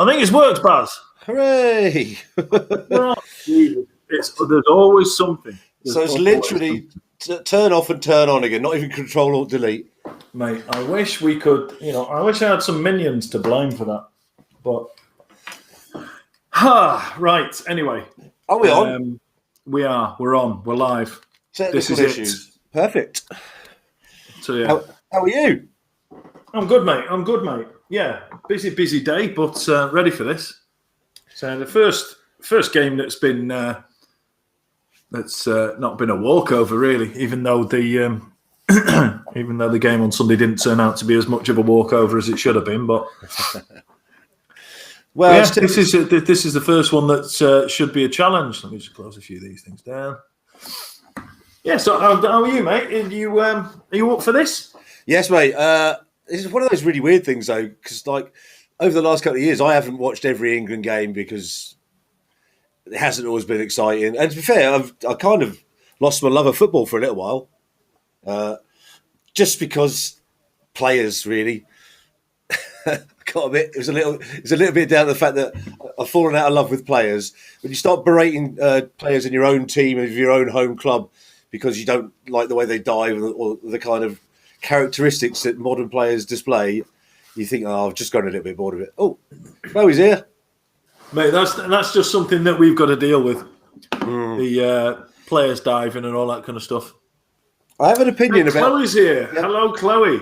I think it's worked, Baz. Hooray! Oh, there's always something. So it's literally turn off and turn on again, not even Control Alt Delete. Mate, I wish we could, I wish I had some minions to blame for that. But, right, anyway. Are we on? We are, we're on, we're live. Technical issues. Perfect. So, yeah. How are you? I'm good, mate. Yeah, busy day, but ready for this. So the first game that's been not been a walkover really, even though the game on Sunday didn't turn out to be as much of a walkover as it should have been. But well, yeah, this is the first one that should be a challenge. Let me just close a few of these things down. Yeah. So how are you, mate? Are you up for this? Yes, mate. This is one of those really weird things, though, because like over the last couple of years, I haven't watched every England game because it hasn't always been exciting. And to be fair, I kind of lost my love of football for a little while, just because players really. Got a bit. It was a little bit down to the fact that I've fallen out of love with players. When you start berating players in your own team of your own home club because you don't like the way they dive or the kind of characteristics that modern players display, you think, I've just gotten a little bit bored of it. Oh, Chloe's here. Mate, that's just something that we've got to deal with. The players diving and all that kind of stuff. I have an opinion about... Chloe's here. Yeah. Hello, Chloe.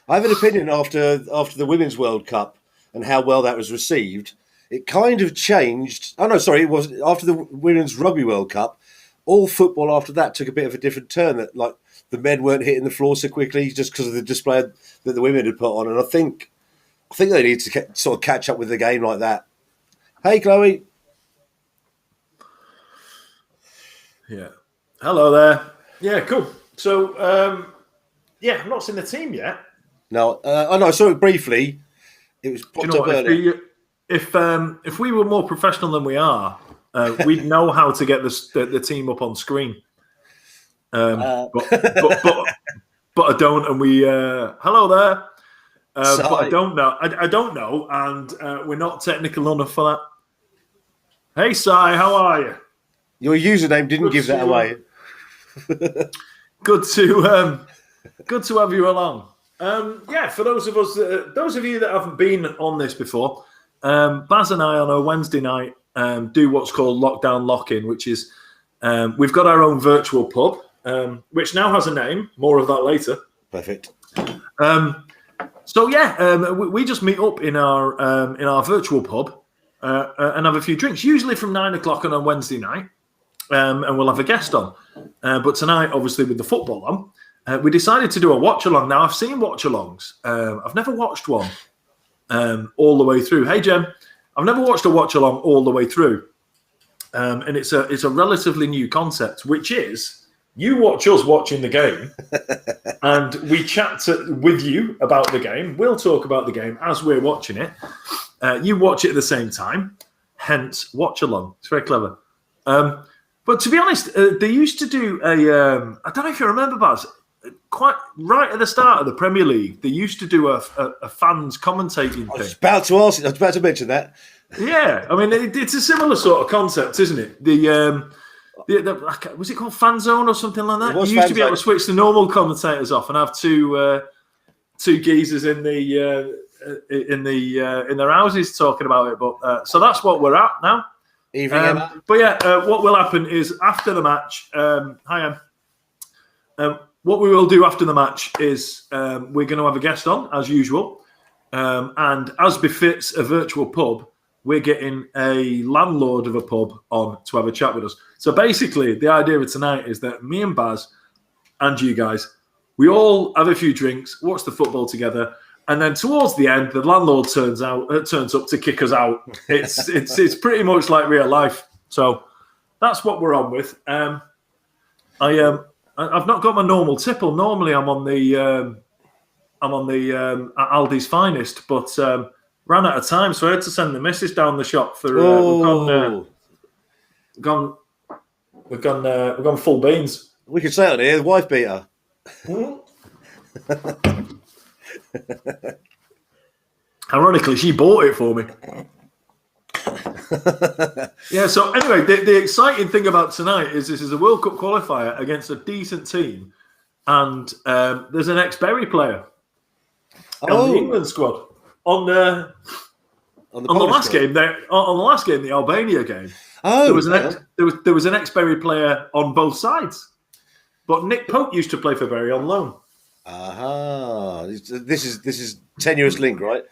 I have an opinion after the Women's World Cup and how well that was received. It kind of changed... Oh, no, sorry. It was after the Women's Rugby World Cup. All football after that took a bit of a different turn. That like the men weren't hitting the floor so quickly just because of the display that the women had put on. And I think they need to sort of catch up with the game like that. Hey, Chloe. Yeah. Hello there. Yeah, cool. So, I've not seen the team yet. No, I saw it briefly. It was popped up earlier. If we were more professional than we are, we'd know how to get the team up on screen. But I don't, and we hello there. But I don't know. I don't know, and we're not technical enough for that. Hey, Sai, how are you? Your username didn't give that away. Good to have you along. For those of you that haven't been on this before, Baz and I on a Wednesday night do what's called Lockdown Lock-In, which is we've got our own virtual pub, which now has a name. More of that later. Perfect. We just meet up in our virtual pub and have a few drinks, usually from 9 o'clock on a Wednesday night, and we'll have a guest on. But tonight, obviously, with the football on, we decided to do a watch-along. Now, I've seen watch-alongs. I've never watched one all the way through. Hey, Jem, I've never watched a watch-along all the way through. And it's a relatively new concept, which is you watch us watching the game and we chat with you about the game. We'll talk about the game as we're watching it. You watch it at the same time, hence watch-along. It's very clever. But to be honest, they used to do I don't know if you remember, Baz, quite right at the start of the Premier League, they used to do a fans commentating thing. I was about to mention that. Yeah, I mean, it's a similar sort of concept, isn't it? The was it called Fan Zone or something like that? You used to be able to switch the normal commentators off and have two geezers in their houses talking about it. But so that's what we're at now. What will happen is after the match. What we will do after the match is we're going to have a guest on as usual, and as befits a virtual pub, we're getting a landlord of a pub on to have a chat with us. So basically, the idea of tonight is that me and Baz and you guys, we all have a few drinks, watch the football together, and then towards the end, the landlord turns up to kick us out. It's pretty much like real life. So that's what we're on with. I've not got my normal tipple. Normally, I'm on the Aldi's Finest, but ran out of time, so I had to send the missus down the shop for. We've gone full beans. We could say it on here, the wife beater. Ironically, she bought it for me. Yeah, so anyway, the exciting thing about tonight is this is a World Cup qualifier against a decent team, and there's an ex-Bury player on the England squad. On the last game, the Albania game, there was an ex-Bury player on both sides. But Nick Pope used to play for Bury on loan. Aha! This is tenuous link, right?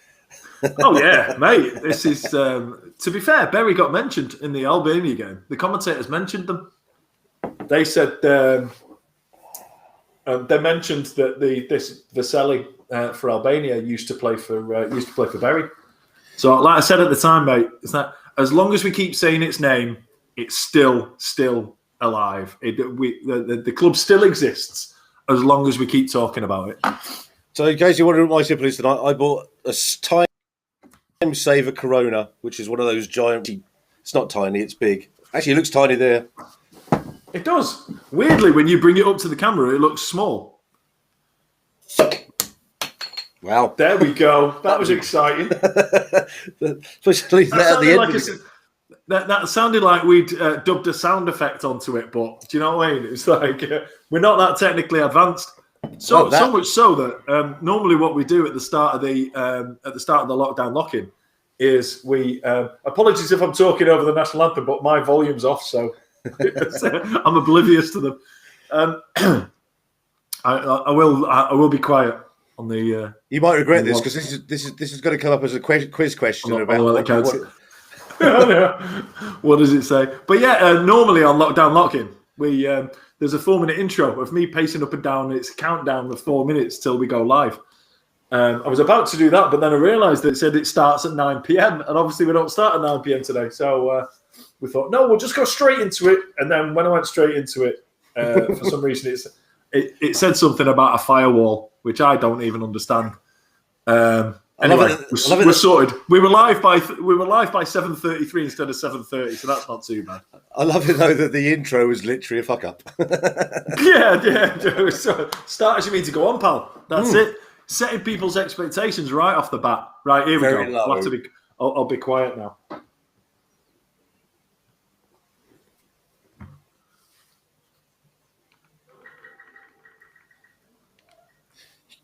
Oh yeah, mate. This is to be fair. Bury got mentioned in the Albania game. The commentators mentioned them. They said they mentioned that this Vaselli for Albania used to play for Bury. So, like I said at the time, mate, it's that as long as we keep saying its name, it's still alive. The club still exists as long as we keep talking about it. So, in case you wonder what my simple is tonight, I bought a time saver Corona, which is one of those giant. It's not tiny; it's big. Actually, it looks tiny there. It does. Weirdly, when you bring it up to the camera, it looks small. Wow! There we go. That was exciting. Especially at the end. That sounded like we'd dubbed a sound effect onto it, but do you know what I mean? It's like we're not that technically advanced. So much so that normally what we do at the start of the lockdown lock-in is we apologies if I'm talking over the national anthem, but my volume's off, so I'm oblivious to them. I will be quiet on the. You might regret this because this is going to come up as a quiz question about what does it say? But yeah, normally on lockdown lock-in, we there's a 4-minute intro of me pacing up and down. It's a countdown of 4 minutes till we go live. I was about to do that, but then I realised that it said it starts at 9 p.m. and obviously we don't start at 9 p.m. today. So we thought, no, we'll just go straight into it. And then when I went straight into it, for some reason, it said something about a firewall, which I don't even understand. Anyway, we're sorted. We were live by 7:33 instead of 7:30, so that's not too bad. I love it though that the intro was literally a fuck up. yeah. So, start as you mean to go on, pal. That's it. Setting people's expectations right off the bat. Right, here we go. I'll have to be. I'll be quiet now.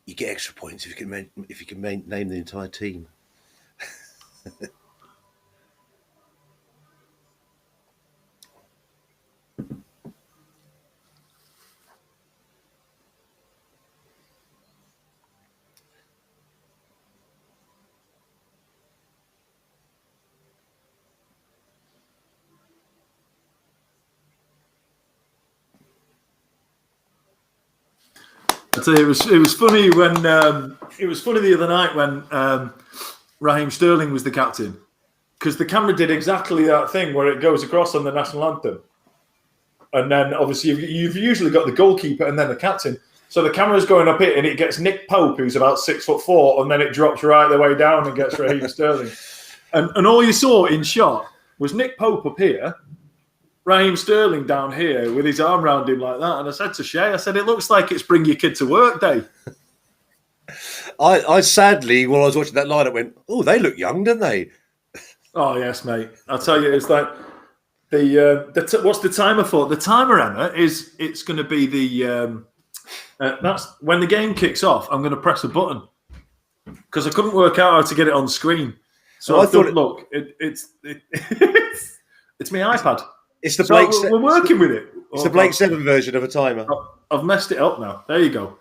You get extra points if you can name the entire team. I tell you, it was funny when it was funny the other night when Raheem Sterling was the captain, because the camera did exactly that thing where it goes across on the national anthem, and then obviously you've usually got the goalkeeper and then the captain. So the camera's going up it and it gets Nick Pope, who's about 6'4", and then it drops right the way down and gets Raheem Sterling, and all you saw in shot was Nick Pope up here, Raheem Sterling down here with his arm around him like that. And I said to Shay, it looks like it's bring your kid to work day. I sadly, while I was watching that line, I went, oh, they look young, don't they? Oh, yes, mate. I'll tell you, it's like what's the timer for? The timer, Emma, it's going to be that's when the game kicks off, I'm going to press a button because I couldn't work out how to get it on screen. So I thought, it's my iPad. It's the Blake. We're working with it. It's the Blake 7 version of a timer. I've messed it up now. There you go.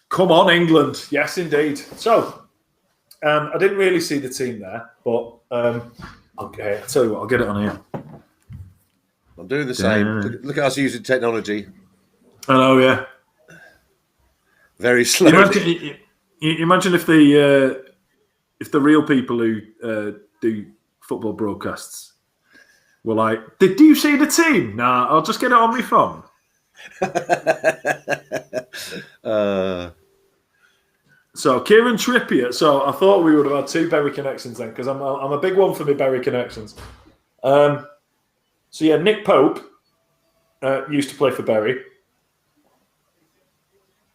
Come on, England. Yes, indeed. So, I didn't really see the team there, but okay. I'll tell you what. I'll get it on here. I'm doing the same. Look at us using technology. I know. Yeah. Very slow. Imagine if the real people who do football broadcasts were like, "Did you see the team? Nah, I'll just get it on my phone." So Kieran Trippier. So I thought we would have had 2 Bury connections then, because I'm a big one for my Bury connections. So yeah, Nick Pope used to play for Bury.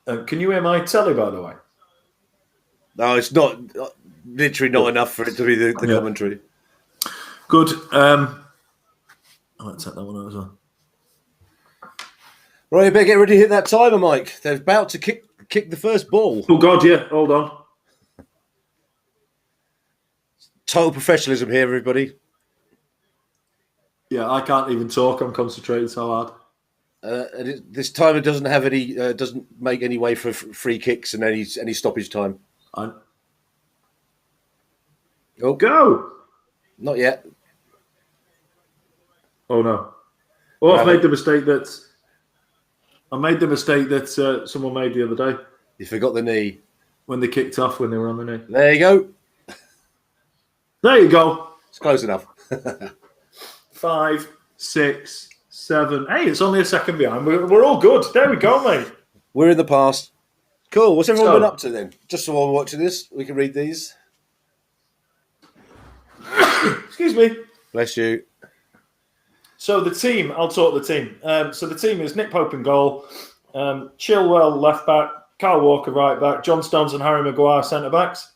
Can you hear my telly, by the way? No, it's not. Literally not enough for it to be the commentary. Good. I might take that one out as well. Right, you better get ready to hit that timer, Mike. They're about to kick the first ball. Oh, God, yeah. Hold on. Total professionalism here, everybody. Yeah, I can't even talk. I'm concentrating so hard. This timer doesn't have any, doesn't make any way for free kicks and any stoppage time. Oh, Go! Not yet. Oh, no. Oh, I made the mistake that someone made the other day. You forgot the knee. When they kicked off, when they were on the knee. There you go. There you go. It's close enough. 5, 6, 7. Hey, it's only a second behind. We're all good. There we go, mate. We're in the past. Cool. What's everyone been up to then? Just so while we're watching this, we can read these. Excuse me. Bless you. So the team, I'll talk the team. So the team is Nick Pope in goal, Chilwell left back, Kyle Walker right back, John Stones and Harry Maguire centre backs.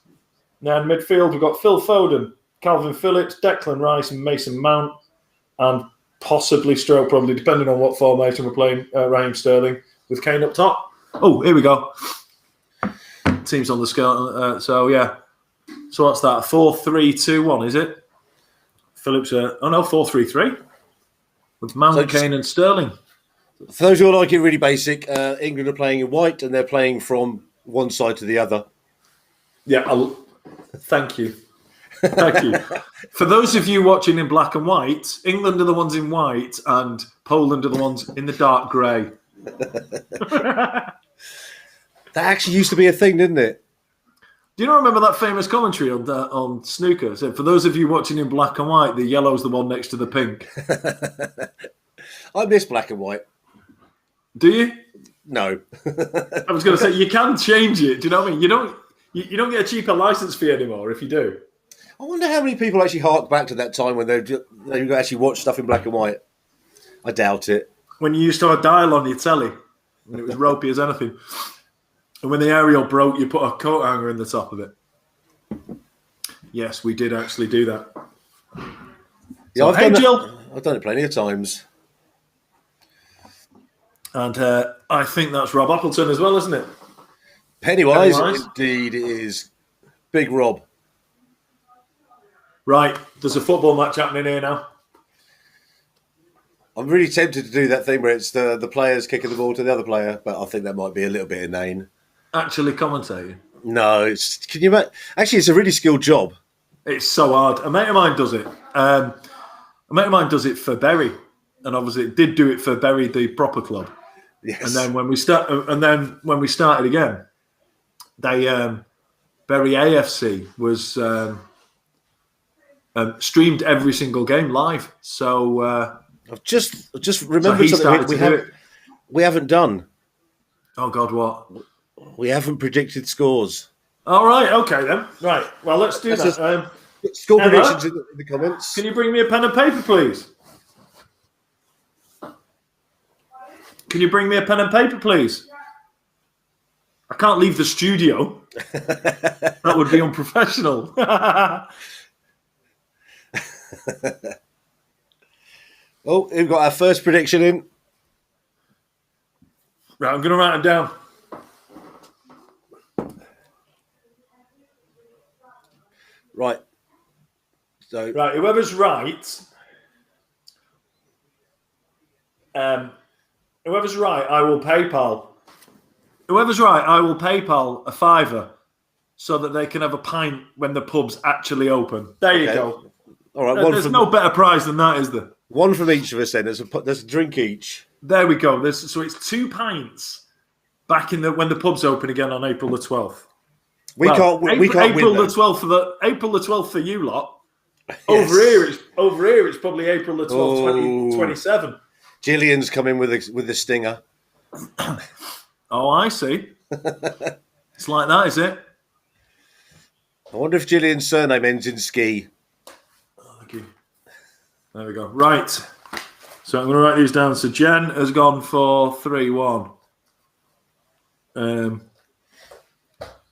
Now in midfield we've got Phil Foden, Calvin Phillips, Declan Rice and Mason Mount, and possibly Stroke, probably depending on what formation we're playing, Raheem Sterling with Kane up top. Oh, here we go. Team's on the scale. So yeah. So what's that? 4-3-2-1, is it? Phillips. 4-3-3. With Mount, Kane and Sterling. For those who like it really basic, England are playing in white and they're playing from one side to the other. Yeah, thank you. Thank you. For those of you watching in black and white, England are the ones in white and Poland are the ones in the dark grey. That actually used to be a thing, didn't it? Do you not remember that famous commentary on snooker? So for those of you watching in black and white, the yellow's the one next to the pink. I miss black and white. Do you? No. I was going to say, you can change it. Do you know what I mean? You don't get a cheaper license fee anymore if you do. I wonder how many people actually hark back to that time when they actually watch stuff in black and white. I doubt it. When you used to have a dial on your telly, and it was ropey as anything. And when the aerial broke, you put a coat hanger in the top of it. Yes, we did actually do that. Yeah, so, Jill. I've done it plenty of times. And I think that's Rob Appleton as well, isn't it? Pennywise. Indeed it is. Big Rob. Right, there's a football match happening here now. I'm really tempted to do that thing where it's the players kicking the ball to the other player, but I think that might be a little bit inane. Actually commentating? No, can you imagine? Actually, it's a really skilled job. It's so hard. A mate of mine does it. A mate of mine does it for Bury, and obviously it did do it for Bury, the proper club. Yes. And then when we started again, they Bury AFC was streamed every single game live. So I've just remembered something we haven't done. Oh God, what? We haven't predicted scores. All right, okay then. Right, well, let's do that. Score predictions in the comments. Can you bring me a pen and paper, please? Can you bring me a pen and paper, please? I can't leave the studio. That would be unprofessional. Oh, we've got our first prediction in. Right, I'm going to write it down. Right. So right, whoever's right, I will PayPal. Whoever's right, I will PayPal a £5 so that they can have a pint when the pub's actually open. There you go. All right. There's no better prize than that, is there? One from each of us. Then there's a drink each. There we go. So it's 2 pints back when the pub's open again on April the 12th. We can't win. April the 12th for you lot. Yes. Over here it's probably April the 12th, 2027. Gillian's coming with the stinger. Oh, I see. It's like that, is it? I wonder if Gillian's surname ends in ski. Oh, thank you. There we go. Right. So I'm going to write these down. So Jen has gone for 3-1.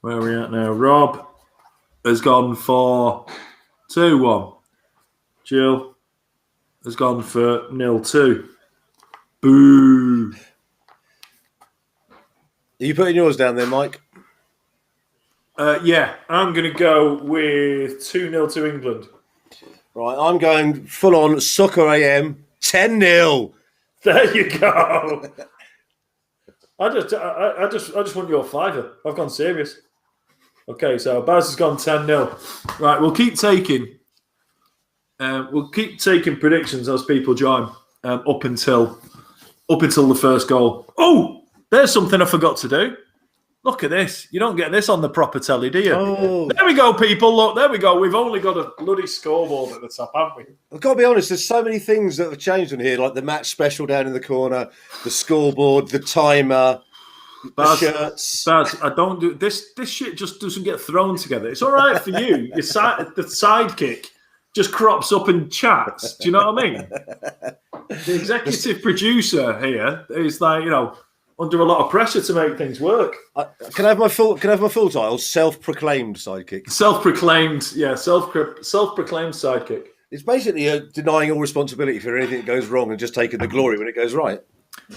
Where are we at now? Rob has gone for 2-1. Jill has gone for 0-2. Boo. Are you putting yours down there, Mike? Yeah, I'm going to go with 2-0 to England. Right, I'm going full on Soccer AM 10-0. There you go. I just want your fiver. I've gone serious. Okay, so Baz has gone 10-0. Right, we'll keep taking predictions as people join up until the first goal. Oh, there's something I forgot to do. Look at this. You don't get this on the proper telly, do you? Oh. There we go, people. Look, there we go. We've only got a bloody scoreboard at the top, haven't we? I've got to be honest, there's so many things that have changed on here, like the match special down in the corner, the scoreboard, the timer, the shirts. Baz, I don't do this. This shit just doesn't get thrown together. It's all right for you. The sidekick just crops up and chats. Do you know what I mean? The executive producer here is like, under a lot of pressure to make things work. Can I have my full title? Self-proclaimed sidekick. Self-proclaimed sidekick. It's basically denying all responsibility for anything that goes wrong and just taking the glory when it goes right.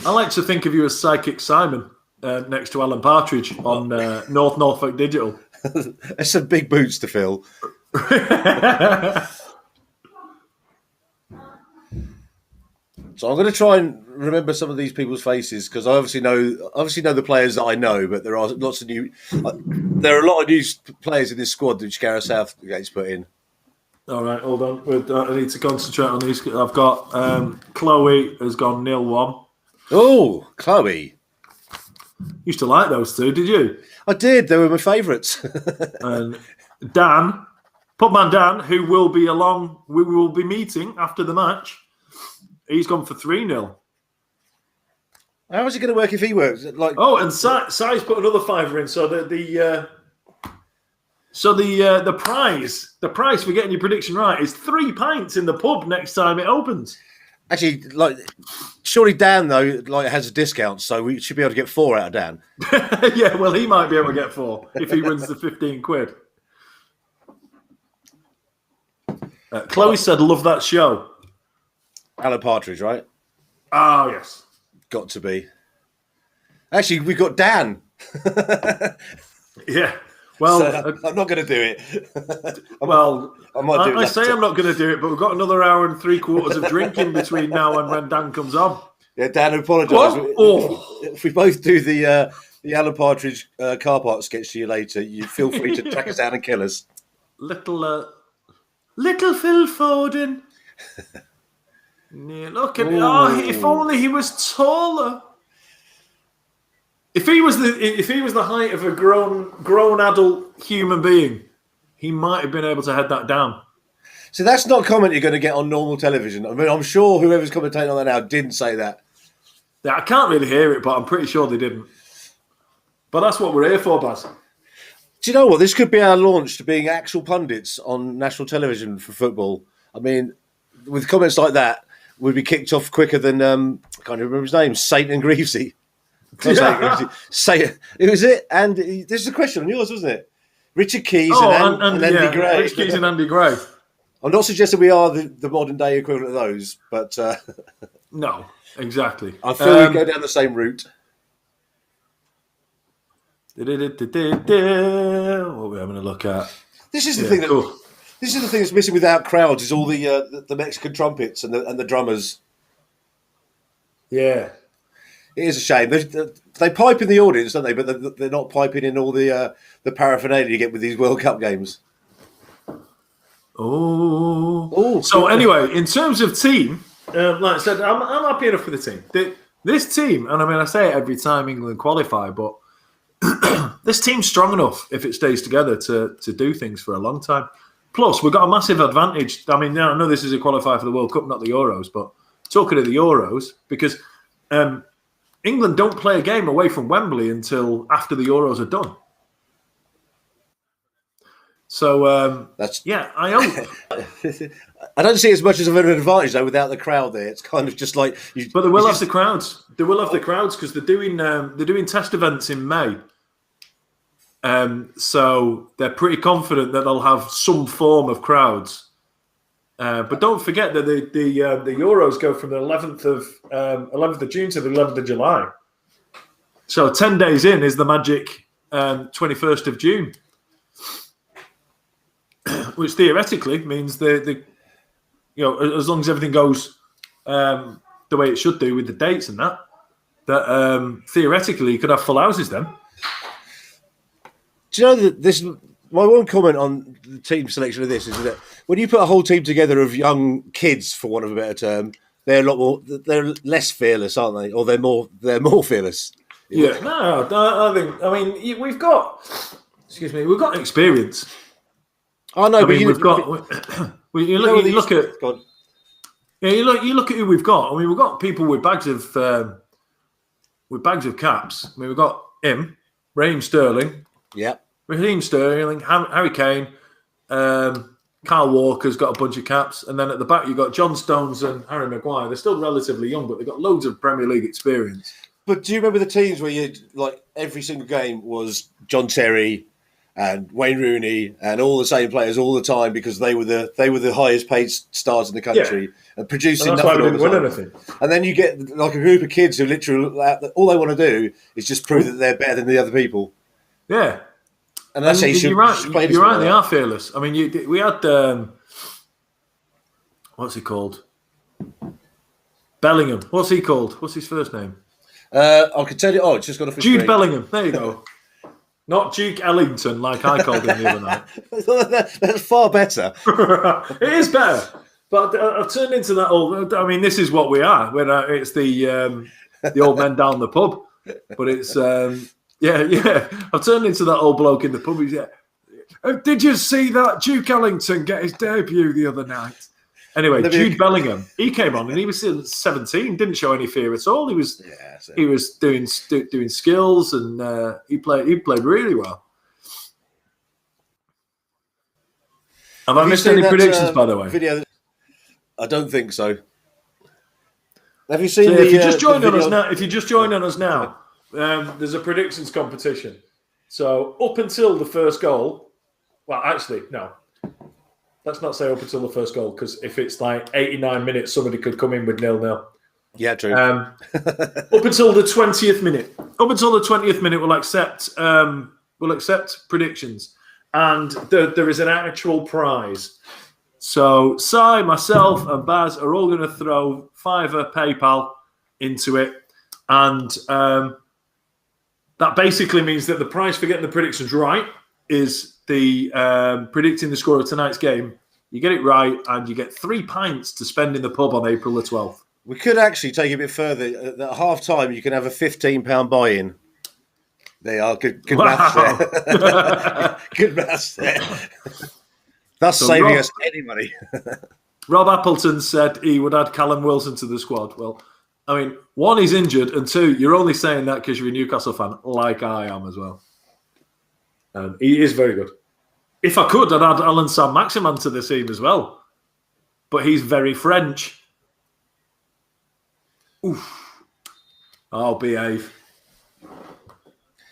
I like to think of you as Psychic Simon next to Alan Partridge on North Norfolk Digital. There's some big boots to fill. So I'm going to try and remember some of these people's faces because I obviously know the players that I know, but there are lots of new. There are a lot of new players in this squad that Gareth Southgate's put in. All right, hold on. I need to concentrate on these. I've got Chloe has gone 0-1. Oh, Chloe! Used to like those two, did you? I did. They were my favourites. And Dan, Pubman Dan, who will be along, we will be meeting after the match. He's gone for 3-0. How is it going to work if he works? And Sai's put another fiver in. So the prize for getting your prediction right is 3 pints in the pub next time it opens. Actually, surely Dan though has a discount, so we should be able to get 4 out of Dan. Yeah, well, he might be able to get 4 if he wins the 15 quid. Chloe said, "Love that show." Alan Partridge, right? Oh, yes. Got to be. Actually, we've got Dan. Yeah. Well, so I'm not going to do it. I might do it. I say I'm not going to do it, but we've got another hour and 3/4 of drinking between now and when Dan comes on. Yeah, Dan, apologise. If we both do the Alan Partridge car park sketch to you later, you feel free to track us down and kill us. Little Phil Foden. Yeah, look at it. Oh, if only he was taller. If he was the height of a grown adult human being, he might have been able to head that down. So that's not a comment you're going to get on normal television. I mean, I'm sure whoever's commentating on that now didn't say that. Yeah, I can't really hear it, but I'm pretty sure they didn't. But that's what we're here for, Baz. Do you know what? This could be our launch to being actual pundits on national television for football. I mean, with comments like that, we'd be kicked off quicker than, I can't remember his name, Satan Greavesy. Say it. It was it. And this is a question on yours, wasn't it? Richard Keys and Andy Gray. Richard Keys and Andy Gray. I'm not suggesting we are the modern day equivalent of those, but... no, exactly. I feel we go down the same route. What are we having a look at? This is the thing that... This is the thing that's missing without crowds is all the Mexican trumpets and the drummers. Yeah. It is a shame. They pipe in the audience, don't they? But they're not piping in all the paraphernalia you get with these World Cup games. Oh. So anyway, in terms of team, like I said, I'm happy enough with the team. This team, and I mean, I say it every time England qualify, but this team's strong enough if it stays together to do things for a long time. Plus, we've got a massive advantage. I mean, I know this is a qualifier for the World Cup, not the Euros, but talking of the Euros, because England don't play a game away from Wembley until after the Euros are done. So, I hope. I don't see it as much as an advantage, though, without the crowd there. It's kind of just like... But they will have the crowds. They will have the crowds because they're doing test events in May. So they're pretty confident that they'll have some form of crowds But don't forget that the Euros go from the 11th of June to the 11th of July. So 10 days in is the magic 21st of June, which theoretically means the as long as everything goes the way it should do with the dates and that theoretically you could have full houses then. Do you know that this? My one comment on the team selection of this is that when you put a whole team together of young kids, for want of a better term, they're they're less fearless, aren't they? Or they're more fearless. Yeah, I mean, we've got experience. I know, you look at who we've got. I mean, we've got people with bags of caps. I mean, we've got him, Raheem Sterling. Yeah. Raheem Sterling, Harry Kane, Kyle Walker's got a bunch of caps, and then at the back you've got John Stones and Harry Maguire. They're still relatively young, but they've got loads of Premier League experience. But do you remember the teams where you every single game was John Terry and Wayne Rooney and all the same players all the time because they were the highest paid stars in the country and producing and that's nothing. Why we didn't win anything. And then you get like a group of kids who literally all they want to do is just prove that they're better than the other people. Yeah. And that's how you're right. You're right. They are fearless. I mean, we had what's he called? Bellingham. What's he called? What's his first name? I can tell you. Oh, it's just got a Jude Bellingham. There you go. Not Duke Ellington, like I called him the other night. That's far better. It is better. But I've turned into that old. I mean, this is what we are. When it's the old men down the pub, but it's. Yeah. I've turned into that old bloke in the pub. He's, did you see that Duke Ellington get his debut the other night? Anyway, Jude Bellingham, he came on and he was 17, didn't show any fear at all. He was doing skills and he played really well. Have I missed any predictions, by the way? Video? I don't think so. Have you seen? So if you're just joining us now, there's a predictions competition. So up until the first goal, well, actually, no. Let's not say up until the first goal, because if it's like 89 minutes, somebody could come in with 0-0. Yeah, true. Up until the 20th minute. We'll accept predictions, and there is an actual prize. So Si, myself, and Baz are all going to throw £5 PayPal into it, and that basically means that the prize for getting the predictions right is the predicting the score of tonight's game. You get it right, and you get 3 pints to spend in the pub on April the 12th. We could actually take it a bit further. At half time, you can have a £15 buy-in. They are good maths there. Good maths there. That's saving us any money. Rob Appleton said he would add Callum Wilson to the squad. Well, I mean, 1, he's injured, and 2, you're only saying that because you're a Newcastle fan, like I am as well. He is very good. If I could, I'd add Alan Saint-Maximin to the team as well. But he's very French. Oof. I'll behave.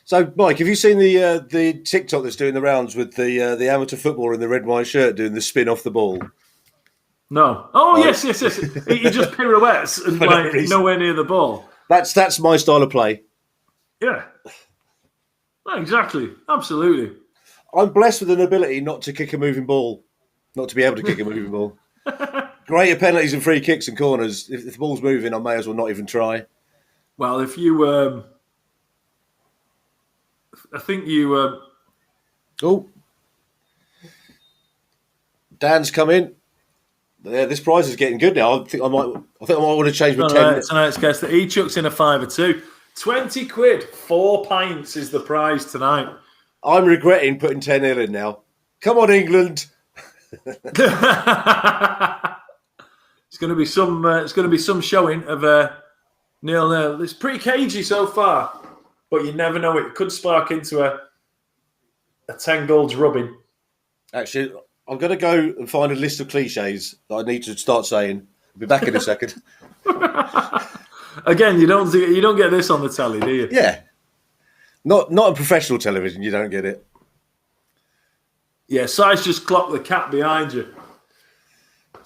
So, Mike, have you seen the TikTok that's doing the rounds with the amateur footballer in the red and white shirt doing the spin off the ball? No. Oh, yes. He just pirouettes and nowhere near the ball. That's my style of play. Yeah. Exactly. Absolutely. I'm blessed with an ability not to kick a moving ball, not to be able to kick a moving ball. Greater penalties and free kicks and corners. If the ball's moving, I may as well not even try. Well, if you, I think you. Oh, Dan's come in. Yeah, this prize is getting good now. I think I might want to change my 10. Tonight's guest that he chucks in a 5 or 2. 20 quid, 4 pints is the prize tonight. I'm regretting putting 10-0 in now. Come on, England. It's going to be some. It's going to be some showing of 0-0. It's pretty cagey so far, but you never know. It could spark into a 10 goal drubbing. Actually, I'm going to go and find a list of cliches that I need to start saying. I'll be back in a second. Again, you don't get this on the telly, do you? Yeah. Not on professional television, you don't get it. Yeah, Si's just clocked the cat behind you.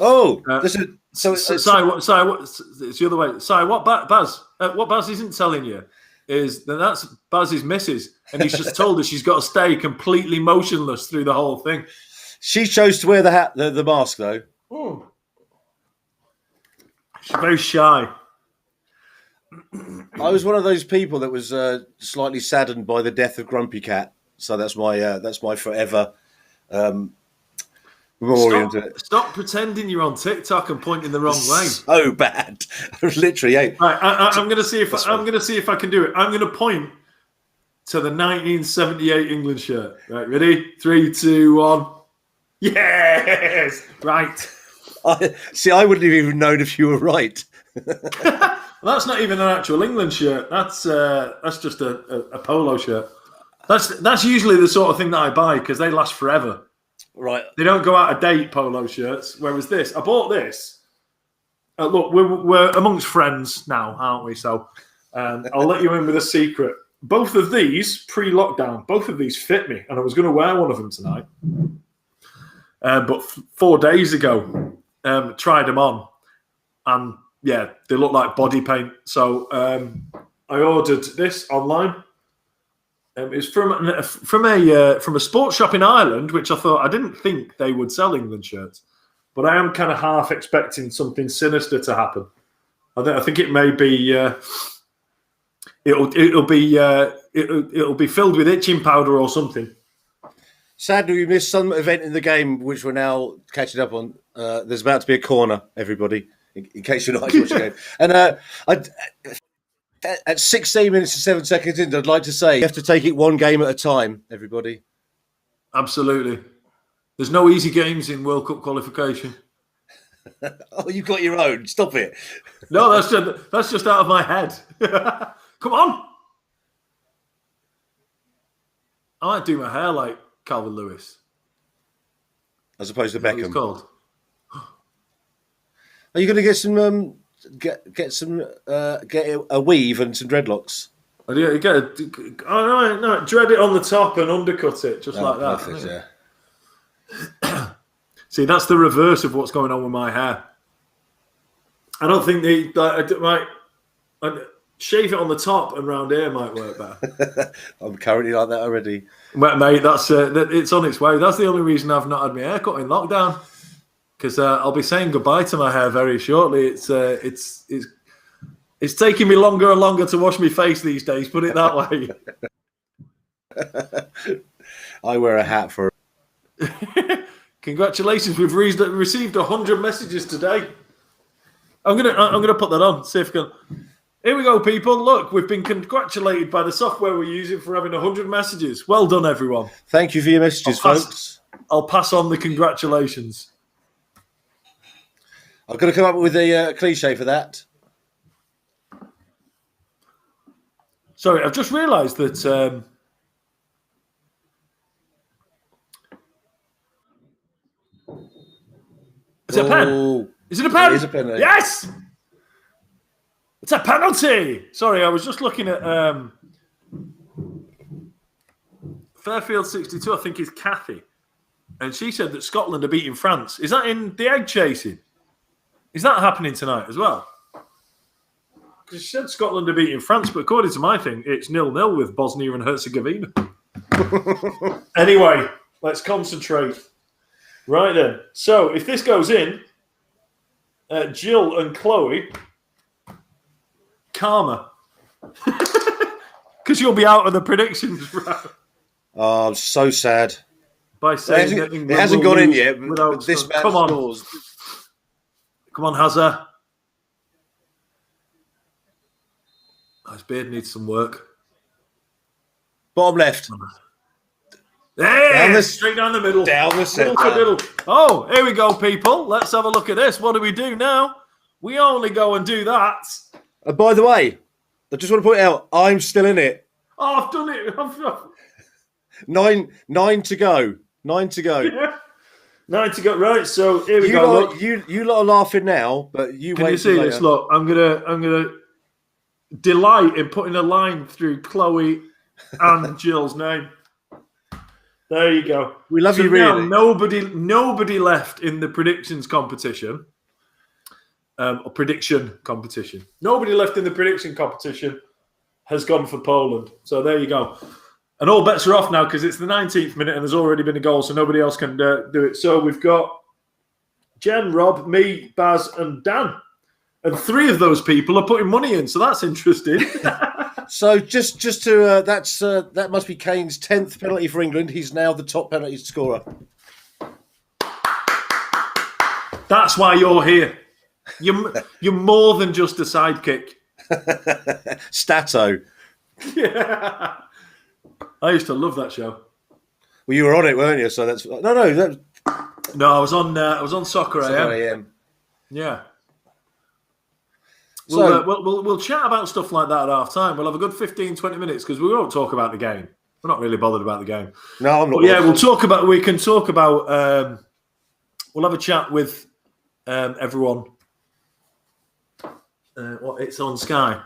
Oh, Uh, this is so. So, it's the other way. Sorry, Baz? What Baz isn't telling you is that's Baz's missus, and he's just told her she's got to stay completely motionless through the whole thing. She chose to wear the hat, the mask, though. She's very shy. I was one of those people that was slightly saddened by the death of Grumpy Cat, so that's my forever memorial to it. Stop pretending you're on TikTok and pointing the wrong way. So bad, literally. Hey. Right, I'm going to see if I can do it. I'm going to point to the 1978 England shirt. Right, ready? 3, 2, 1. Yes, right. I wouldn't have even known if you were right. Well, that's not even an actual England shirt. That's just a polo shirt. That's usually the sort of thing that I buy because they last forever. Right. They don't go out of date, polo shirts. Whereas this, I bought this. Look, we're amongst friends now, aren't we? So I'll let you in with a secret. Both of these, pre-lockdown, both of these fit me, and I was going to wear one of them tonight. But 4 days ago, tried them on, and yeah, they look like body paint. So I ordered this online. It's from a sports shop in Ireland, which I didn't think they would sell England shirts, but I am kind of half expecting something sinister to happen. I think it may be it'll be filled with itching powder or something. Sadly, we missed some event in the game, which we're now catching up on. There's about to be a corner, everybody, in case you're not watching the game. And at 16 minutes and 7 seconds in, I'd like to say you have to take it one game at a time, everybody. Absolutely. There's no easy games in World Cup qualification. Oh, you've got your own. Stop it. No, that's just out of my head. Come on. I might do my hair like Calvin Lewis. As opposed to Beckham. It's called. Are you going to get some get a weave and some dreadlocks? You no, dread it on the top and undercut it just like that. Perfect, yeah. See, that's the reverse of what's going on with my hair. I don't think I'd shave it on the top and round here might work better. I'm currently like that already. Well, mate, it's on its way. That's the only reason I've not had my hair cut in lockdown. Because I'll be saying goodbye to my hair very shortly. It's taking me longer and longer to wash my face these days. Put it that way. I wear a hat for. Congratulations! We've received 100 messages today. I'm gonna put that on. See if we can. Here we go, people. Look, we've been congratulated by the software we're using for having 100 messages. Well done, everyone. Thank you for your messages, folks. I'll pass on the congratulations. I've got to come up with a cliche for that. Sorry, I've just realised that is it a pen? Is it a pen? It is a pen. Yes! It's a penalty! Sorry, I was just looking at Fairfield 62, I think is Kathy. And she said that Scotland are beating France. Is that in the egg chasing? Is that happening tonight as well? Because she said Scotland are beating France, but according to my thing, it's 0-0 with Bosnia and Herzegovina. Anyway, let's concentrate. Right then. So, if this goes in, Jill and Chloe, karma. Because you'll be out of the predictions round. Oh, I'm so sad. By saying it hasn't gone in yet. But this man scores. Come on, Hazard. His beard needs some work. Bottom left. Hey, straight down the middle. Down the centre. Oh, here we go, people. Let's have a look at this. What do we do now? We only go and do that. By the way, I just want to point out, I'm still in it. Oh, I've done it. 9 to go. 9 to go. Yeah. 9 to go. Right, so here we go. You lot are laughing now, but you Can wait. you see later. this? Look, I'm gonna delight in putting a line through Chloe and Jill's name. There you go. We love so you, now really. nobody left in the predictions competition. Or prediction competition. Nobody left in the prediction competition has gone for Poland. So there you go. And all bets are off now because it's the 19th minute and there's already been a goal, so nobody else can do it. So we've got Jen, Rob, me, Baz, and Dan. And 3 of those people are putting money in, so that's interesting. So just to that must be Kane's 10th penalty for England. He's now the top penalty scorer. That's why you're here. You're more than just a sidekick. Stato. Yeah. I used to love that show. Well, you were on it, weren't you? So that's no. No, I was on Soccer AM. Yeah. We'll chat about stuff like that at half time. We'll have a good 15, 20 minutes because we won't talk about the game. We're not really bothered about the game. No, I'm not. But yeah, we can talk about. We'll have a chat with everyone. It's on Sky.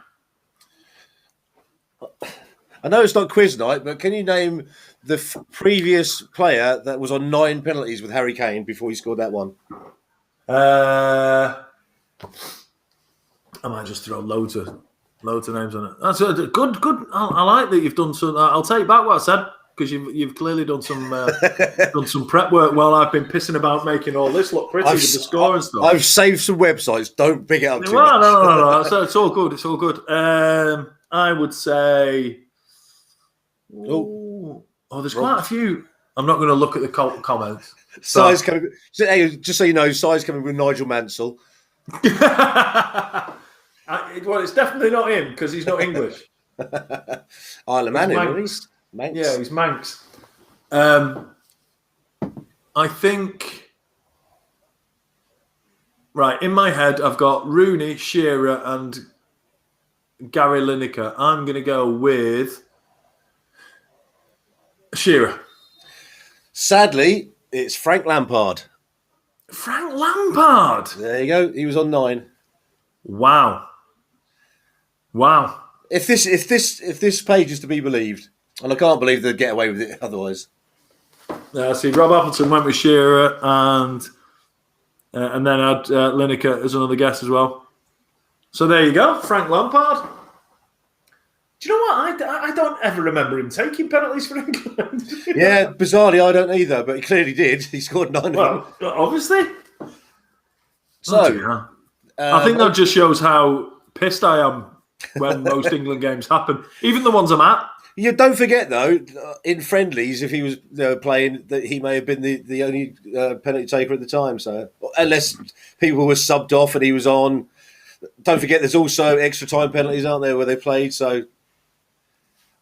I know it's not quiz night, but can you name the previous player that was on 9 penalties with Harry Kane before he scored that one? I might just throw loads of names on it. That's a good. I like that you've done some. I'll take back what I said because you've clearly done some prep work while I've been pissing about making all this look pretty with the score and stuff. I've saved some websites. Don't pick it up too much. No. It's all good. I would say. There's quite a few. I'm not going to look at the comments. Si's coming. Just so you know, Si's coming with Nigel Mansell. Well, it's definitely not him because he's not English. Isle of Man, Manx. Yeah, he's Manx. I think. Right, in my head, I've got Rooney, Shearer, and Gary Lineker. I'm going to go with Shearer. Sadly, it's Frank Lampard. Frank Lampard. There you go. He was on 9. Wow. If this page is to be believed, and I can't believe they'd get away with it otherwise. See, Rob Appleton went with Shearer, and then had Lineker as another guest as well. So there you go, Frank Lampard. Do you know what? I don't ever remember him taking penalties for England. Yeah, bizarrely, I don't either, but he clearly did. He scored 9 of them. Obviously. So, I think that just shows how pissed I am when most England games happen, even the ones I'm at. You don't forget though, in friendlies, if he was playing, that he may have been the only penalty taker at the time. So, unless people were subbed off and he was on, don't forget there's also extra time penalties, aren't there, where they played? So,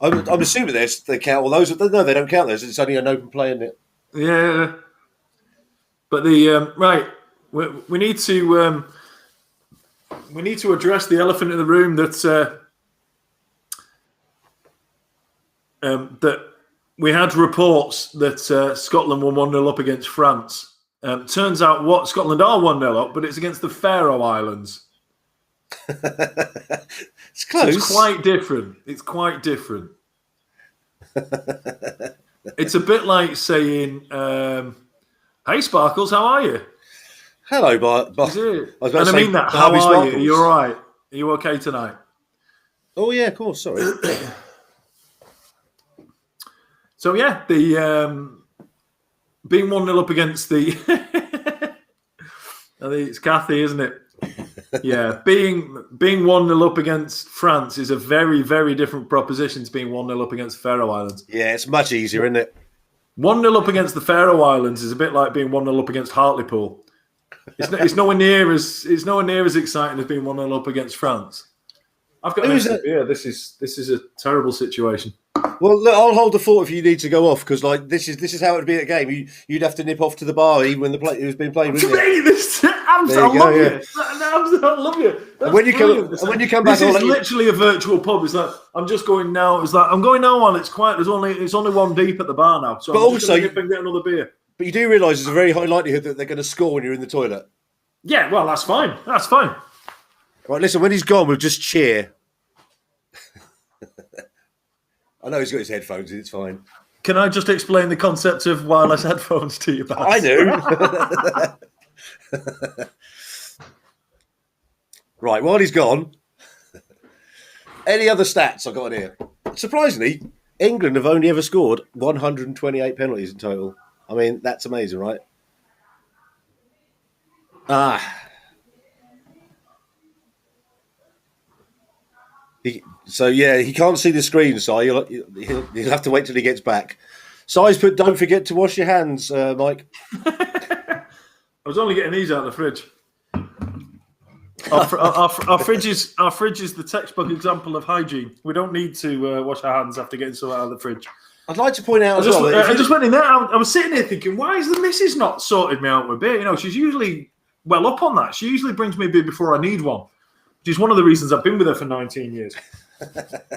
I'm assuming they count all those. No, they don't count those. It's only an open play, isn't it? Yeah, but the right, we need to address the elephant in the room that we had reports that Scotland were 1-0 up against France. Turns out Scotland are 1-0 up, but it's against the Faroe Islands. It's close. So it's quite different. It's a bit like saying, "Hey, Sparkles, how are you?" Hello, Bart. I mean that. How are you? Are you all right? Are you okay tonight? Oh yeah, of course. Sorry. So yeah, the being 1-0 up against the I think it's Kathy, isn't it? Yeah, being 1-0 up against France is a very, very different proposition to being 1-0 up against the Faroe Islands. Yeah, it's much easier, isn't it? 1-0 up against the Faroe Islands is a bit like being 1-0 up against Hartlepool. It's nowhere near as exciting as being 1-0 up against France. I've got this is a terrible situation. Well, look, I'll hold the fort if you need to go off because, like, this is how it'd be at a game. You'd have to nip off to the bar even when it was being played. I love you. And when you come back, this is literally a virtual pub. It's like I'm just going now. It's like I'm going now while it's quiet. It's only one deep at the bar now. So I'm just going to nip and get another beer. But you do realise there's a very high likelihood that they're going to score when you're in the toilet. Yeah, well, that's fine. Right, listen. When he's gone, we'll just cheer. I know he's got his headphones in. It's fine. Can I just explain the concept of wireless headphones to you, Baz? I do. Right, while he's gone, any other stats I got on here? Surprisingly, England have only ever scored 128 penalties in total. I mean, that's amazing, right? He can't see the screen, so you'll have to wait till he gets back. Si's put, don't forget to wash your hands, Mike. I was only getting these out of the fridge. Our fridge is the textbook example of hygiene. We don't need to wash our hands after getting something out of the fridge. I'd like to point out I just went in there. I was sitting here thinking, why is the missus not sorted me out with beer? You know, she's usually well up on that. She usually brings me beer before I need one, which is one of the reasons I've been with her for 19 years.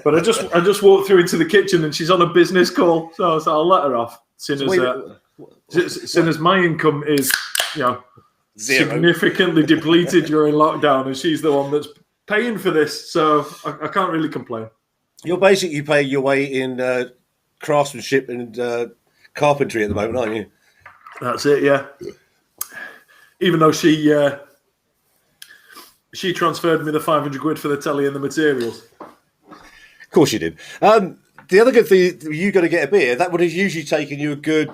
But I just walked through into the kitchen and she's on a business call, so I'll let her off. Seeing as my income is, zero. Significantly depleted during lockdown, and she's the one that's paying for this, so I can't really complain. You're basically paying your way in craftsmanship and carpentry at the moment, aren't you? That's it, yeah. Even though she transferred me the 500 quid for the telly and the materials. Of course you did. The other good thing, you got to get a beer. That would have usually taken you a good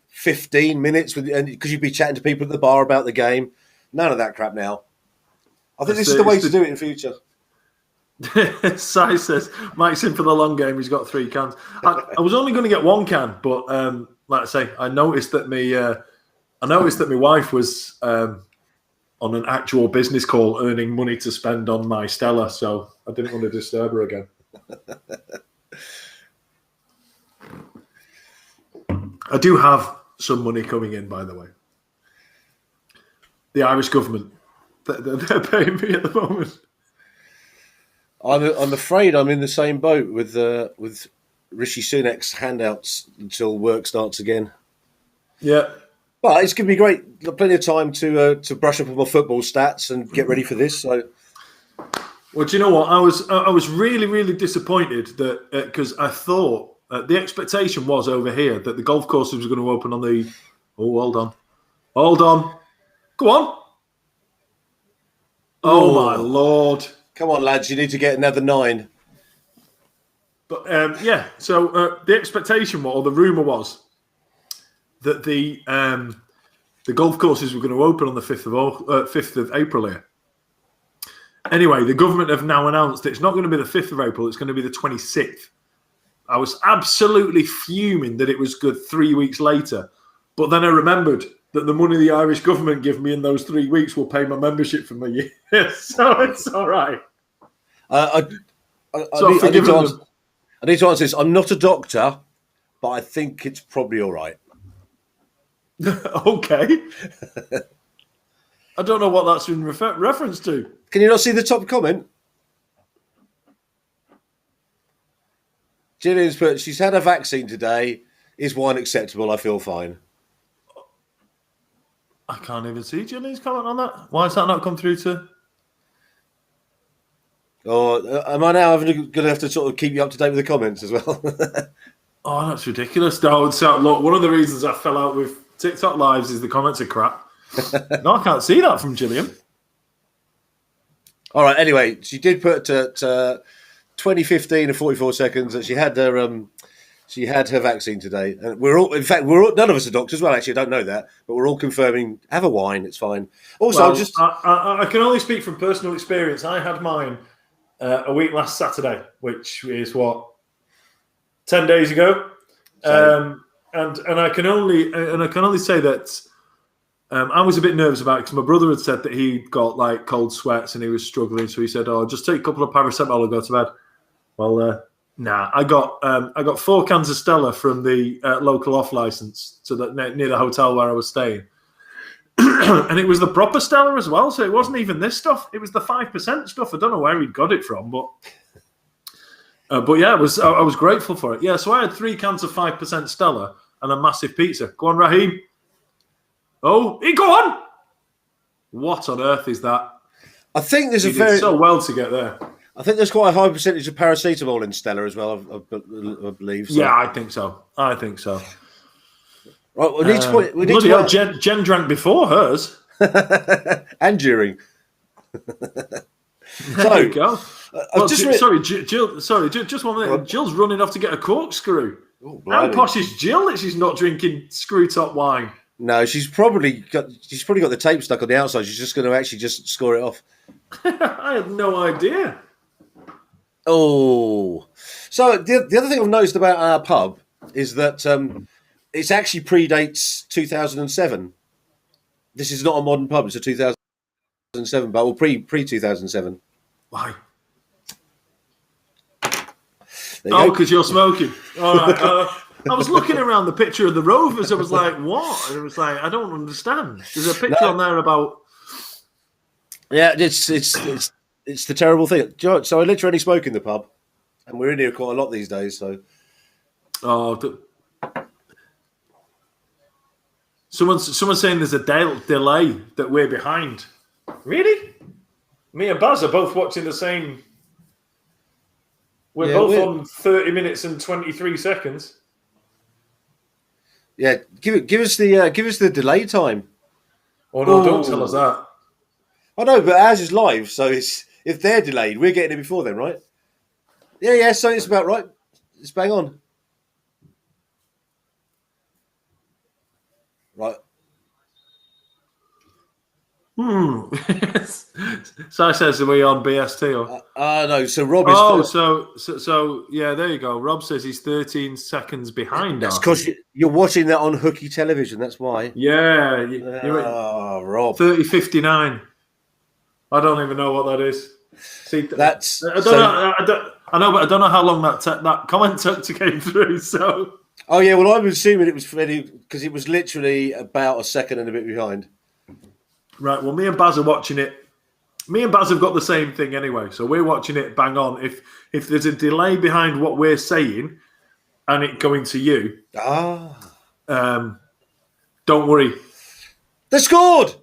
15 minutes because you'd be chatting to people at the bar about the game. None of that crap now. I think this is the way to do it in future. Si says Mike's in for the long game. He's got 3 cans. I was only going to get 1 can, but like I say, I noticed that my wife was on an actual business call earning money to spend on my Stella, so I didn't want to disturb her again. I do have some money coming in, by the way. The Irish government, they're paying me at the moment. I'm afraid I'm in the same boat with Rishi Sunak's handouts until work starts again. Yeah. But it's going to be great. Plenty of time to brush up on my football stats and get ready for this. So, well, do you know what? I was really, really disappointed that because I thought the expectation was over here that the golf courses were going to open on the. Oh, hold on, go on. Oh my Lord! Come on, lads, you need to get another 9. But so the expectation was, or the rumor was, that the golf courses were going to open on the 5th of April here. Anyway, the government have now announced that it's not going to be the 5th of April, it's going to be the 26th. I was absolutely fuming that it was good 3 weeks later. But then I remembered that the money the Irish government give me in those 3 weeks will pay my membership for my year. So it's all right. I need to answer this. I'm not a doctor, but I think it's probably all right. Okay. I don't know what that's in reference to. Can you not see the top comment? Gillian's put, she's had a vaccine today. Is wine acceptable? I feel fine. I can't even see Gillian's comment on that. Why has that not come through to... Or am I now going to have to sort of keep you up to date with the comments as well? Oh, that's ridiculous. No, so, look, one of the reasons I fell out with TikTok lives is the comments are crap. No, I can't see that from Gillian. All right. Anyway, she did put 2015 and 44 seconds that she had her vaccine today, and none of us are doctors. Well, actually, I don't know that, but we're all confirming. Have a wine; it's fine. Also, I can only speak from personal experience. I had mine a week last Saturday, which is 10 days ago, and I can only say that. I was a bit nervous about it because my brother had said that he got like cold sweats and he was struggling. So he said, "Oh, just take a couple of paracetamol and go to bed." Well, nah. I got 4 cans of Stella from the local off license near the hotel where I was staying, and it was the proper Stella as well. So it wasn't even this stuff; it was the 5% stuff. I don't know where he'd got it from, but yeah, I was grateful for it. Yeah, so I had 3 cans of 5% Stella and a massive pizza. Go on, Raheem. Oh, go on! What on earth is that? I think there's did so well to get there. I think there's quite a high percentage of paracetamol in Stella as well. I believe. So. Yeah, I think so. Right, we need to point. We need bloody to hell, Jen drank before hers. and during. There you go. Well, sorry, Jill. Sorry, just 1 minute. Jill's running off to get a corkscrew. Oh, how posh is Jill that she's not drinking screw top wine? No, she's probably got the tape stuck on the outside. She's just going to actually just score it off. I had no idea. Oh, so the other thing I've noticed about our pub is that it actually predates 2007. This is not a modern pub; it's a 2007 pub, or pre 2007. Why? Oh, because you're smoking. All right. I was looking around the picture of the Rovers. I was like, what? And it was like, I don't understand. There's a picture on there about. Yeah, it's the terrible thing. So I literally smoke in the pub, and we're in here quite a lot these days. So, someone's saying there's a delay that we're behind. Really? Me and Baz are both watching the same. We're both on 30 minutes and 23 seconds. Yeah, give us the delay time. Oh no! Don't tell us that. I know, but ours is live, so if they're delayed, we're getting it before them, right? Yeah. So it's about right. It's bang on. Right. Si says, are we on BST? Or? No, so Rob is... so yeah, there you go. Rob says he's 13 seconds behind. That's because you're watching that on hooky television, that's why. Yeah. Rob. 30:59. I don't even know what that is. See, that's... I know, but I don't know how long that comment took to get through, so... Oh, yeah, well, I'm assuming it was because it was literally about a second and a bit behind. Right, well, me and Baz are watching it. Me and Baz have got the same thing anyway, so we're watching it bang on. If there's a delay behind what we're saying and it going to you, don't worry. They scored!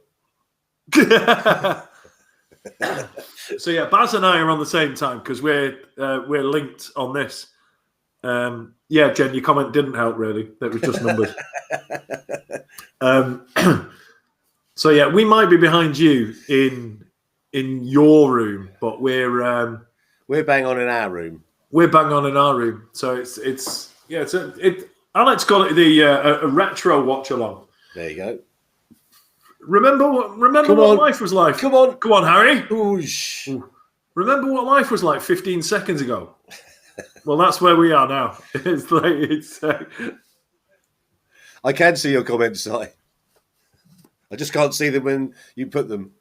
So yeah, Baz and I are on the same time because we're linked on this. Yeah, Jen, your comment didn't help really. That was just numbers. So yeah, we might be behind you in your room, but we're bang on in our room. We're bang on in our room. So Alex called it a retro watch along. There you go. Remember what life was like. Come on, Harry. Oosh. Remember what life was like 15 seconds ago. Well, that's where we are now. I can see your comments, Si. I just can't see them when you put them.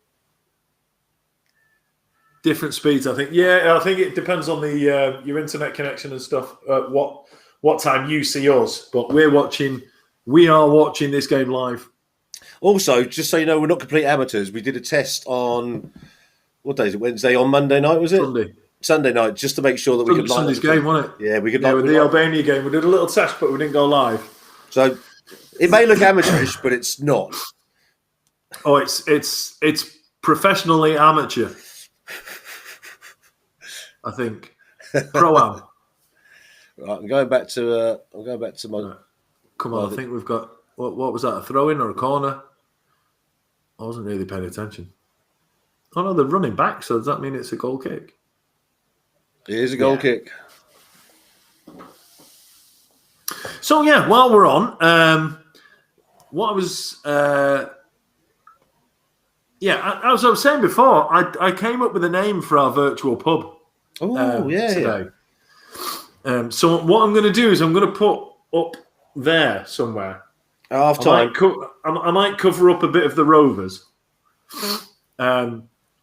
Different speeds, I think. Yeah, I think it depends on the your internet connection and stuff. What time you see us, but we are watching this game live. Also, just so you know, we're not complete amateurs. We did a test on what day is it? Wednesday, on Monday night, was it? Sunday night, just to make sure that we could. Sunday's game, wasn't it? Yeah, we could. With the Albania game, we did a little test, but we didn't go live. So it may look amateurish, but it's not. Oh, it's professionally amateur. I think pro-am. Right, I'm going back to my. Come on, I think we've got what was that? A throw-in or a corner? I wasn't really paying attention. Oh no, they're running back. So does that mean it's a goal kick? It is a goal kick. So yeah, while we're on, what I was. As I was saying before, I came up with a name for our virtual pub. Today. So what I'm going to do is I'm going to put up there somewhere. Half time. I might cover up a bit of the Rovers.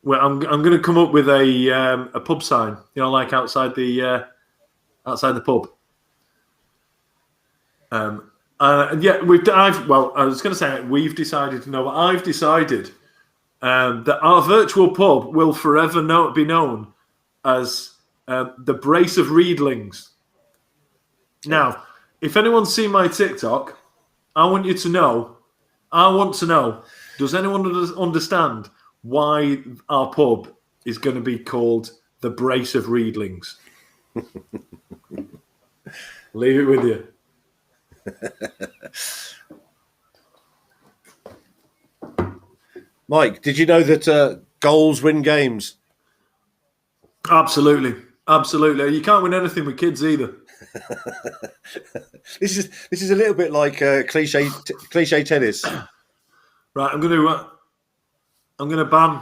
Where I'm going to come up with a pub sign, like outside the pub. We've decided. No, I've decided. That our virtual pub will forever be known as the Brace of Reedlings. Now, if anyone's seen my TikTok, I want to know, does anyone understand why our pub is going to be called the brace of Reedlings. Leave it with you. Mike, did you know that goals win games? Absolutely. You can't win anything with kids either. This is a little bit like cliche tennis. Right, I'm going to ban.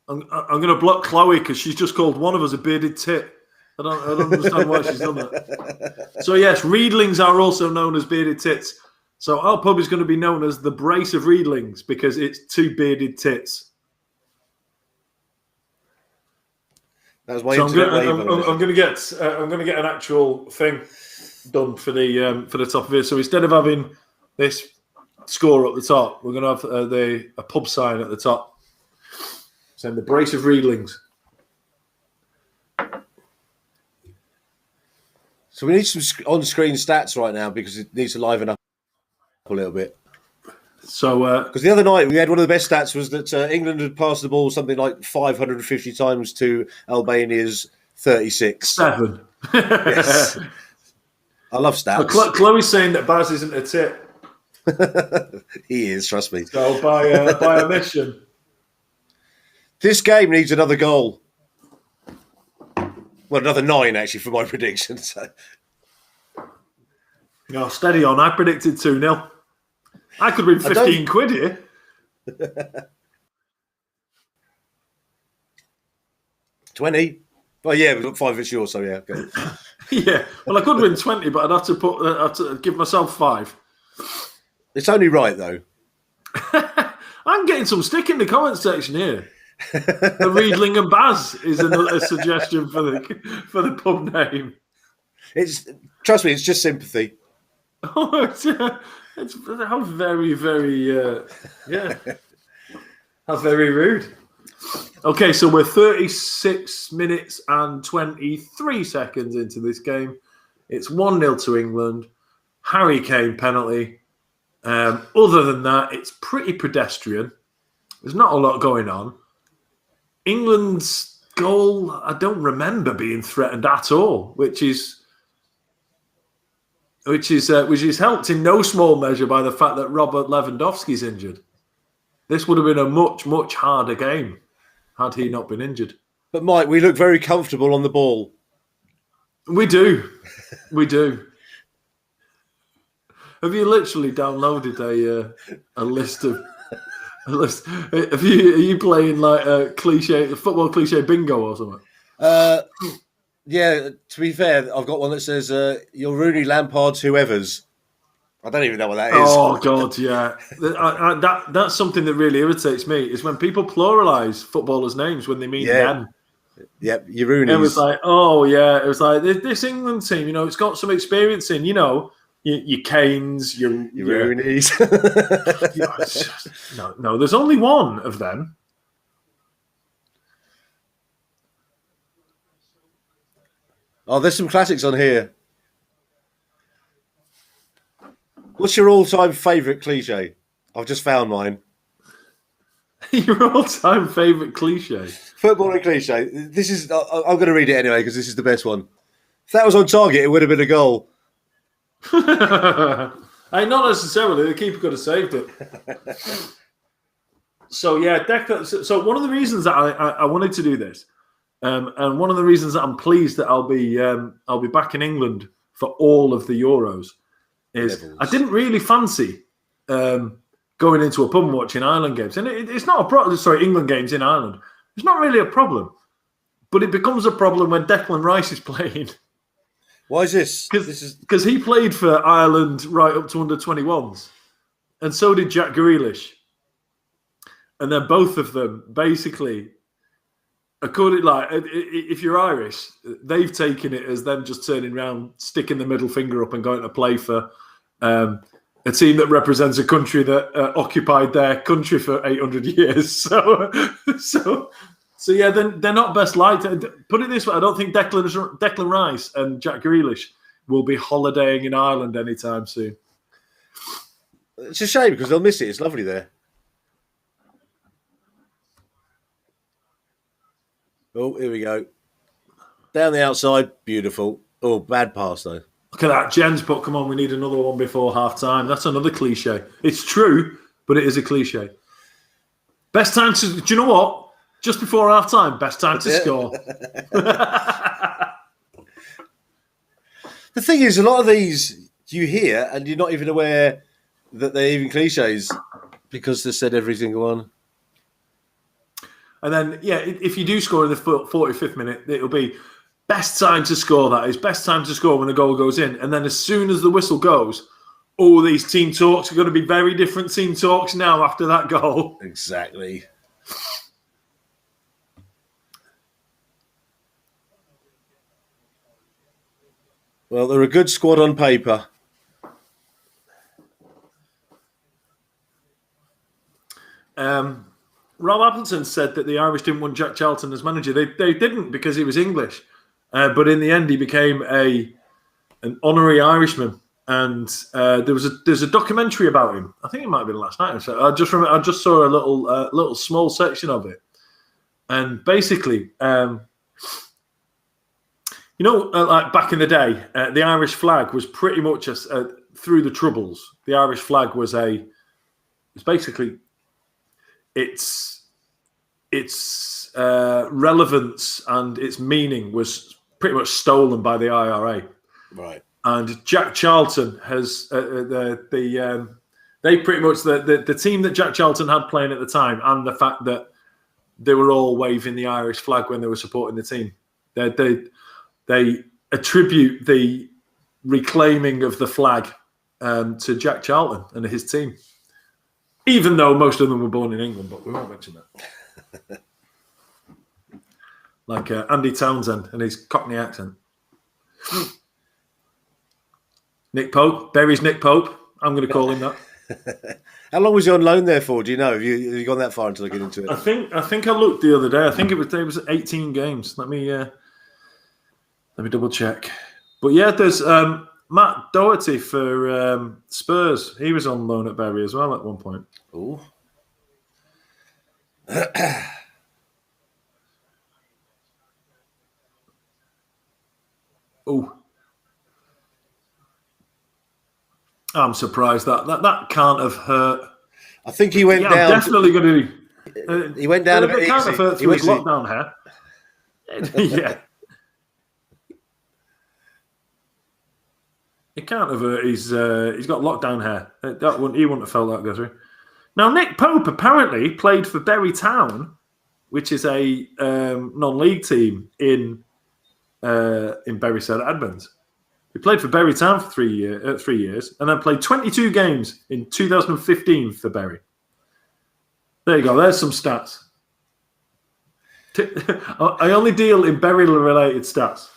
I'm going to block Chloe because she's just called one of us a bearded tit. I don't understand why she's done that. So yes, Reedlings are also known as bearded tits. So our pub is going to be known as the Brace of Reedlings because it's two bearded tits. That was my so internet I'm going to get an actual thing done for the top of it. So instead of having this score up the top, we're going to have a pub sign at the top saying the Brace of Reedlings. So we need some on-screen stats right now because it needs to liven up a little bit. So, because the other night we had one of the best stats was that England had passed the ball something like 550 times to Albania's 36. 7. Yes. I love stats. So Chloe's saying that Baz isn't a tit. He is, trust me. So by omission. This game needs another goal. Well, another 9 actually for my prediction. So. No, steady on. I predicted 2-0. I could win 15 quid here. 20. Well, yeah, we've got 5 it's yours, so yeah. Okay. Yeah, well, I could win 20, but I'd have to give myself 5. It's only right, though. I'm getting some stick in the comment section here. The Reedling and Baz is another suggestion for the pub name. Trust me, it's just sympathy. Oh, it's how very, very, how very rude. Okay, so we're 36 minutes and 23 seconds into this game. It's 1-0 to England. Harry Kane penalty. Other than that, it's pretty pedestrian. There's not a lot going on. England's goal, I don't remember being threatened at all, which is helped in no small measure by the fact that Robert Lewandowski's injured. This would have been a much, much harder game had he not been injured. But Mike, we look very comfortable on the ball. We do. Have you literally downloaded a list of? Are you playing like a football cliche bingo or something? Yeah, to be fair, I've got one that says "You're Rooney, Lampard's, whoever's." I don't even know what that is. Oh God, yeah. That's something that really irritates me is when people pluralise footballers' names when they mean them. Yep, you're Rooney's. It was like, oh yeah, it was like this England team. It's got some experience in. Your Kanes, your Rooney's. No, there's only one of them. Oh, there's some classics on here. What's your all-time favourite cliche? I've just found mine. Your all-time favourite cliche? Footballing cliche. This is. I'm going to read it anyway because this is the best one. If that was on target, it would have been a goal. Not necessarily. The keeper could have saved it. So yeah, Declan. So one of the reasons that I wanted to do this, and one of the reasons that I'm pleased that I'll be back in England for all of the Euros, is I didn't really fancy going into a pub and watching Ireland games, and it's not a problem. Sorry, England games in Ireland. It's not really a problem, but it becomes a problem when Declan Rice is playing. Why is this? Because he played for Ireland right up to under 21s, and so did Jack Grealish. And then both of them basically, according if you're Irish, they've taken it as them just turning around, sticking the middle finger up, and going to play for a team that represents a country that occupied their country for 800 years. So yeah, they're not best liked. Put it this way, I don't think Declan Rice and Jack Grealish will be holidaying in Ireland anytime soon. It's a shame because they'll miss it. It's lovely there. Oh, here we go. Down the outside, beautiful. Oh, bad pass though. Look at that. Jen's put, come on, we need another one before half time. That's another cliche. It's true, but it is a cliche. Best time to, do you know what? Just before half time, best time to score. The thing is, a lot of these you hear and you're not even aware that they're even cliches because they said every single one. And then, yeah, if you do score in the 45th minute, it'll be best time to score. That is best time to score when the goal goes in. And then as soon as the whistle goes, all these team talks are going to be very different team talks now after that goal. Exactly. Well, they're a good squad on paper. Rob Appleton said that the Irish didn't want Jack Charlton as manager. They didn't because he was English. But in the end, he became an honorary Irishman. And there's a documentary about him. I think it might have been last night. So I just saw a little small section of it. And basically, like back in the day, the Irish flag was pretty much through the Troubles. The Irish flag was basically its relevance and its meaning was pretty much stolen by the IRA. Right. And Jack Charlton has they pretty much the team that Jack Charlton had playing at the time, and the fact that they were all waving the Irish flag when they were supporting the team. They attribute the reclaiming of the flag to Jack Charlton and his team, even though most of them were born in England. But we won't mention that. Like Andy Townsend and his Cockney accent. Nick Pope, Berry's Nick Pope. I'm going to call him that. How long was he on loan there for? Do you know? Have you gone that far into looking into it? I think I looked the other day. I think it was 18 games. Let me double check. But yeah, there's Matt Doherty for Spurs. He was on loan at Bury as well at one point. Oh. Oh. I'm surprised that can't have hurt. I think he went down. I'm definitely going to. He went down a bit. It can't have hurt through his lockdown hair. Yeah. It can't have hurt. He's got lockdown hair. He wouldn't have felt that go through. Now, Nick Pope apparently played for Bury Town, which is a non-league team in Bury St Edmunds. He played for Bury Town for 3 years, and then played 22 games in 2015 for Bury. There you go. There's some stats. I only deal in Bury-related stats.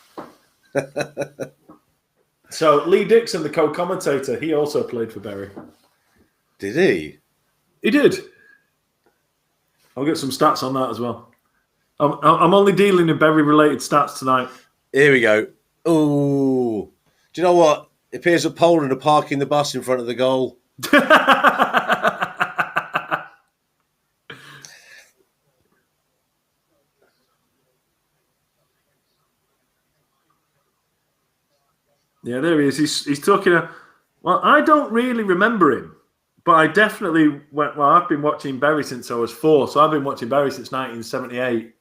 So Lee Dixon, the co-commentator, he also played for Bury. Did he? He did. I'll get some stats on that as well. I'm only dealing in Bury-related stats tonight. Here we go. Oh. Do you know what? It appears that Poland are parking the bus in front of the goal. Yeah, there he is. He's talking. Well, I don't really remember him, but I definitely went. Well, I've been watching Bury since I was 4, so I've been watching Bury since 1978.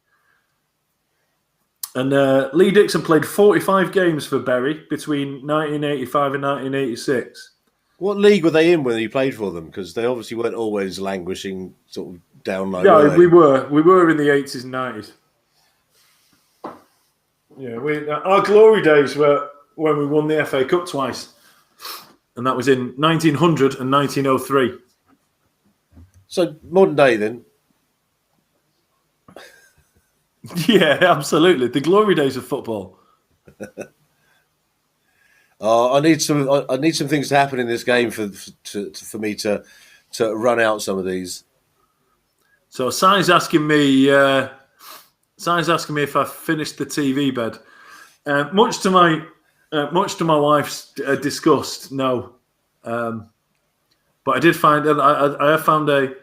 And Lee Dixon played 45 games for Bury between 1985 and 1986. What league were they in when he played for them? Because they obviously weren't always languishing sort of down low. Yeah, we were. We were in the 80s and 90s. Yeah, our glory days were when we won the FA Cup twice. And that was in 1900 and 1903. So modern day then? Yeah, absolutely. The glory days of football. I need some things to happen in this game for me to run out some of these. So Si's asking me if I finished the TV bed. Much to my wife's disgust, no. But I did find I have found it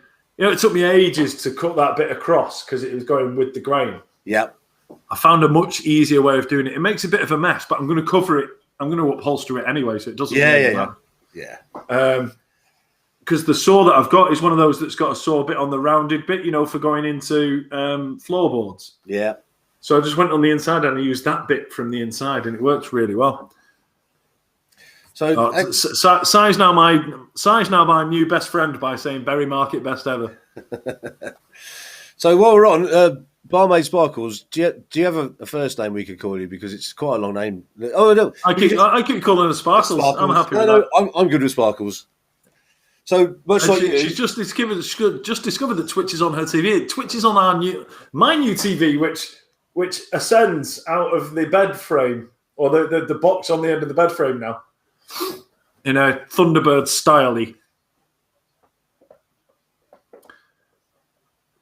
took me ages to cut that bit across because it was going with the grain. Yep. I found a much easier way of doing it. It makes a bit of a mess, but I'm going to cover it. I'm going to upholster it anyway, so it doesn't really matter. Because the saw that I've got is one of those that's got a saw bit on the rounded bit, for going into floorboards. Yeah. So I just went on the inside and I used that bit from the inside, and it works really well. So size now my new best friend by saying Berry Market best ever. So while we're on Barmaid Sparkles, do you have a first name we could call you, because it's quite a long name? Oh no, I keep calling her Sparkles. I'm happy with that. I'm good with Sparkles. So much like she's just discovered that Twitch is on her TV. Twitch is on my new TV, which ascends out of the bed frame, or the box on the end of the bed frame now, in a Thunderbird style-y.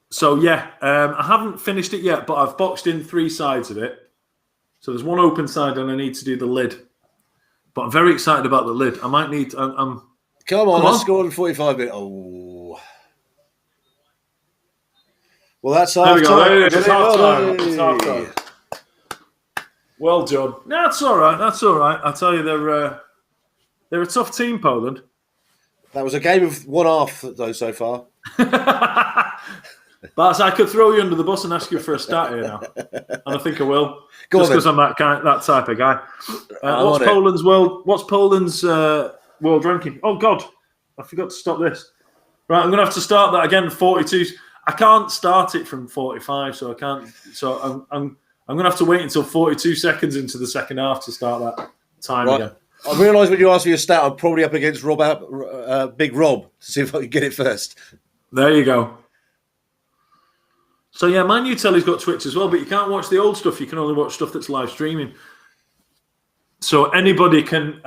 So yeah, I haven't finished it yet, but I've boxed in 3 sides of it. So there's one open side, and I need to do the lid. But I'm very excited about the lid. I might need. Come on, let's go on 45 minutes. Oh. Well, that's half time. It's half time. Well done. No, that's all right. I tell you, they're a tough team, Poland. That was a game of 1/2, though, so far. But I could throw you under the bus and ask you for a stat here now, and I think I will, just because I'm that type of guy. What's Poland's world ranking? Oh God, I forgot to stop this. Right, I'm going to have to start that again. 42. I can't start it from 45, so I can't. So I'm going to have to wait until 42 seconds into the second half to start that time again. I realised when you asked me a stat, I'm probably up against Big Rob, to see if I can get it first. There you go. So yeah, my new telly's got Twitch as well, but you can't watch the old stuff. You can only watch stuff that's live streaming. So anybody can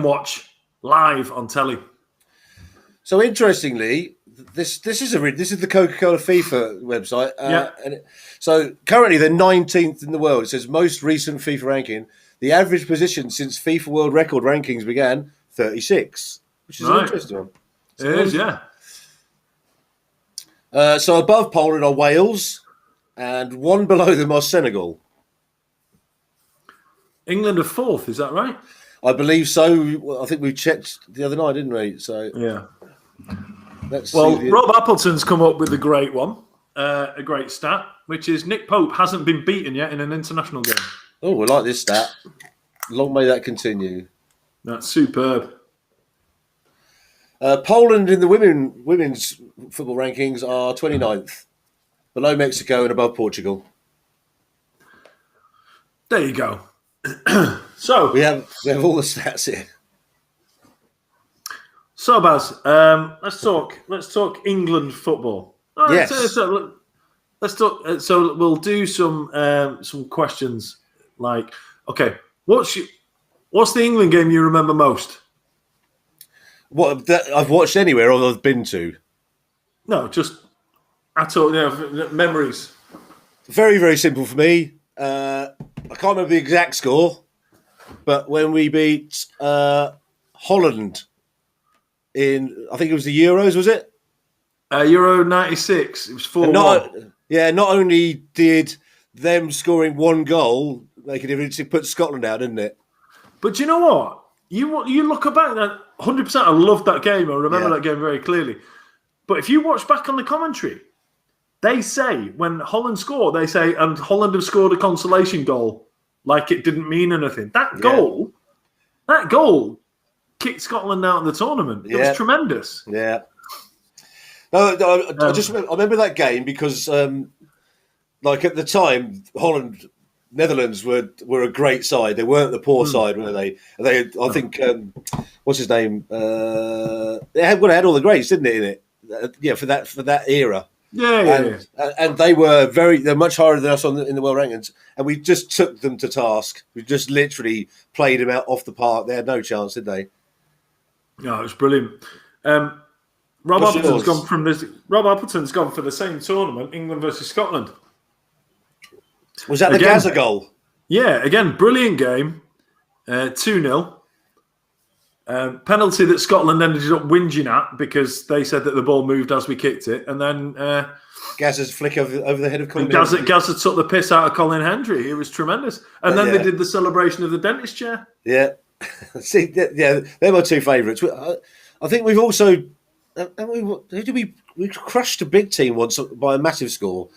watch live on telly. So interestingly, this is the Coca-Cola FIFA website. So currently they're 19th in the world. It says most recent FIFA ranking. The average position since FIFA World Record rankings began, 36, which is an interesting one. It is, yeah. So above Poland are Wales, and one below them are Senegal. England are 4th, is that right? I believe so. Well, I think we checked the other night, didn't we? So yeah. Rob Appleton's come up with a great one, a great stat, which is Nick Pope hasn't been beaten yet in an international game. Oh, we like this stat. Long may that continue. That's superb. Poland in the women's football rankings are 29th, below Mexico and above Portugal. There you go. So we have all the stats here. So Baz, let's talk England football. Yes. Let's talk. So we'll do some questions. Like, okay, what's the England game you remember most? What that I've watched anywhere or I've been to? No, just at all. Memories. Very, very simple for me. I can't remember the exact score, but when we beat Holland in, I think it was the Euros, was it? Euro '96. It was 4-1. Not only did them scoring one goal make a difference, it put Scotland out, didn't it? But do you know what? You look back at 100%. I loved that game. I remember that game very clearly. But if you watch back on the commentary, they say when Holland scored, they say, and Holland have scored a consolation goal, like it didn't mean anything. That goal kicked Scotland out of the tournament. It was tremendous. Yeah. No, I remember that game because, like at the time, Netherlands were a great side. They weren't the poor side, were they? I think what's his name? They had all the greats, didn't it? In it, for that era. And they're much higher than us in the world rankings, and we just took them to task. We just literally played them out off the park. They had no chance, did they? No, it was brilliant. Rob Appleton's gone for the same tournament, England versus Scotland. Was that the Gaza goal? Yeah, again, brilliant game. 2-0. Penalty that Scotland ended up whinging at because they said that the ball moved as we kicked it, and then Gazza's flick over the head of Colin Hendry. Gazza took the piss out of Colin Hendry. It was tremendous. And then they did the celebration of the dentist chair. Yeah. See, they're my two favourites. I think we've also... who did we crushed a big team once by a massive score.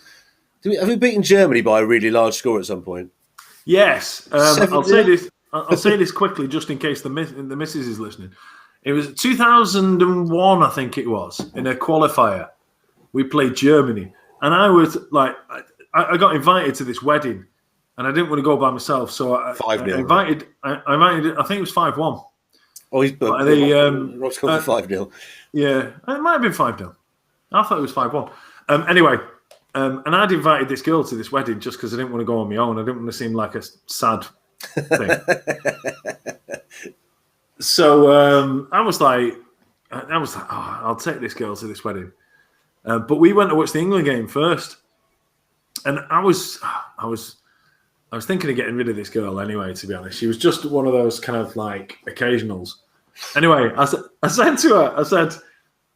Have we beaten Germany by a really large score at some point? Yes. I'll say this quickly just in case the missus is listening. It was 2001, I think it was, in a qualifier. We played Germany. And I was like, I got invited to this wedding and I didn't want to go by myself. So I invited, I think it was 5-1. Oh, he's Rob's gone for 5-0. Yeah, it might have been 5-0. I thought it was 5-1. Anyway, and I'd invited this girl to this wedding just because I didn't want to go on my own. I didn't want to seem like a sad thing. So I was like, oh, I'll take this girl to this wedding. But we went to watch the England game first, and I was thinking of getting rid of this girl anyway. To be honest, she was just one of those kind of like occasionals. Anyway, I said to her,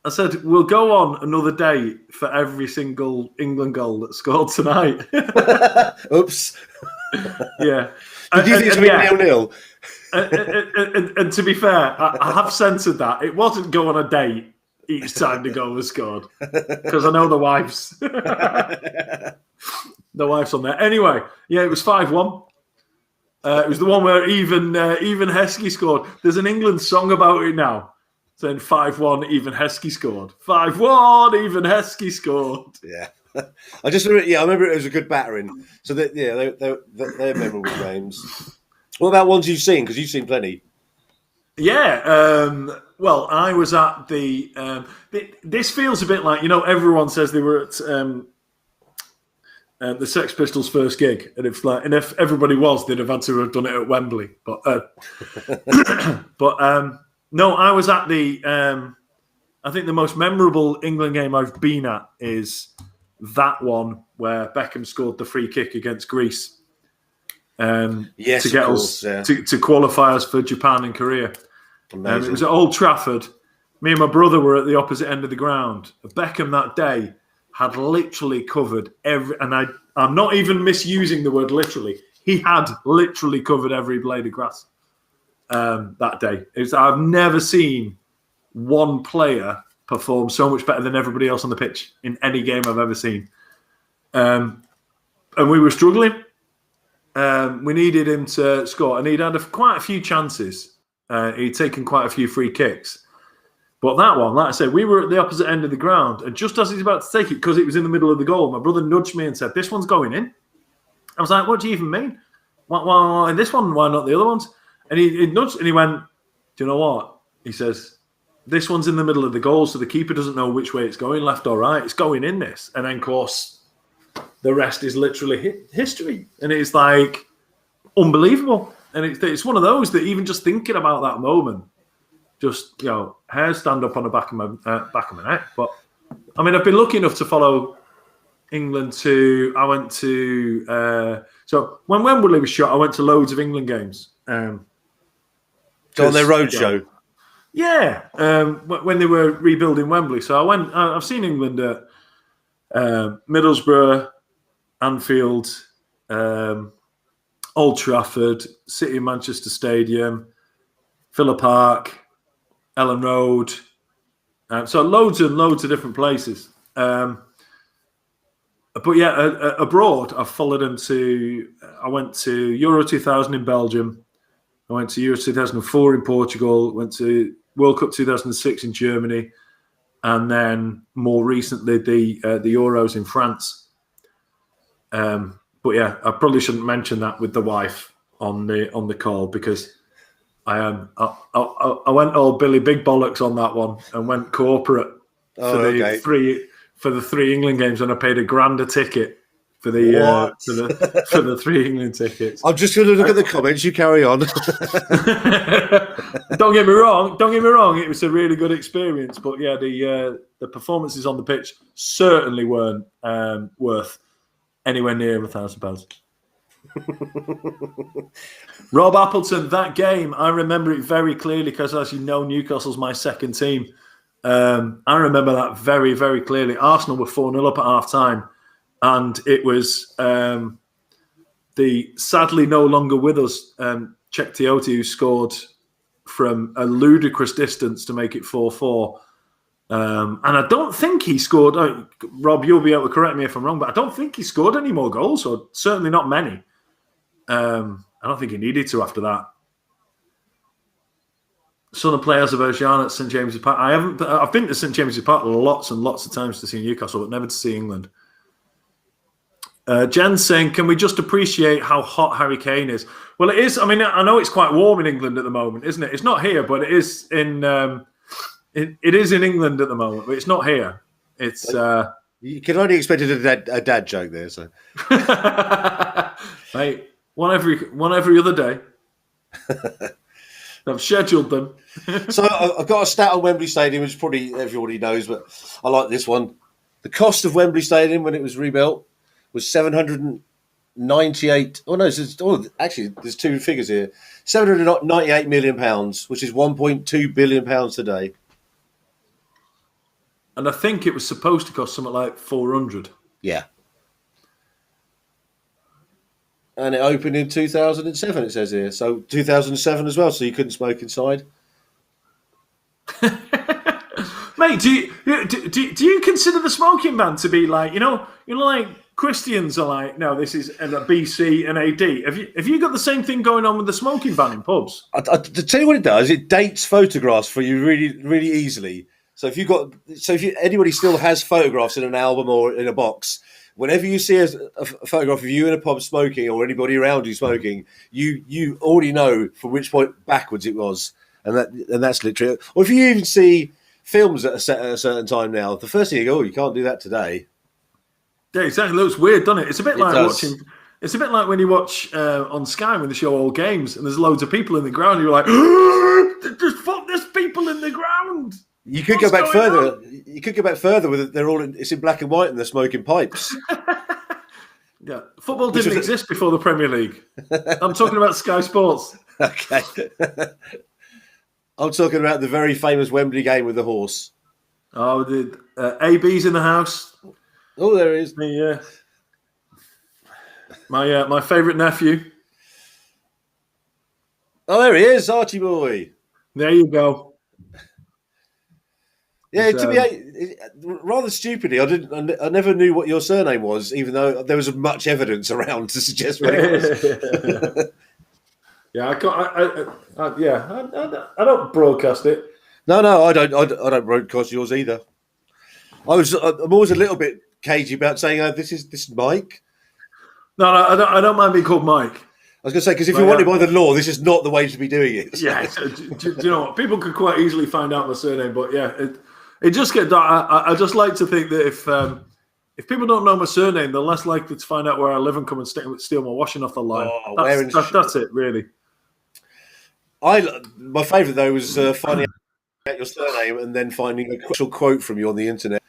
I said, we'll go on another day for every single England goal that's scored tonight. Oops. Yeah. Did you think it's going to be 0-0? And to be fair, I have censored that. It wasn't go on a date each time the goal was scored because I know the wife's the wife's on there. Anyway, yeah, it was 5-1. It was the one where even Heskey scored. There's an England song about it now, saying 5-1, even Heskey scored. 5-1, even Heskey scored. Yeah. I remember it was a good battering. So they're memorable games. What about ones you've seen? Because you've seen plenty. Yeah. Well, I was at the. This feels a bit like, everyone says they were at the Sex Pistols' first gig, and if everybody was, they'd have had to have done it at Wembley. But no, I was at the. I think the most memorable England game I've been at is that one where Beckham scored the free kick against Greece. Yes, to get course, us to qualify us for Japan and Korea. Amazing. It was at Old Trafford. Me and my brother were at the opposite end of the ground. Beckham that day had literally covered and I'm not even misusing the word literally. He had literally covered every blade of grass that day. I've never seen one player perform so much better than everybody else on the pitch in any game I've ever seen. And we were struggling. We needed him to score, and he'd had quite a few chances. He'd taken quite a few free kicks. But that one, like I said, we were at the opposite end of the ground, and just as he's about to take it, because it was in the middle of the goal, my brother nudged me and said, "This one's going in." I was like, "What do you even mean? Why this one? Why not the other ones?" And he nudged, and he went, "Do you know what?" He says, "This one's in the middle of the goal, so the keeper doesn't know which way it's going, left or right. It's going in this." And then, of course, the rest is literally history. And it's like unbelievable. And it's one of those that even just thinking about that moment, just, hairs stand up on the back of my neck. But, I mean, I've been lucky enough to follow England I went to, so when Wembley was shut, I went to loads of England games. On their road show? Yeah, when they were rebuilding Wembley. So I've seen England at Middlesbrough, Anfield, Old Trafford, City of Manchester Stadium, Villa Park, Ellen Road. So loads and loads of different places. But yeah, abroad, I've followed them I went to Euro 2000 in Belgium. I went to Euro 2004 in Portugal, went to World Cup 2006 in Germany, and then more recently the Euros in France. But yeah, I probably shouldn't mention that with the wife on the call because I went all Billy Big Bollocks on that one and went corporate for the three England games, and I paid £1,000 a ticket for the three England tickets. I'm just going to look at the comments. You carry on. Don't get me wrong. It was a really good experience, but yeah, the performances on the pitch certainly weren't worth anywhere near £1,000. Rob Appleton, that game, I remember it very clearly because, as you know, Newcastle's my second team. I remember that very, very clearly. Arsenal were 4-0 up at half-time, and it was the sadly no longer with us Czech Tiote who scored from a ludicrous distance to make it 4-4. And I don't think he scored. Rob, you'll be able to correct me if I'm wrong, but I don't think he scored any more goals, or certainly not many. I don't think he needed to after that. Son of play Azerbaijan at St James's Park. I've been to St James's Park lots and lots of times to see Newcastle, but never to see England. Jen's saying, can we just appreciate how hot Harry Kane is? Well, it is. I mean, I know it's quite warm in England at the moment, isn't it? It's not here, but it is in. It is in England at the moment, but it's not here. It's. You can only expect a dad joke there, so. Mate, one every other day. I've scheduled them. So I've got a stat on Wembley Stadium, which probably everybody knows, but I like this one. The cost of Wembley Stadium when it was rebuilt was £798. Oh no, actually, there's two figures here: £798 million, which is £1.2 billion today. And I think it was supposed to cost something like 400. Yeah. And it opened in 2007, it says here. So 2007 as well, so you couldn't smoke inside. Mate, do you consider the smoking ban to be like, like Christians are like, no, this is a BC and AD. Have you got the same thing going on with the smoking ban in pubs? To tell you what it does, it dates photographs for you really, really easily. So if anybody still has photographs in an album or in a box, whenever you see a photograph of you in a pub smoking or anybody around you smoking, you already know from which point backwards it was, and that's literally. Or if you even see films that are set at a certain time now, the first thing you go, you can't do that today. Yeah, exactly. It looks weird, doesn't it? It's a bit like watching. It's a bit like when you watch on Sky when they show all games and there's loads of people in the ground. You're like, just fuck, there's people in the ground. You could go back further. You could go back further with it. It's in black and white and they're smoking pipes. Yeah, football didn't exist before the Premier League. I'm talking about Sky Sports. Okay. I'm talking about the very famous Wembley game with the horse. Oh, the AB's in the house. Oh, there he is. My favourite nephew. Oh, there he is, Archie boy. There you go. Yeah, to me, rather stupidly, I never knew what your surname was, even though there was much evidence around to suggest what it was. Yeah, I don't broadcast it. No, I don't broadcast yours either. I'm always a little bit cagey about saying, "Oh, this is Mike." No, I don't mind being called Mike. I was going to say, because if you're wanted by the law, this is not the way to be doing it. Yeah, do you know what? People could quite easily find out my surname, but yeah, it just gets. I just like to think that if people don't know my surname, they're less likely to find out where I live and come and steal my washing off the line. That's it, really. My favourite though was finding out your surname and then finding a actual quote from you on the internet.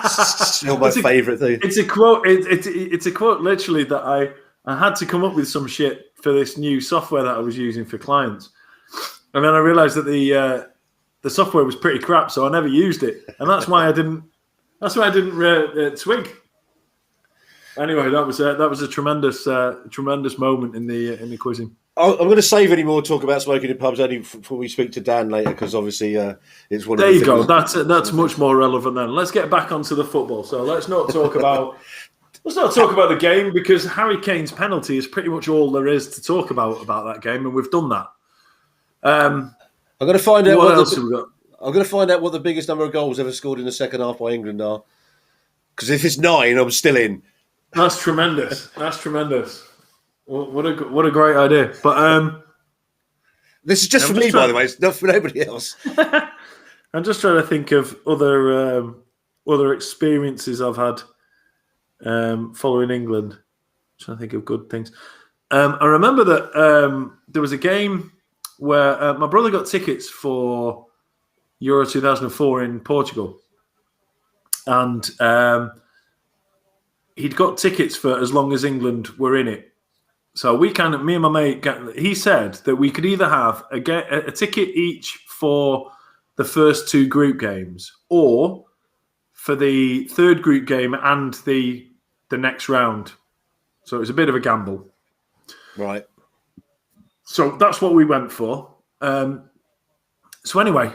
Still my favourite thing. It's a quote. It's a quote literally that I had to come up with some shit for this new software that I was using for clients, and then I realised that the software was pretty crap, so I never used it, and that's why I didn't. That's why I didn't twig. Anyway, that was a tremendous moment in the quizzing. I'm going to save any more talk about smoking in pubs only before we speak to Dan later, because obviously it's one. There you go. That's much more relevant then. Let's get back onto the football. So let's not talk about the game, because Harry Kane's penalty is pretty much all there is to talk about that game, and we've done that. I'm going to find out what else have we got. I'm going to find out what the biggest number of goals ever scored in the second half by England are. Because if it's 9, I'm still in. That's tremendous. That's tremendous. What a great idea. But this is just for me, by the way. It's not for nobody else. I'm just trying to think of other experiences I've had following England. I'm trying to think of good things. I remember that there was a game where my brother got tickets for Euro 2004 in Portugal, and he'd got tickets for as long as England were in it. So me and my mate, he said that we could either have a ticket each for the first 2 group games, or for the 3rd group game and the next round. So it was a bit of a gamble. Right. So that's what we went for. So anyway,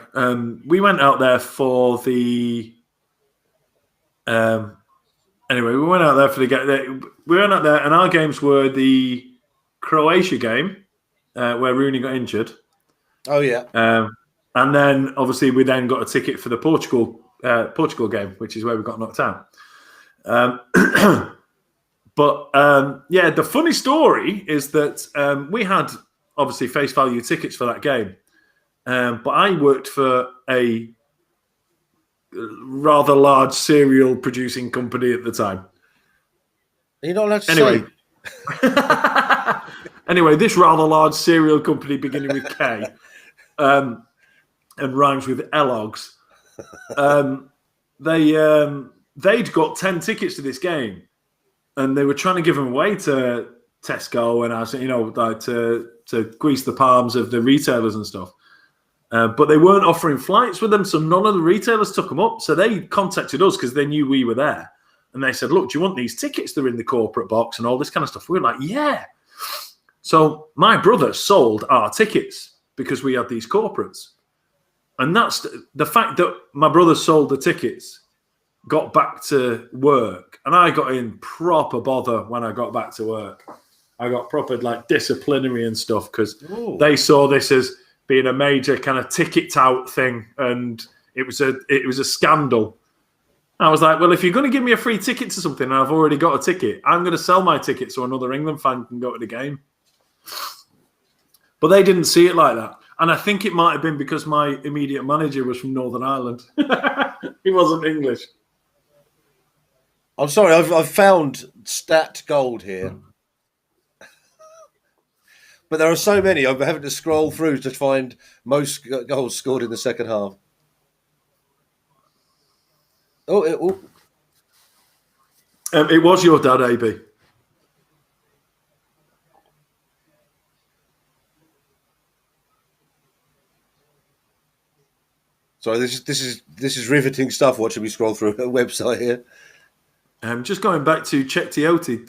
we went out there for the. Anyway, we went out there for we went out there, and our games were the Croatia game, where Rooney got injured. Oh yeah. And then obviously we then got a ticket for the Portugal game, which is where we got knocked out. But the funny story is that we had obviously face value tickets for that game, but I worked for a rather large cereal producing company at the time. You're not allowed to say. Anyway, this rather large cereal company beginning with K and rhymes with Elogs, they'd got 10 tickets to this game, and they were trying to give them away to Tesco and to grease the palms of the retailers and stuff. But they weren't offering flights with them, so none of the retailers took them up. So they contacted us because they knew we were there. And they said, look, do you want these tickets? They're in the corporate box and all this kind of stuff. We were like, yeah. So my brother sold our tickets because we had these corporates. And that's the fact that my brother sold the tickets, got back to work, and I got in proper bother when I got back to work. I got proper disciplinary and stuff because they saw this as being a major kind of ticket out thing, and it was a scandal. I was like, well, if you're going to give me a free ticket to something and I've already got a ticket, I'm going to sell my ticket so another England fan can go to the game. But they didn't see it like that. And I think it might have been because my immediate manager was from Northern Ireland. He wasn't English. I'm sorry, I've found stat gold here. But there are so many, I'm having to scroll through to find most goals scored in the second half. It was your dad, AB. Sorry, this is riveting stuff. Watching me scroll through a website here. Just going back to Czech Tioty,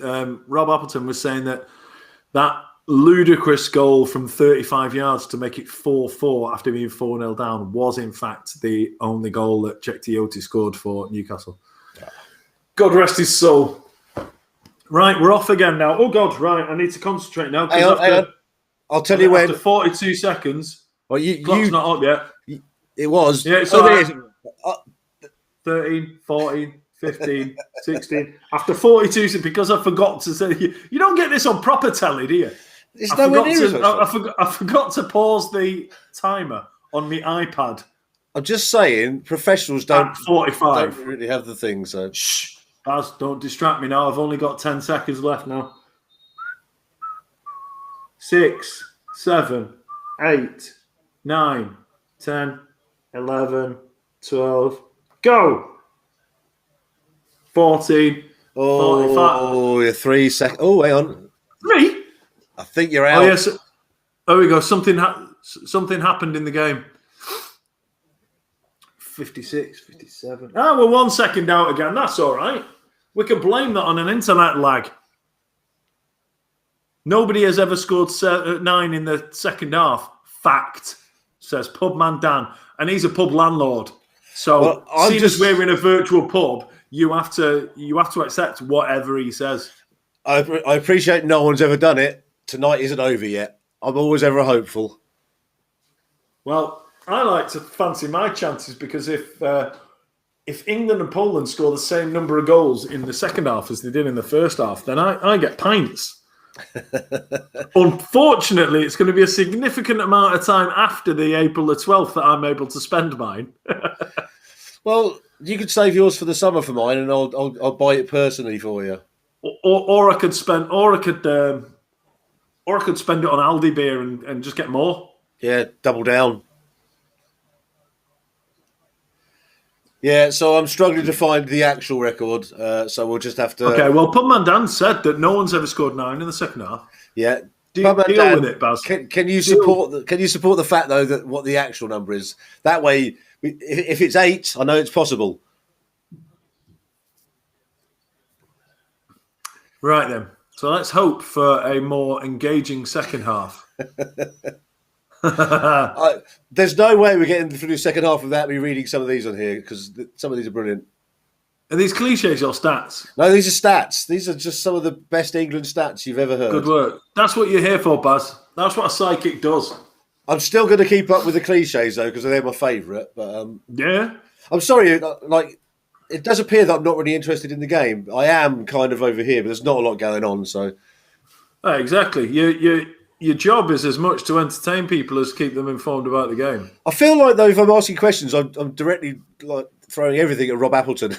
Rob Appleton was saying that ludicrous goal from 35 yards to make it 4-4 after being 4-0 down was in fact the only goal that Czech Tioty scored for Newcastle. God rest his soul. Right, we're off again now. Oh God, right, I need to concentrate now. Hang on. I'll tell you when. After 42 seconds. Well, clock's not up yet. It was. Yeah, it's all right. 13, 14, 15, 16. After 42, because I forgot to say, you don't get this on proper telly, do you? I forgot to pause the timer on my iPad. I'm just saying, professionals don't really have the thing. So shh, Baz, don't distract me now. I've only got 10 seconds left now. 6, 7, 8, 9, 10, 11, 12, go! 14, 45. Oh, you're 3 seconds. Oh, hang on. 3? I think you're out. Oh, yes. There we go. Something happened in the game. 56, 57. Ah, we're 1 second out again. That's all right. We can blame that on an internet lag. Nobody has ever scored 9 in the second half. Fact, says Pubman Dan. And he's a pub landlord. So, seeing as we're in a virtual pub, you have to accept whatever he says. I appreciate no one's ever done it. Tonight isn't over yet. I'm always ever hopeful. Well, I like to fancy my chances because if England and Poland score the same number of goals in the second half as they did in the first half, then I get pints. Unfortunately, it's going to be a significant amount of time after the April the 12th that I'm able to spend mine. Well, you could save yours for the summer for mine, and I'll buy it personally for you. Or I could spend, or I could spend it on Aldi beer and just get more. Yeah, double down. Yeah, so I'm struggling to find the actual record. So we'll just have to. Okay, well, Pubman Dan said that no one's ever scored 9 in the second half. Yeah, Deal Dan, with it, Baz. Can you support the fact though that what the actual number is? That way, if it's 8, I know it's possible. Right then. So let's hope for a more engaging second half. There's no way we're getting through the second half without me reading some of these on here because some of these are brilliant. Are these cliches or stats? No, these are stats. These are just some of the best England stats you've ever heard. Good work. That's what you're here for, Baz. That's what a psychic does. I'm still going to keep up with the cliches though because they're my favourite. But yeah, I'm sorry. Like, it does appear that I'm not really interested in the game. I am kind of over here, but there's not a lot going on. So exactly. Your job is as much to entertain people as keep them informed about the game. I feel like though, if I'm asking questions, I'm directly like throwing everything at Rob Appleton.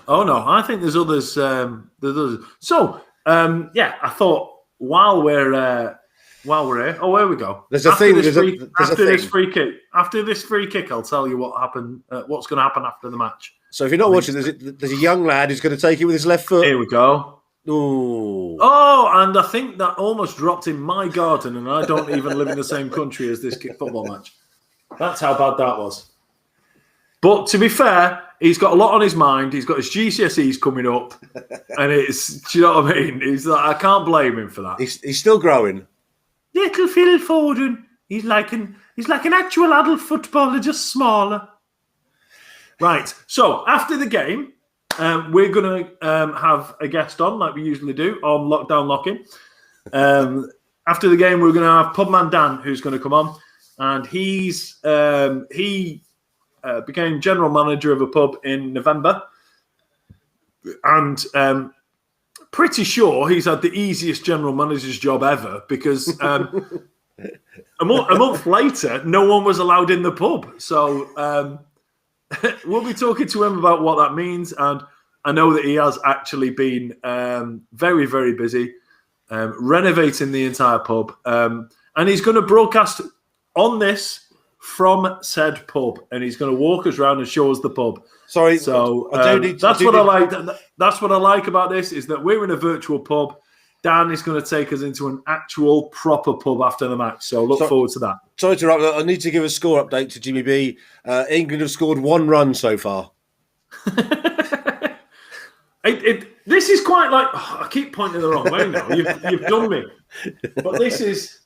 Oh no, I think there's others. So I thought while we're here, here we go. There's a thing. After this free kick, I'll tell you what happened. What's going to happen after the match. So if you're not watching, there's a young lad who's going to take it with his left foot. Here we go. Ooh. Oh, and I think that almost dropped in my garden, and I don't even live in the same country as this football match. That's how bad that was. But to be fair, he's got a lot on his mind. He's got his GCSEs coming up, and it's, do you know what I mean? He's like, I can't blame him for that. He's still growing. Little Phil Foden. He's like an actual adult footballer, just smaller. Right. So after the game, we're going to have a guest on, like we usually do, on Lockdown Locking. After the game, we're going to have Pubman Dan, who's going to come on. And he became general manager of a pub in November. And pretty sure he's had the easiest general manager's job ever because a month later, no one was allowed in the pub. So we'll be talking to him about what that means. And I know that he has actually been very, very busy renovating the entire pub. And he's going to broadcast on this from said pub, and he's going to walk us around and show us the pub. Sorry, so that's what I like. That's what I like about this is that we're in a virtual pub. Dan is going to take us into an actual proper pub after the match. So look forward to that. Sorry to interrupt. I need to give a score update to Jimmy B. England have scored 1 run so far. This is quite like I keep pointing the wrong way now. You've done me, but this is.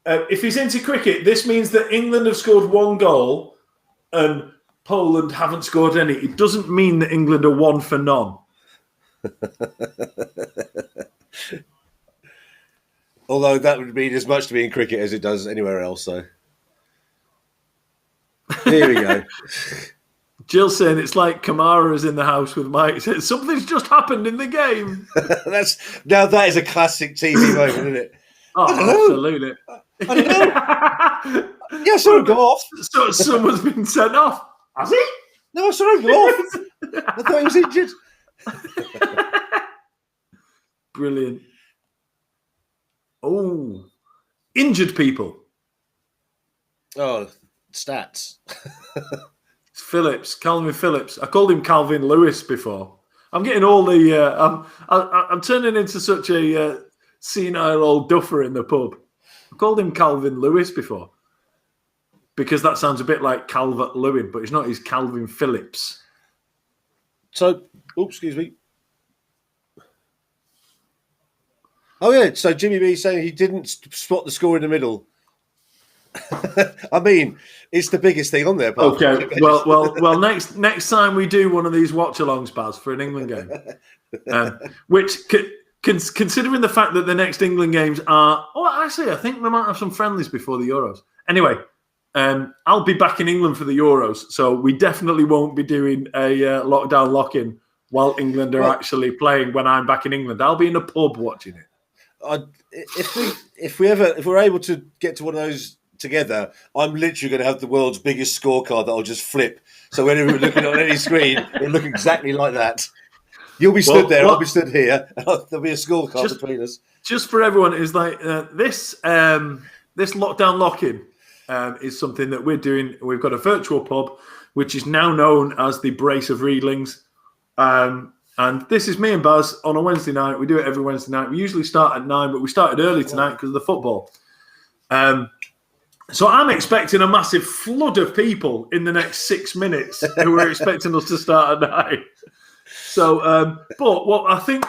If he's into cricket, this means that England have scored 1 goal and Poland haven't scored any. It doesn't mean that England are 1 for none. Although that would mean as much to me in cricket as it does anywhere else. So here we go. Jill saying it's like Kamara is in the house with Mike. Something's just happened in the game. That is a classic TV moment, isn't it? Oh, absolutely. I don't know. Yeah, I saw him go off. So someone's been sent off. Has he? No, I saw him go off. I thought he was injured. Brilliant. Oh, injured people. Oh, stats. Phillips, Calvin Phillips. I called him Calvin Lewis before. I'm getting all the. I'm turning into such a senile old duffer in the pub. I called him Calvin Lewis before because that sounds a bit like Calvert Lewin, but he's not. He's Calvin Phillips. So, excuse me. Oh yeah, so Jimmy B saying he didn't spot the score in the middle. I mean, it's the biggest thing on there. Okay, well. Next time we do one of these watch-alongs, Baz, for an England game, which considering the fact that the next England games are, actually, I think we might have some friendlies before the Euros. Anyway, I'll be back in England for the Euros, so we definitely won't be doing a lockdown lock-in while England are actually playing. When I'm back in England, I'll be in a pub watching it. If we're able to get to one of those together, I'm literally going to have the world's biggest scorecard that I'll just flip. So whenever we're looking on any screen, it'll look exactly like that. You'll be stood there, I'll be stood here. There'll be a scorecard between us. Just for everyone, is like this lockdown lock-in is something that we're doing. We've got a virtual pub, which is now known as the Brace of Readlings. And this is me and Baz on a Wednesday night. We do it every Wednesday night. We usually start at 9, but we started early tonight because of the football. So I'm expecting a massive flood of people in the next 6 minutes who are expecting us to start at 9. So, but what I think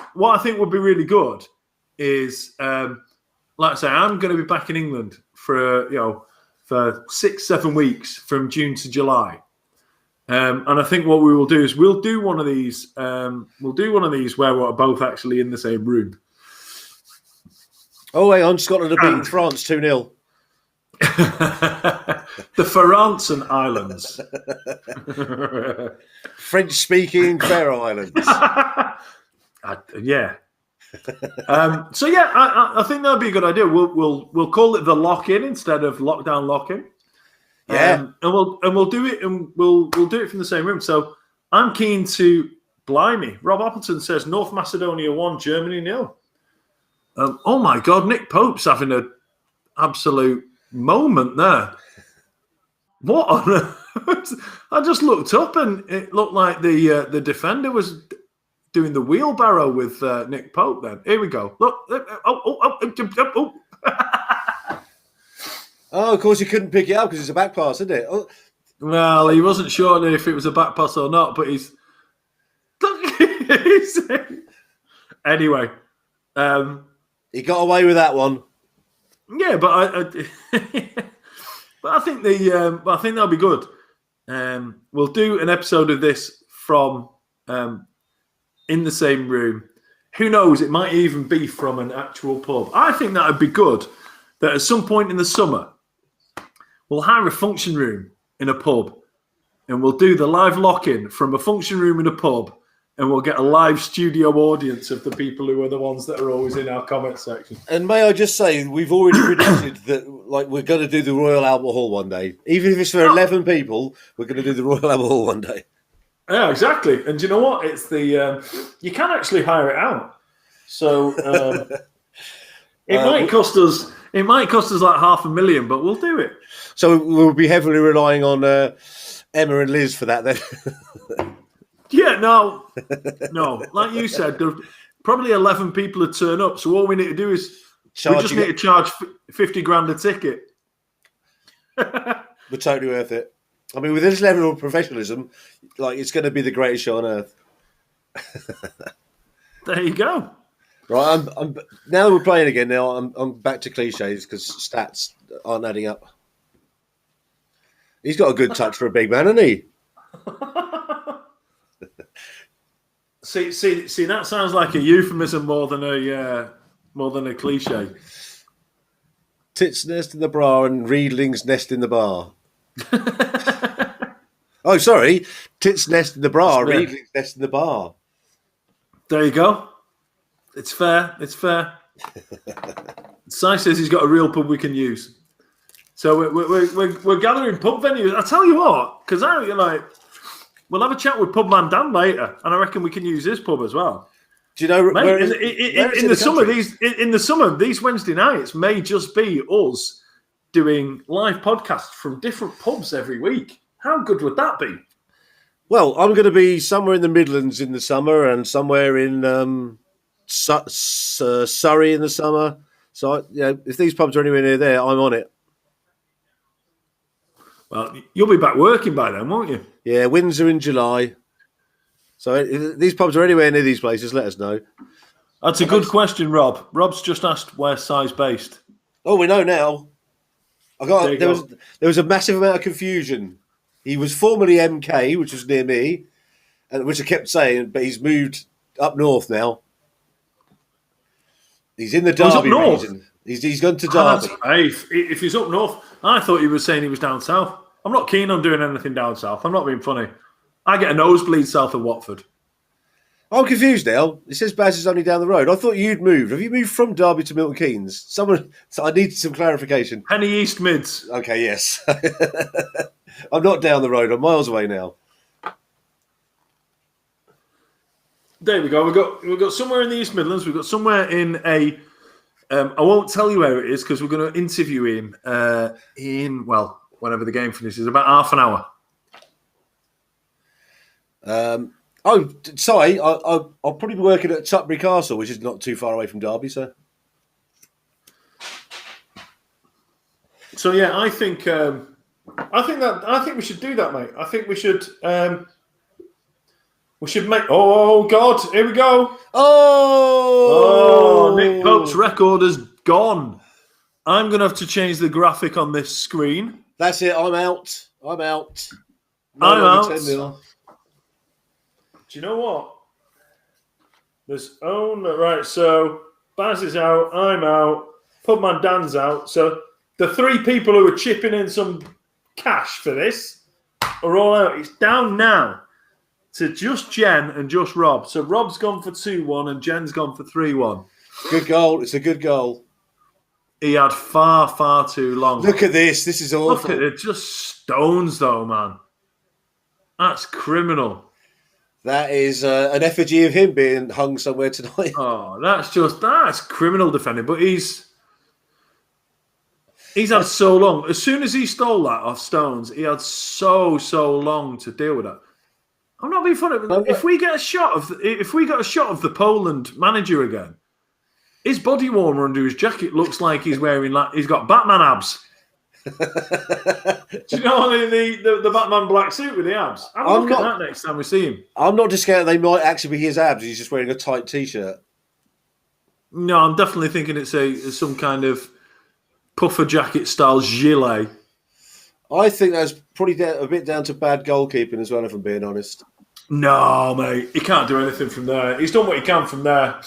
would be really good is, like I say, I'm going to be back in England for 6-7 weeks from June to July. And I think what we will do is we'll do one of these. We'll do one of these where we're both actually in the same room. Oh, hang on. Scotland have beaten France 2-0. The Faroe Islands. French-speaking Faroe Islands. Yeah. So yeah, I think that'd be a good idea. We'll call it the lock-in instead of lockdown lock-in. Yeah, and we'll do it, and we'll do it from the same room. So I'm keen to. Blimey, Rob Appleton says North Macedonia 1, Germany 0. Oh my God, Nick Pope's having an absolute moment there. What on earth? I just looked up and it looked like the defender was doing the wheelbarrow with Nick Pope. Then here we go. Look, oh. Oh, of course you couldn't pick it up because it's a back pass, isn't it? Oh. Well, he wasn't sure if it was a back pass or not, but he's anyway. He got away with that one. Yeah, but I think I think that'll be good. We'll do an episode of this from in the same room. Who knows? It might even be from an actual pub. I think that would be good. That at some point in the summer, we'll hire a function room in a pub, and we'll do the live lock-in from a function room in a pub, and we'll get a live studio audience of the people who are the ones that are always in our comment section. And may I just say, we've already predicted that we're going to do the Royal Albert Hall one day. Even if it's for 11 people, we're going to do the Royal Albert Hall one day. Yeah, exactly. And do you know what? It's the you can actually hire it out. So it might cost us. It might cost us like $500,000, but we'll do it. So we'll be heavily relying on Emma and Liz for that then. Yeah, no. Like you said, there's probably 11 people to turn up. So all we need to do is we just need to charge $50,000 a ticket. We're totally worth it. I mean, with this level of professionalism, it's going to be the greatest show on earth. There you go. Right, I'm now that we're playing again. Now I'm back to cliches because stats aren't adding up. He's got a good touch for a big man, hasn't he? See, that sounds like a euphemism more than a cliche. Tits nest in the bra and Readlings nest in the bar. Oh, sorry, tits nest in the bra, Readlings nest in the bar. There you go. It's fair. Si says he's got a real pub we can use. So we're gathering pub venues. I tell you what, because we'll have a chat with Pubman Dan later, and I reckon we can use his pub as well. Do you know? Mate, in the summer, these Wednesday nights may just be us doing live podcasts from different pubs every week. How good would that be? Well, I'm going to be somewhere in the Midlands in the summer, and somewhere in Surrey in the summer. So, if these pubs are anywhere near there, I'm on it. Well, you'll be back working by then, won't you? Yeah, Windsor in July. So if these pubs are anywhere near these places, let us know. That's a good question, Rob. Rob's just asked where Si's based. Oh, we know now. There was a massive amount of confusion. He was formerly MK, which was near me, and which I kept saying, but he's moved up north now. He's in the Derby region. He's gone to Derby. If he's up north, I thought he was saying he was down south. I'm not keen on doing anything down south. I'm not being funny. I get a nosebleed south of Watford. I'm confused now. It says Baz is only down the road. I thought you'd moved. Have you moved from Derby to Milton Keynes? So I need some clarification. Penny East Mids. Okay, yes. I'm not down the road. I'm miles away now. There we go. We've got somewhere in the East Midlands. We've got somewhere in a I won't tell you where it is because we're going to interview him whenever the game finishes, about half an hour. Sorry, I'll probably be working at Tutbury Castle, which is not too far away from Derby. So yeah, I think we should do that, mate. I think we should make. Oh God, here we go. Oh, Nick Pope's record is gone. I'm going to have to change the graphic on this screen. That's it. I'm out. No, I'm out. 10-0. Do you know what? Right. So Baz is out. I'm out. Pubman Dan's out. So the three people who are chipping in some cash for this are all out. It's down now to just Jen and just Rob. So Rob's gone for 2-1 and Jen's gone for 3-1. Good goal. It's a good goal. He had far, far too long. Look at this. This is awful. Look at it. Just stones, though, man. That's criminal. That is an effigy of him being hung somewhere tonight. Oh, that's criminal defending. But he's had so long. As soon as he stole that off Stones, he had so long to deal with it. I'm not being funny. If we got a shot of the Poland manager again, his body warmer under his jacket looks like he's got Batman abs. Do you know the Batman black suit with the abs? I'm looking at that next time we see him. I'm not just scared they might actually be his abs. He's just wearing a tight t-shirt. No, I'm definitely thinking it's some kind of puffer jacket style gilet. I think that's probably a bit down to bad goalkeeping as well, if I'm being honest. No, mate, he can't do anything from there. He's done what he can from there.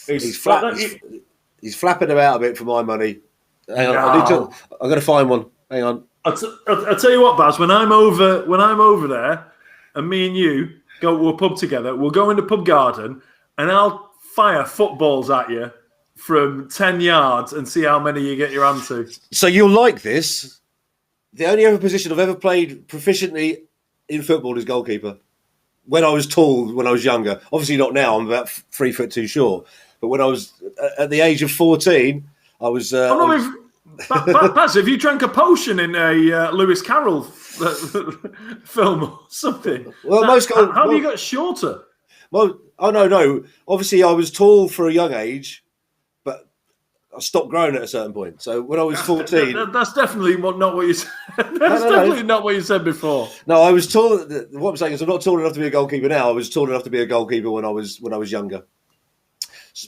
He's flapping about a bit for my money. Hang on, No. I'm going to find one. Hang on. I'll tell you what, Baz. When I'm over there, and me and you go to a pub together, we'll go in the pub garden, and I'll fire footballs at you from 10 yards and see how many you get your hand to. So you'll like this. The only other position I've ever played proficiently in football is goalkeeper. When I was tall, when I was younger. Obviously not now. I'm about 3 foot too short. But when I was at the age of 14, I was... Baz, have you drank a potion in a Lewis Carroll film or something? Well, how have you got shorter? Well, no. Obviously, I was tall for a young age, but I stopped growing at a certain point. So when I was 14... That's definitely not what you said. Definitely not what you said before. No, I was tall... What I'm saying is I'm not tall enough to be a goalkeeper now. I was tall enough to be a goalkeeper when I was younger.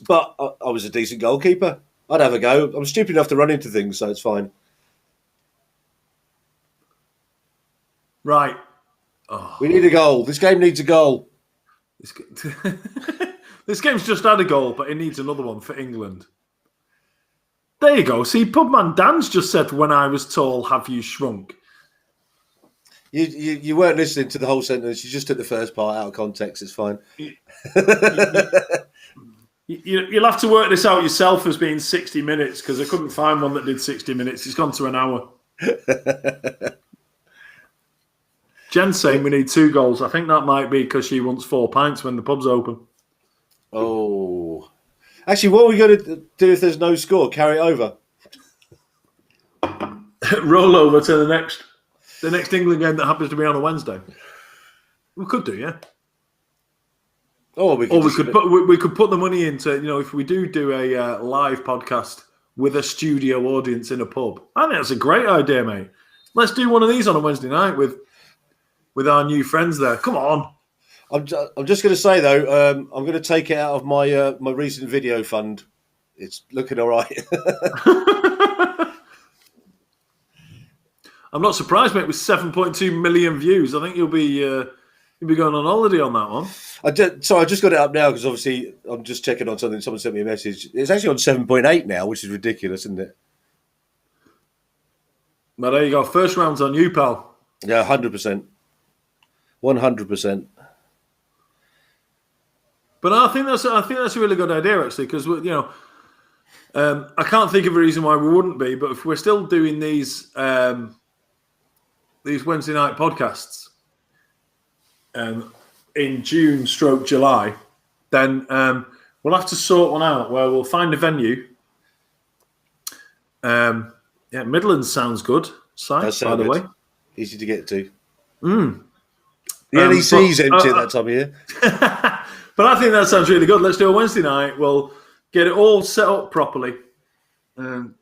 But I was a decent goalkeeper. I'd have a go. I'm stupid enough to run into things, so it's fine. Right. Oh. We need a goal. This game needs a goal. This game's just had a goal, but it needs another one for England. There you go. See, Pubman Dan's just said, when I was tall, have you shrunk? You weren't listening to the whole sentence. You just took the first part out of context. It's fine. You'll have to work this out yourself as being 60 minutes because I couldn't find one that did 60 minutes. It's gone to an hour. Jen's saying we need 2 goals. I think that might be because she wants 4 pints when the pub's open. Oh. Actually, what are we going to do if there's no score? Carry it over? Roll over to the next England game that happens to be on a Wednesday. We could do, yeah. Or we could put the money into, if we do a live podcast with a studio audience in a pub. I think that's a great idea, mate. Let's do one of these on a Wednesday night with our new friends there. Come on. I'm just going to say though, I'm going to take it out of my my recent video fund. It's looking all right. I'm not surprised, mate. With 7.2 million views, I think you'll be going on holiday on that one. I just got it up now because obviously I'm just checking on something. Someone sent me a message. It's actually on 7.8 now, which is ridiculous, isn't it? Well, there you go. First round's on you, pal. Yeah, 100%. 100%. But I think that's a really good idea, actually, because I can't think of a reason why we wouldn't be. But if we're still doing these Wednesday night podcasts in June/July, then we'll have to sort one out where we'll find a venue Yeah, Midlands sounds good. That By the good. way, Easy to get to. Mm. The NEC's empty at that time of year. But I think that sounds really good. Let's do a Wednesday night. We'll get it all set up properly,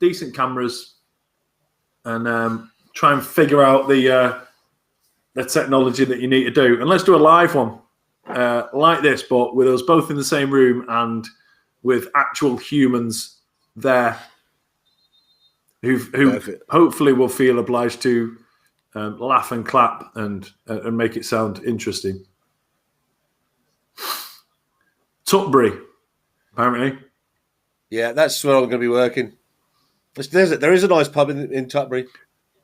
decent cameras, and try and figure out the technology that you need to do. And let's do a live one like this, but with us both in the same room and with actual humans there who hopefully will feel obliged to laugh and clap and make it sound interesting. Tutbury, apparently. Yeah, that's where I'm going to be working. There is a nice pub in Tutbury.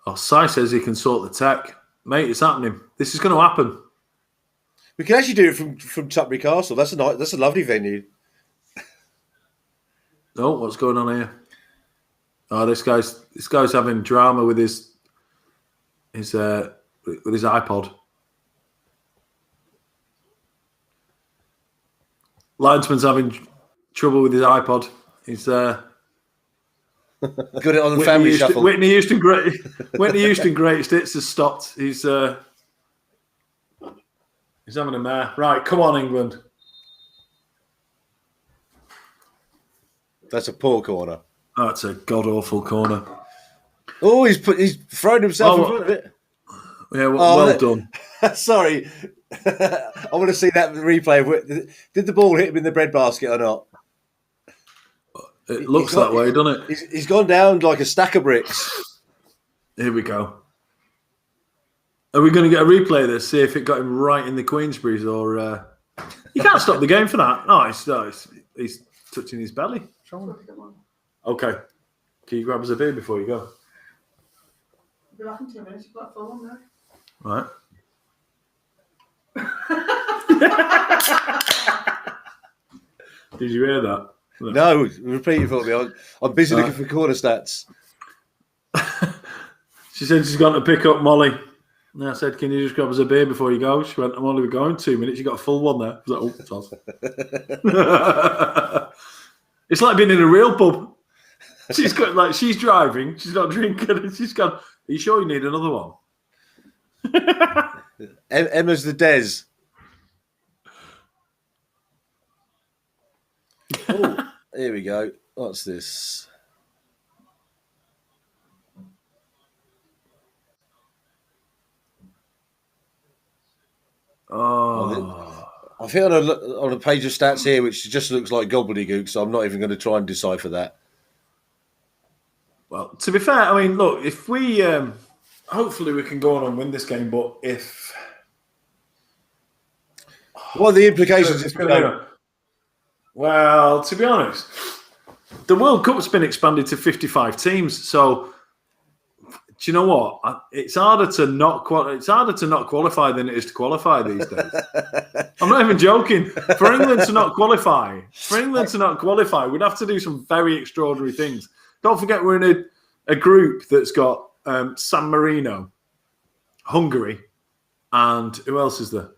Oh, Si says he can sort the tech. Mate, it's happening. This is going to happen. We can actually do it from Tutbury Castle. That's a lovely venue. Oh, what's going on here? Oh, this guy's having drama with his iPod. Linesman's having trouble with his iPod. He's got it on the family shuffle. Whitney Houston Greatest Hits has stopped. He's having a mare. Right, come on, England. That's a poor corner. Oh, it's a god awful corner. Oh, he's thrown himself in front of it. Yeah, well done. Sorry, I want to see that replay. Did the ball hit him in the breadbasket or not? It looks that way, doesn't it? He's gone down like a stack of bricks. Here we go. Are we going to get a replay of this? See if it got him right in the Queensberries, or you can't stop the game for that. Oh, he's touching his belly. Okay. Can you grab us a beer before you go? I'll be back in 2 minutes. You've got a full on there. Right. Did you hear that? No, repeat it for me. I'm busy looking for corner stats. She said she's gone to pick up Molly. And I said, can you just grab us a beer before you go? She went, I'm only going 2 minutes. You got a full one there. I was like, oh, it's like being in a real pub. She's driving. She's not drinking. And she's gone, are you sure you need another one? Emma's the Des. Oh, here we go. What's this? Oh. I think on a page of stats here, which just looks like gobbledygook, so I'm not even going to try and decipher that. Well, to be fair, I mean, look, if we hopefully we can go on and win this game, but if what are the implications? Well, to be honest, the World Cup's been expanded to 55 teams, so do you know what? It's harder to not qualify than it is to qualify these days. I'm not even joking. For England to not qualify, we'd have to do some very extraordinary things. Don't forget, we're in a group that's got San Marino, Hungary, and who else is there?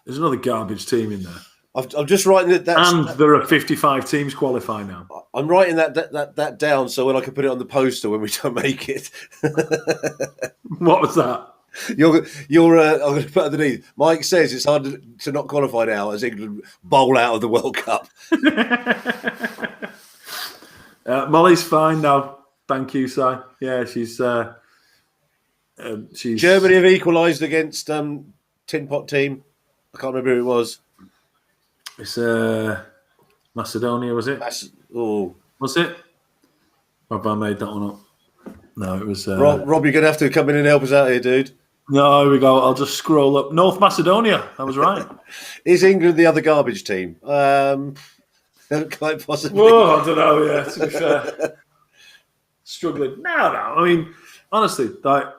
There's another garbage team in there. I'm just writing that. And there are 55 teams qualify now. I'm writing that down so when I can put it on the poster when we don't make it. What was that? I'm going to put underneath. Mike says it's hard to not qualify now as England bowl out of the World Cup. Molly's fine now. Thank you, Si. Yeah, she's. Germany have equalised against Tin Pot team. I can't remember who it was. It's Macedonia, was it? Was it? Or have I made that one up? No, it was. Rob, you're going to have to come in and help us out here, dude. No, here we go. I'll just scroll up. North Macedonia. I was right. Is England the other garbage team? Quite possibly. Whoa, I don't know. Yeah, to be fair, struggling. No. I mean, honestly, I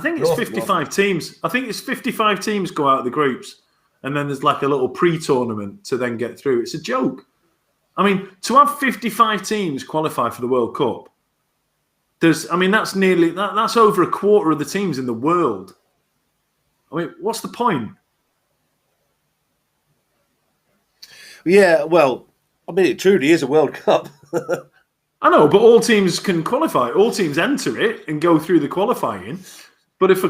think it's 55 teams. I think it's 55 teams go out of the groups. And then there's like a little pre-tournament to then get through. It's a joke. I mean, to have 55 teams qualify for the World Cup, that's over a quarter of the teams in the world. I mean, what's the point? Yeah, well, I mean, it truly is a World Cup. I know, but all teams can qualify. All teams enter it and go through the qualifying. But if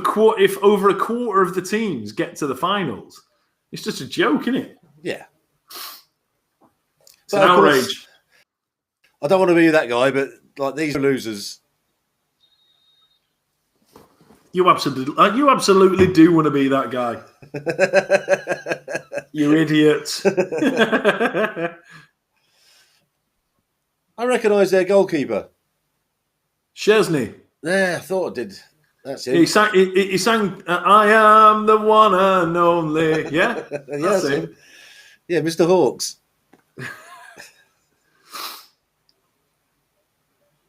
over a quarter of the teams get to the finals, it's just a joke, isn't it? Yeah. It's an outrage. I don't want to be that guy, but like these are losers. You absolutely do want to be that guy. You idiot. I recognise their goalkeeper. Chesney. Yeah, I thought I did. That's it. He sang I am the one and only. Yeah? That's him. Yeah, Mr. Hawks.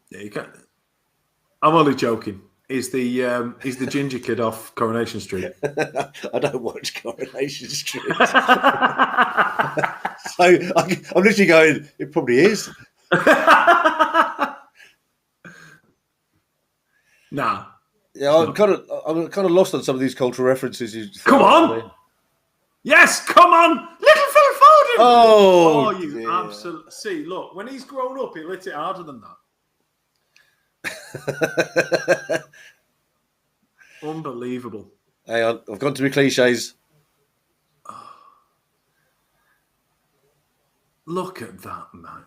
Yeah, you can't. I'm only joking. He's the ginger kid off Coronation Street. I don't watch Coronation Street. So I'm literally going, it probably is. Nah. Yeah, I'm kind of lost on some of these cultural references. Come on! Yes, come on! Little Phil Foden! Oh, you absolutely... See, look, when he's grown up, he'll hit it harder than that. Unbelievable. Hang on, I've gone to my cliches. Look at that, man.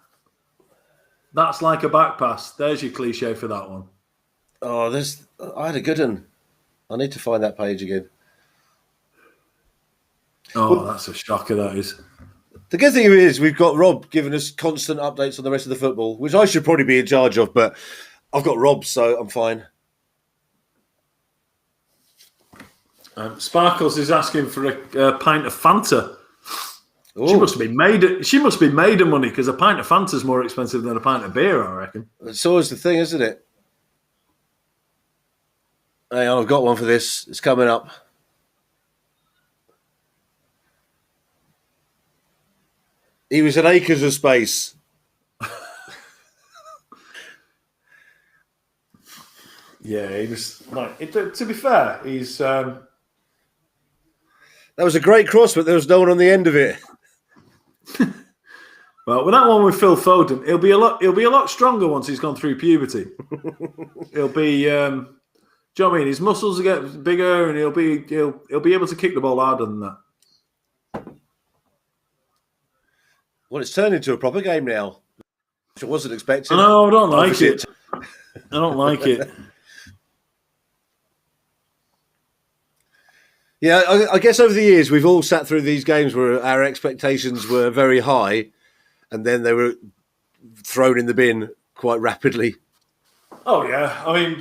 That's like a back pass. There's your cliche for that one. Oh, I had a good one. I need to find that page again. Oh, that's a shocker, that is. The good thing is we've got Rob giving us constant updates on the rest of the football, which I should probably be in charge of, but I've got Rob, so I'm fine. Sparkles is asking for a pint of Fanta. Ooh. She must be made of money because a pint of Fanta is more expensive than a pint of beer, I reckon. It's always the thing, isn't it? Hang on, I've got one for this. It's coming up. He was in acres of space. Yeah, he was like. To be fair, he's. That was a great cross, but there was no one on the end of it. Well, with that one with Phil Foden, he'll be a lot stronger once he's gone through puberty. He'll be. Do you know what I mean? His muscles will get bigger, and he'll be able to kick the ball harder than that. Well, it's turned into a proper game now, which I wasn't expecting. No, I don't like it. I don't like it. Yeah, I guess over the years we've all sat through these games where our expectations were very high, and then they were thrown in the bin quite rapidly. Oh yeah, I mean,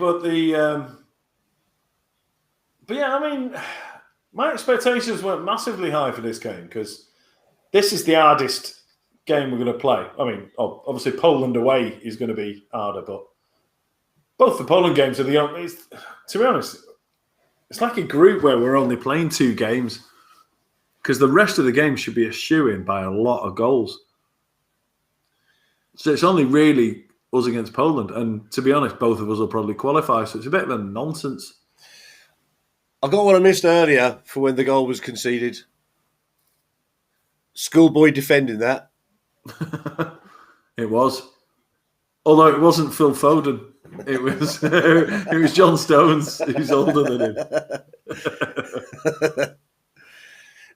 my expectations weren't massively high for this game because this is the hardest game we're going to play. I mean, obviously Poland away is going to be harder, but both the Poland games are to be honest, it's like a group where we're only playing 2 games because the rest of the game should be a shoo-in by a lot of goals. So it's only really us against Poland, and to be honest, both of us will probably qualify. So it's a bit of a nonsense. I got what I missed earlier for when the goal was conceded. Schoolboy defending that. It was. Although it wasn't Phil Foden. It was John Stones, who's older than him.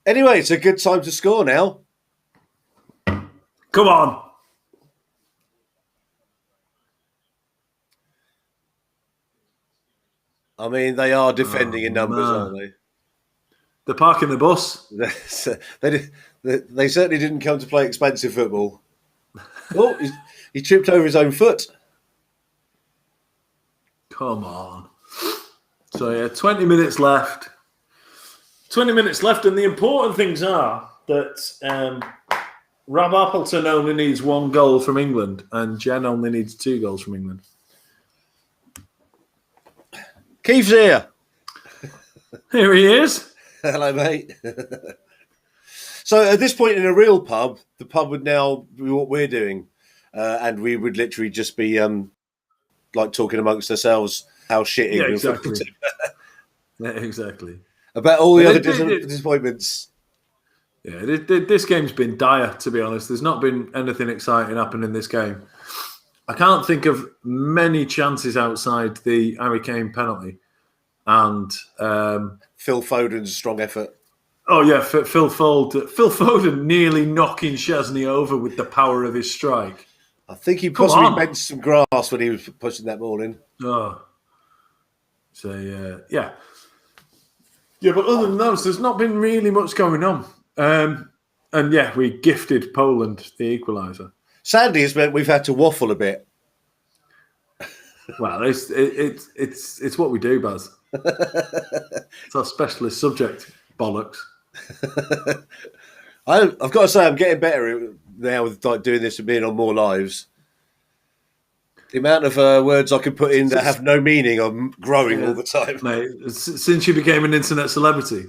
Anyway, it's a good time to score now. Come on. I mean, they are defending in numbers, aren't they? They're parking the bus. They certainly didn't come to play expensive football. Oh, he tripped over his own foot. Come on. So, yeah, 20 minutes left. 20 minutes left, and the important things are that Rob Appleton only needs 1 goal from England, and Jen only needs 2 goals from England. Keith's here. Here he is. Hello, mate. So at this point in a real pub, the pub would now be what we're doing. And we would literally just be like talking amongst ourselves how shit England exactly. Yeah, exactly. About all the other disappointments. Yeah, this game's been dire, to be honest. There's not been anything exciting happening in this game. I can't think of many chances outside the Harry Kane penalty. And Phil Foden's strong effort. oh yeah, Phil Foden nearly knocking Chesney over with the power of his strike. I think he Come possibly on. bent some grass when he was pushing that ball in. Oh, so yeah. But other than those, there's not been really much going on. And yeah, we gifted Poland the equaliser. Sadly, it's meant we've had to waffle a bit. Well, it's what we do, Baz. It's our specialist subject, bollocks. I've got to say, I'm getting better now with like doing this and being on more lives. The amount of words I can put in that have no meaning, I'm growing all the time. Mate, since you became an internet celebrity.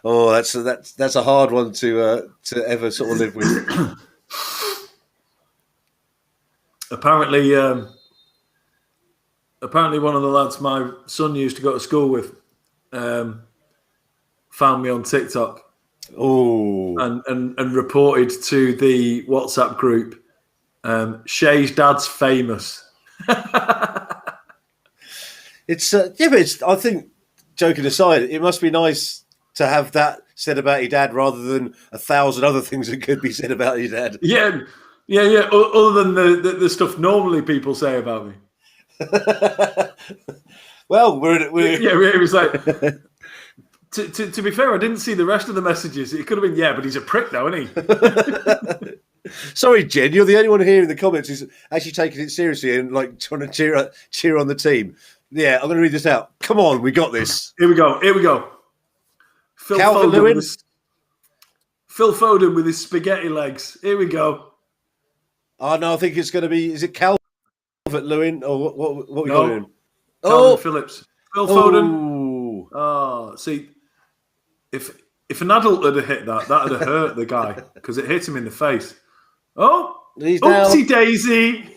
Oh, that's a hard one to ever sort of live with. Apparently, one of the lads my son used to go to school with found me on TikTok. Oh, and reported to the WhatsApp group. Shay's dad's famous. it's but I think, joking aside, it must be nice to have that said about your dad rather than 1,000 other things that could be said about your dad. Yeah. Other than the stuff normally people say about me. Well, it was like. To be fair, I didn't see the rest of the messages. It could have been, but he's a prick now, isn't he? Sorry, Jen, you're the only one here in the comments who's actually taking it seriously and like trying to cheer on the team. Yeah, I'm going to read this out. Come on, we got this. Here we go. Phil Foden with his spaghetti legs. Here we go. Oh, no, I think it's going to be, is it Calvert-Lewin or what we got in? Calvin Phillips. Phil Foden. Oh, see, if an adult had hit that'd have hurt the guy because it hit him in the face. Oh, he's oopsie daisy.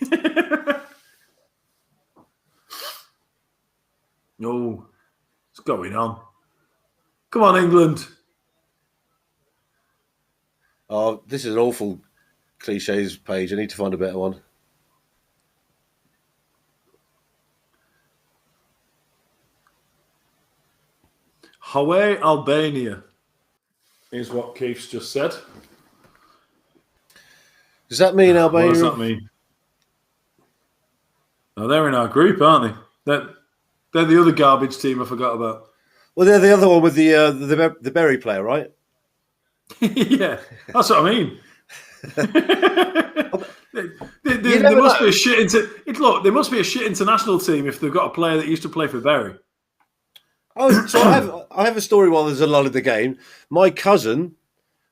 Oh, what's going on? Come on, England. Oh, this is an awful cliches page. I need to find a better one. Hawaii, Albania is what Keith's just said. Does that mean Albania? What does that mean? Oh, they're in our group, aren't they? They're the other garbage team I forgot about. Well, they're the other one with the Berry player, right? Yeah, that's what I mean. There must be a shit there must be a shit international team if they've got a player that used to play for Berry. Oh, so I have a story while there's a lull in the game. My cousin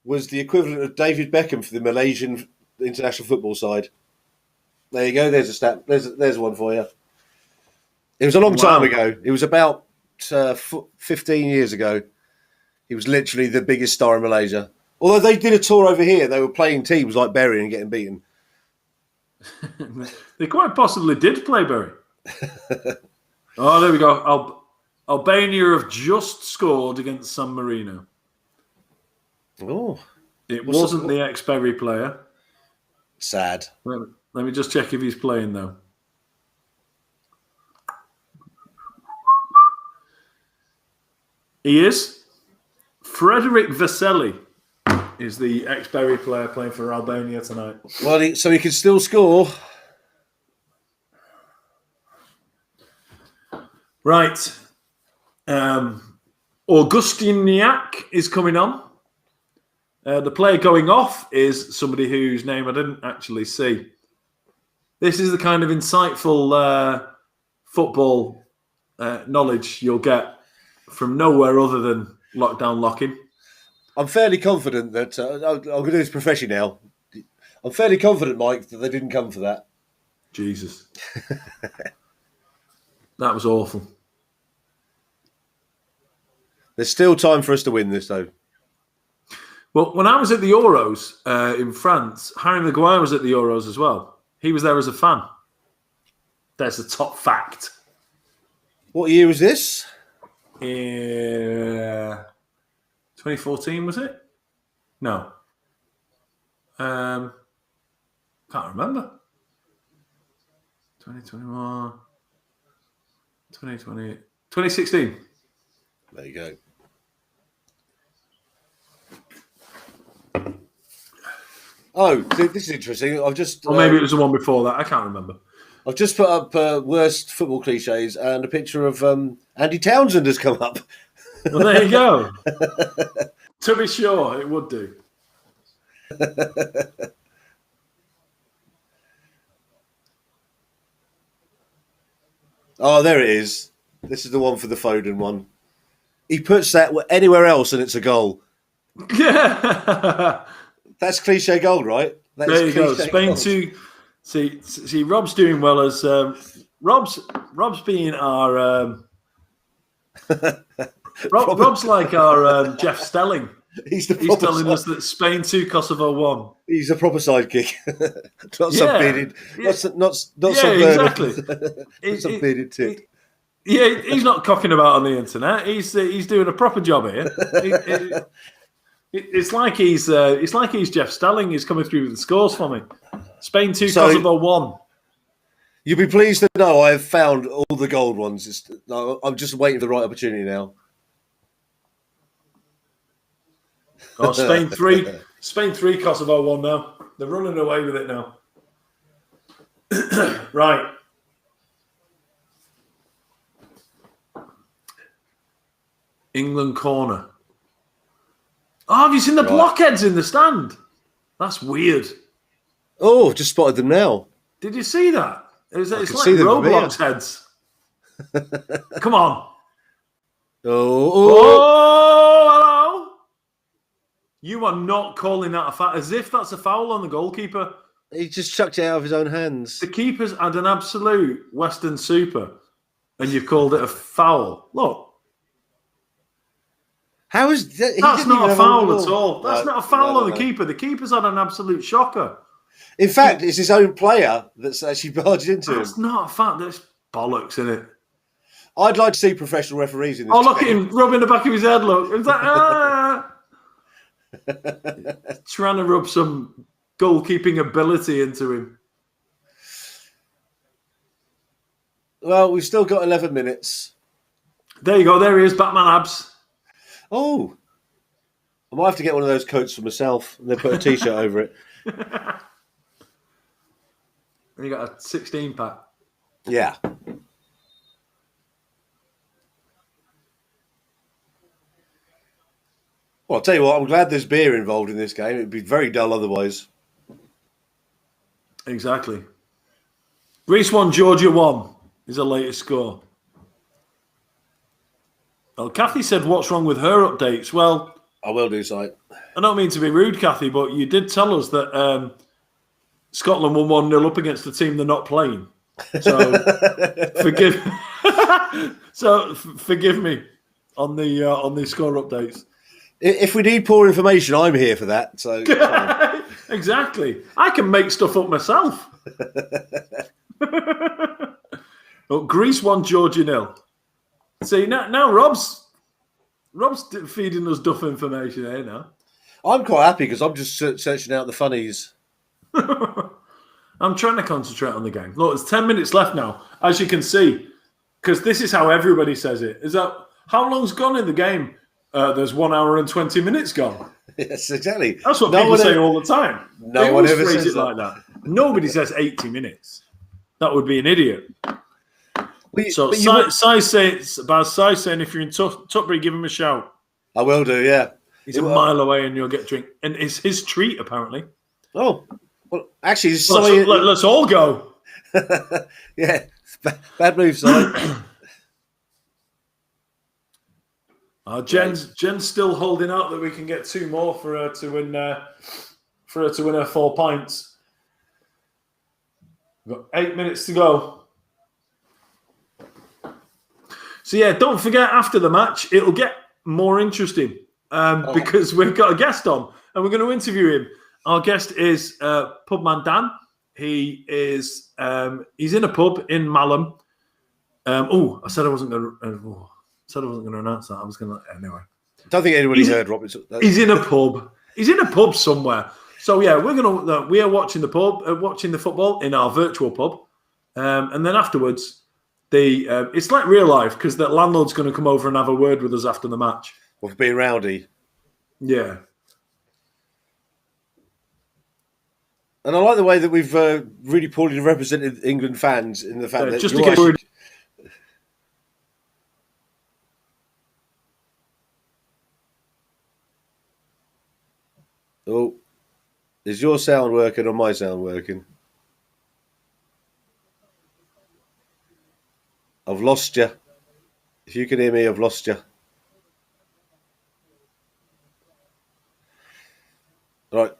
was the equivalent of David Beckham for the Malaysian international football side. There you go. There's a stat. There's one for you. It was a long time ago. It was about 15 years ago. He was literally the biggest star in Malaysia. Although they did a tour over here, they were playing teams like Berry and getting beaten. They quite possibly did play Berry. Oh, there we go. Albania have just scored against San Marino. Oh, it wasn't the ex-Berry player. Sad. Let me just check if he's playing though. He is. Frederick Veseli is the ex-Berry player playing for Albania tonight. Well, so he can still score. Right. Augustiniak is coming on. The player going off is somebody whose name I didn't actually see. This is the kind of insightful football knowledge you'll get from nowhere other than Lockdown Locking. I'm fairly confident that I'm going to do this professionally now. I'm fairly confident, Mike, that they didn't come for that. Jesus. That was awful. There's still time for us to win this, though. Well, when I was at the Euros in France, Harry Maguire was at the Euros as well. He was there as a fan. There's the top fact. What year was this? 2014, was it? No. Can't remember. 2021, 2020, 2016. There you go. Oh, this is interesting. Or maybe it was the one before that. I can't remember. I've just put up worst football cliches, and a picture of Andy Townsend has come up. Well, there you go. To be sure, it would do. Oh, there it is. This is the one for the Foden one. He puts that anywhere else and it's a goal. Yeah. That's cliche gold, right? That's there you go. cliche Spain gold. 2. See, Rob's doing well as Rob's being our Rob's like our Jeff Stelling. He's telling us that Spain 2, Kosovo 1. He's a proper sidekick, not some bearded, not some exactly. not some bearded tit. Yeah, he's not cocking about on the internet. He's doing a proper job here. It's like he's Jeff Stelling. He's coming through with the scores for me. Spain 2, Kosovo 1. You'll be pleased to know I have found all the gold ones. I'm just waiting for the right opportunity now. Oh, Spain 3, Kosovo 1 now. They're running away with it now. Right. England corner. Oh, have you seen the blockheads in the stand? That's weird. Oh, just spotted them now. Did you see that? It's like Roblox heads. Come on. Oh, hello. You are not calling that a foul, as if that's a foul on the goalkeeper. He just chucked it out of his own hands. The keeper's had an absolute Western super, and you've called it a foul. Look. How is that? That's not a foul at all. That's not a foul on the keeper. The keeper's had an absolute shocker. In fact, it's his own player that's actually barged into him. That's not a foul. There's bollocks in it. I'd like to see professional referees in this. Oh, look at him rubbing the back of his head, look. It's like, trying to rub some goalkeeping ability into him. Well, we've still got 11 minutes. There you go. There he is, Batman abs. Oh, I might have to get one of those coats for myself and then put a T-shirt over it. And you got a 16-pack. Yeah. Well, I'll tell you what, I'm glad there's beer involved in this game. It'd be very dull otherwise. Exactly. Greece 1, Georgia 1 is the latest score. Well, Kathy said, what's wrong with her updates? Well, I will do so. I don't mean to be rude, Kathy, but you did tell us that Scotland won 1-0 up against the team they're not playing. So forgive me on the score updates. If we need poor information, I'm here for that. So exactly. I can make stuff up myself. Well, Greece 1, Georgia 0. See, now Rob's feeding us duff information here now. I'm quite happy because I'm just searching out the funnies. I'm trying to concentrate on the game. Look, there's 10 minutes left now, as you can see, because this is how everybody says it. Is that how long's gone in the game? There's 1 hour and 20 minutes gone. Yes, exactly. That's what people say all the time. No one ever says it like that. Nobody says 80 minutes. That would be an idiot. So, Sai saying, if you're in Tutbury, give him a shout. I will do, yeah. He's a mile away and you'll get a drink. And it's his treat, apparently. Oh, well, actually, let's all go. Yeah, bad move, Si. Jen's still holding out that we can get 2 more for her to win. For her to win her 4 pints. We've got 8 minutes to go. So yeah, don't forget after the match, it'll get more interesting because we've got a guest on and we're going to interview him. Our guest is Pubman Dan. He is he's in a pub in Malham. I said I wasn't going to. Announce that. I was going to anyway. I don't think anybody heard Robert. He's in a pub. He's in a pub somewhere. So yeah, we are watching the pub, watching the football in our virtual pub. And then afterwards, it's like real life because the landlord's going to come over and have a word with us after the match. Or for being rowdy. Yeah. And I like the way that we've really poorly represented England fans in the fact that just you're to get actually... Oh, is your sound working or my sound working? I've lost you. If you can hear me, I've lost you. Right.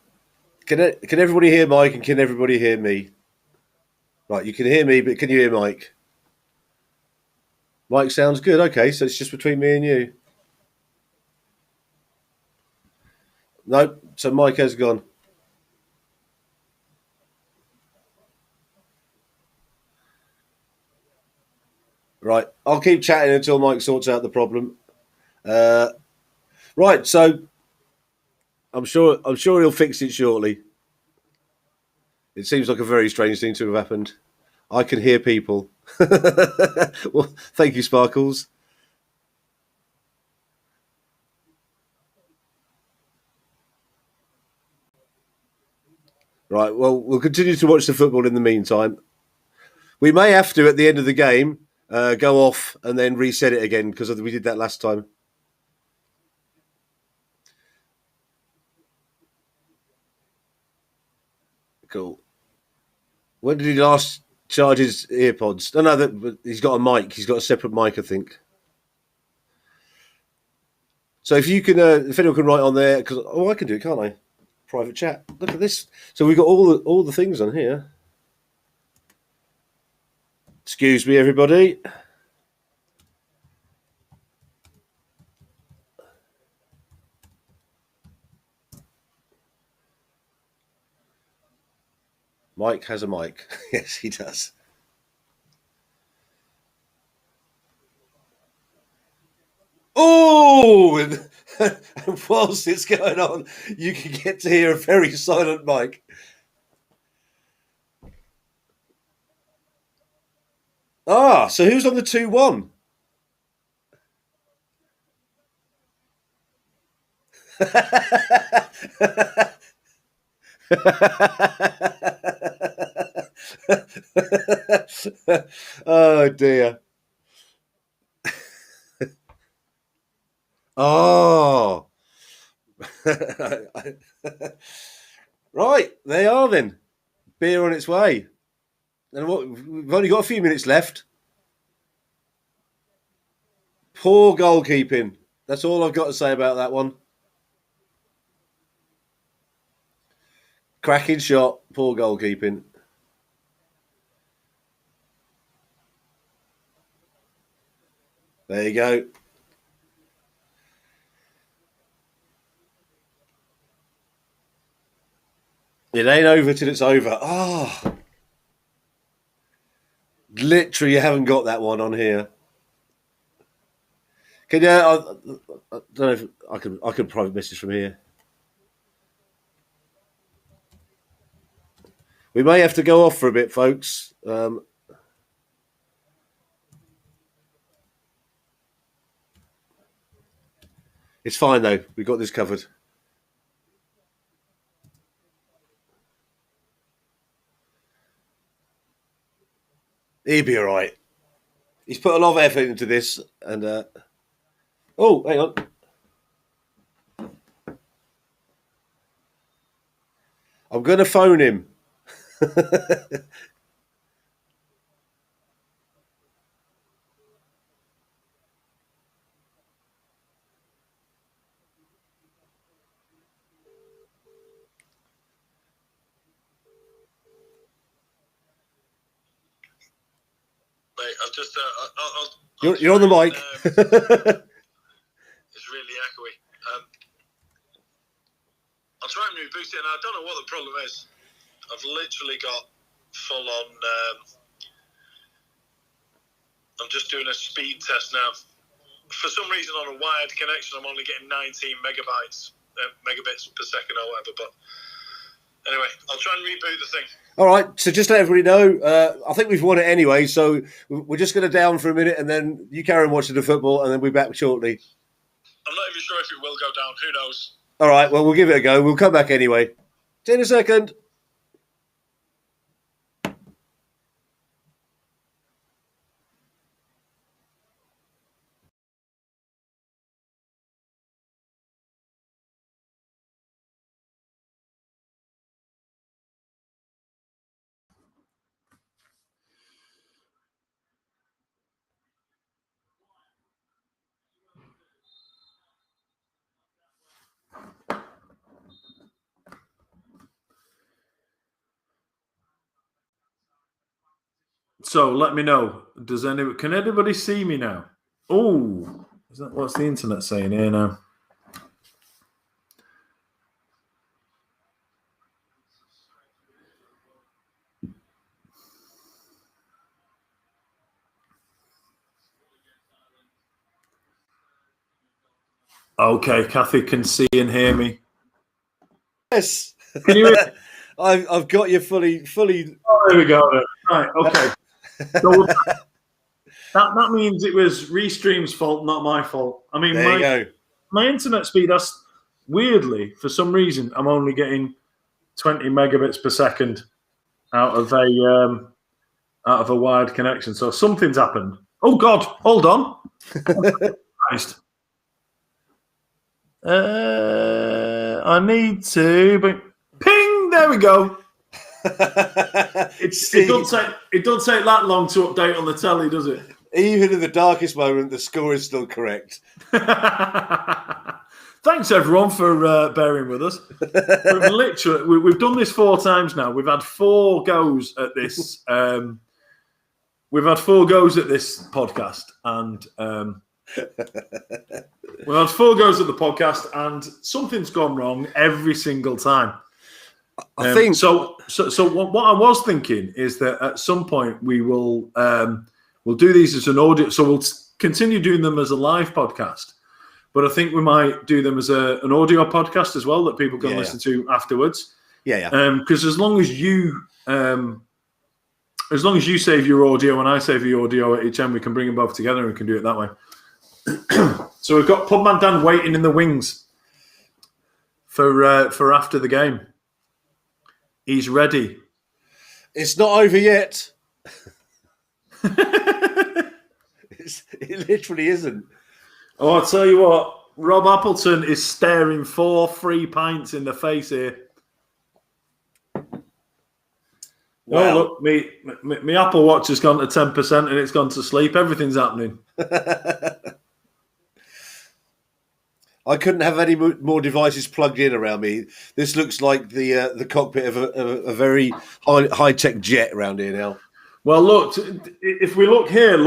Can everybody hear Mike and can everybody hear me? Right, you can hear me, but can you hear Mike? Mike sounds good. Okay, so it's just between me and you. No, so Mike has gone. Right, I'll keep chatting until Mike sorts out the problem. Right, so I'm sure he'll fix it shortly. It seems like a very strange thing to have happened. I can hear people. Well, thank you, Sparkles. Right, well, we'll continue to watch the football in the meantime. We may have to, at the end of the game, go off and then reset it again because we did that last time. Cool. When did he last charge his earpods? No, he's got a mic. He's got a separate mic, I think. So if you can, if anyone can write on there, because I can do it, can't I? Private chat. Look at this. So we've got all the things on here. Excuse me, everybody. Mike has a mic. Yes, he does. Oh, and whilst it's going on, you can get to hear a very silent Mike. Ah, so who's on the 2-1? Oh dear. Oh. Right, they are then. Beer on its way. And we've only got a few minutes left. Poor goalkeeping. That's all I've got to say about that one. Cracking shot. Poor goalkeeping. There you go. It ain't over till it's over. Oh. Literally, you haven't got that one on here. Can you? I don't know if I can private message from here. We may have to go off for a bit, folks. It's fine though. We've got this covered. He'll be all right. He's put a lot of effort into this, and oh, hang on. I'm going to phone him. Mate, I've just. You're on the mic. It's really echoey. I'll try and reboot it, and I don't know what the problem is. I've literally got full on. I'm just doing a speed test now. For some reason, on a wired connection, I'm only getting 19 megabits per second or whatever. But Anyway, I'll try and reboot the thing. All right, so just to let everybody know, I think we've won it anyway, so we're just going to down for a minute, and then you carry on watching the football, and then we'll be back shortly. I'm not even sure if it will go down. Who knows? All right, well, we'll give it a go. We'll come back anyway. See you in a second. So let me know. Can anybody see me now? Oh, what's the internet saying here now? Okay, Kathy can see and hear me. Yes. Can you hear me? I've got you fully. Oh, there we go. Right, okay. So that means it was Restream's fault, not my fault. I mean, There you go. my internet speed, that's weirdly, for some reason, I'm only getting 20 megabits per second out of a wired connection. So something's happened. Oh God, hold on. Christ. I need to, but ping. There we go. It doesn't take that long to update on the telly, does it? Even in the darkest moment, the score is still correct. Thanks everyone for bearing with us. We've done this 4 times now. We've had 4 goes at this. We've had 4 goes at this podcast, and we've had 4 goes at the podcast, and something's gone wrong every single time. I think so. What I was thinking is that at some point we will we'll do these as an audio. So we'll continue doing them as a live podcast, but I think we might do them as an audio podcast as well that people can listen to afterwards. Yeah. Because as long as you save your audio and I save the audio at each end, we can bring them both together and we can do it that way. So we've got Pubman Dan waiting in the wings for after the game. He's ready. It's not over yet. It literally isn't. Oh, I'll tell you what, Rob Appleton is staring 4 free pints in the face here. Wow. Oh, look, me Apple Watch has gone to 10% and it's gone to sleep. Everything's happening. I couldn't have any more devices plugged in around me. This looks like the cockpit of a very high tech jet around here now. Well, look, if we look here,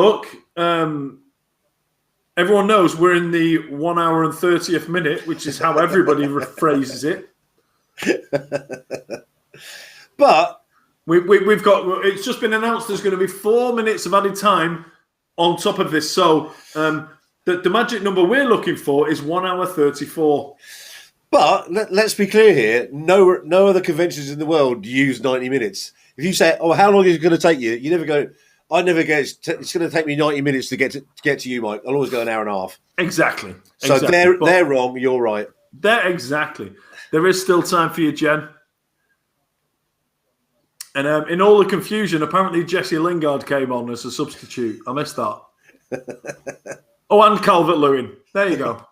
everyone knows we're in the 1 hour and 30th minute, which is how everybody phrases it. But we've got, it's just been announced there's going to be 4 minutes of added time on top of this. So the magic number we're looking for is 1 hour 34. But let's be clear here. No other conventions in the world use 90 minutes. If you say, "Oh, how long is it going to take you?" You never go. I never get. It's going to take me 90 minutes to get to you, Mike. I'll always go an hour and a half. Exactly. So they're wrong. You're right. Exactly. There is still time for you, Jen. And in all the confusion, apparently Jesse Lingard came on as a substitute. I missed that. Oh, and Calvert-Lewin. There you go.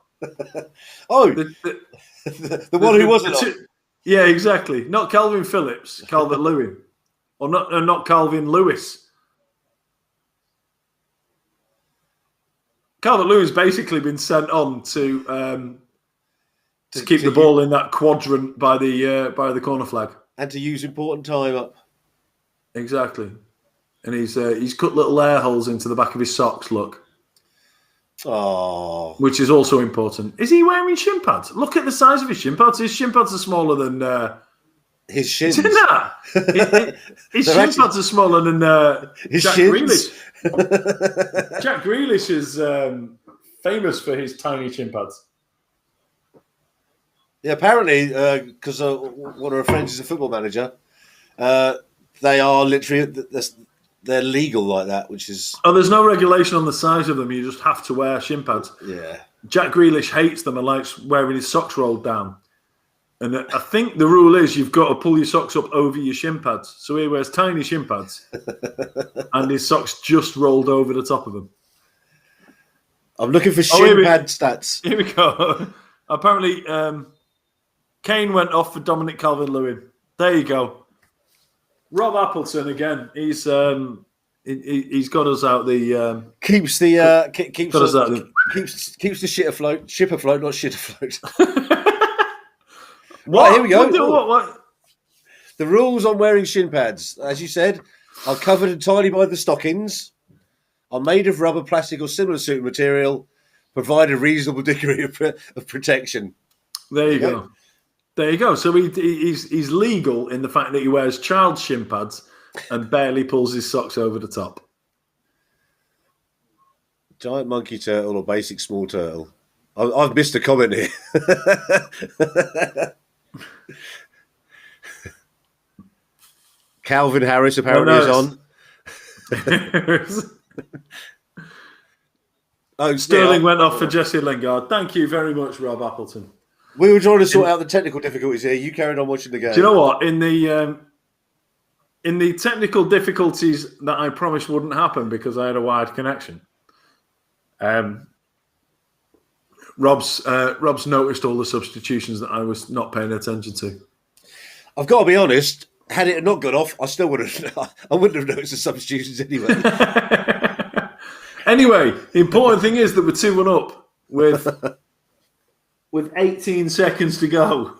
Oh, the one who wasn't on. Yeah, exactly. Not Calvin Phillips, Calvert-Lewin. Or not Calvin Lewis. Calvert-Lewin's basically been sent on to keep the ball in that quadrant by the corner flag. And to use important time up. Exactly. And he's cut little air holes into the back of his socks, look. Oh. Which is also important. Is he wearing shin pads? Look at the size of his shin pads. His shin pads are smaller than... his shins. Isn't that? His shin pads are smaller than his Jack shins. Grealish. Jack Grealish is famous for his tiny shin pads. Yeah, apparently, because one of our friends is a football manager, they are literally they're legal like that, which is Oh, there's no regulation on the size of them. You just have to wear shin pads. yeah. Jack Grealish hates them and likes wearing his socks rolled down. And I think the rule is you've got to pull your socks up over your shin pads. So he wears tiny shin pads and his socks just rolled over the top of them. I'm looking for shin pad stats. Here we go. Apparently, Kane went off for Dominic Calvert-Lewin. There you go. Rob Appleton again. He's got us out the keeps the ship afloat, not shit afloat. Right, here we go. What? The rules on wearing shin pads, as you said, are covered entirely by the stockings, are made of rubber, plastic, or similar suit material, provide a reasonable degree of protection. There you go. There you go. So he's legal in the fact that he wears child shin pads and barely pulls his socks over the top. Giant monkey turtle or basic small turtle? I've missed a comment here. Calvin Harris apparently is on. Sterling went off for Jesse Lingard. Thank you very much, Rob Appleton. We were trying to sort out the technical difficulties here. You carried on watching the game. Do you know what? In the technical difficulties that I promised wouldn't happen because I had a wired connection, Rob's noticed all the substitutions that I was not paying attention to. I've got to be honest. Had it not gone off, I wouldn't have noticed the substitutions anyway. Anyway, the important thing is that we're 2-1 up with 18 seconds to go.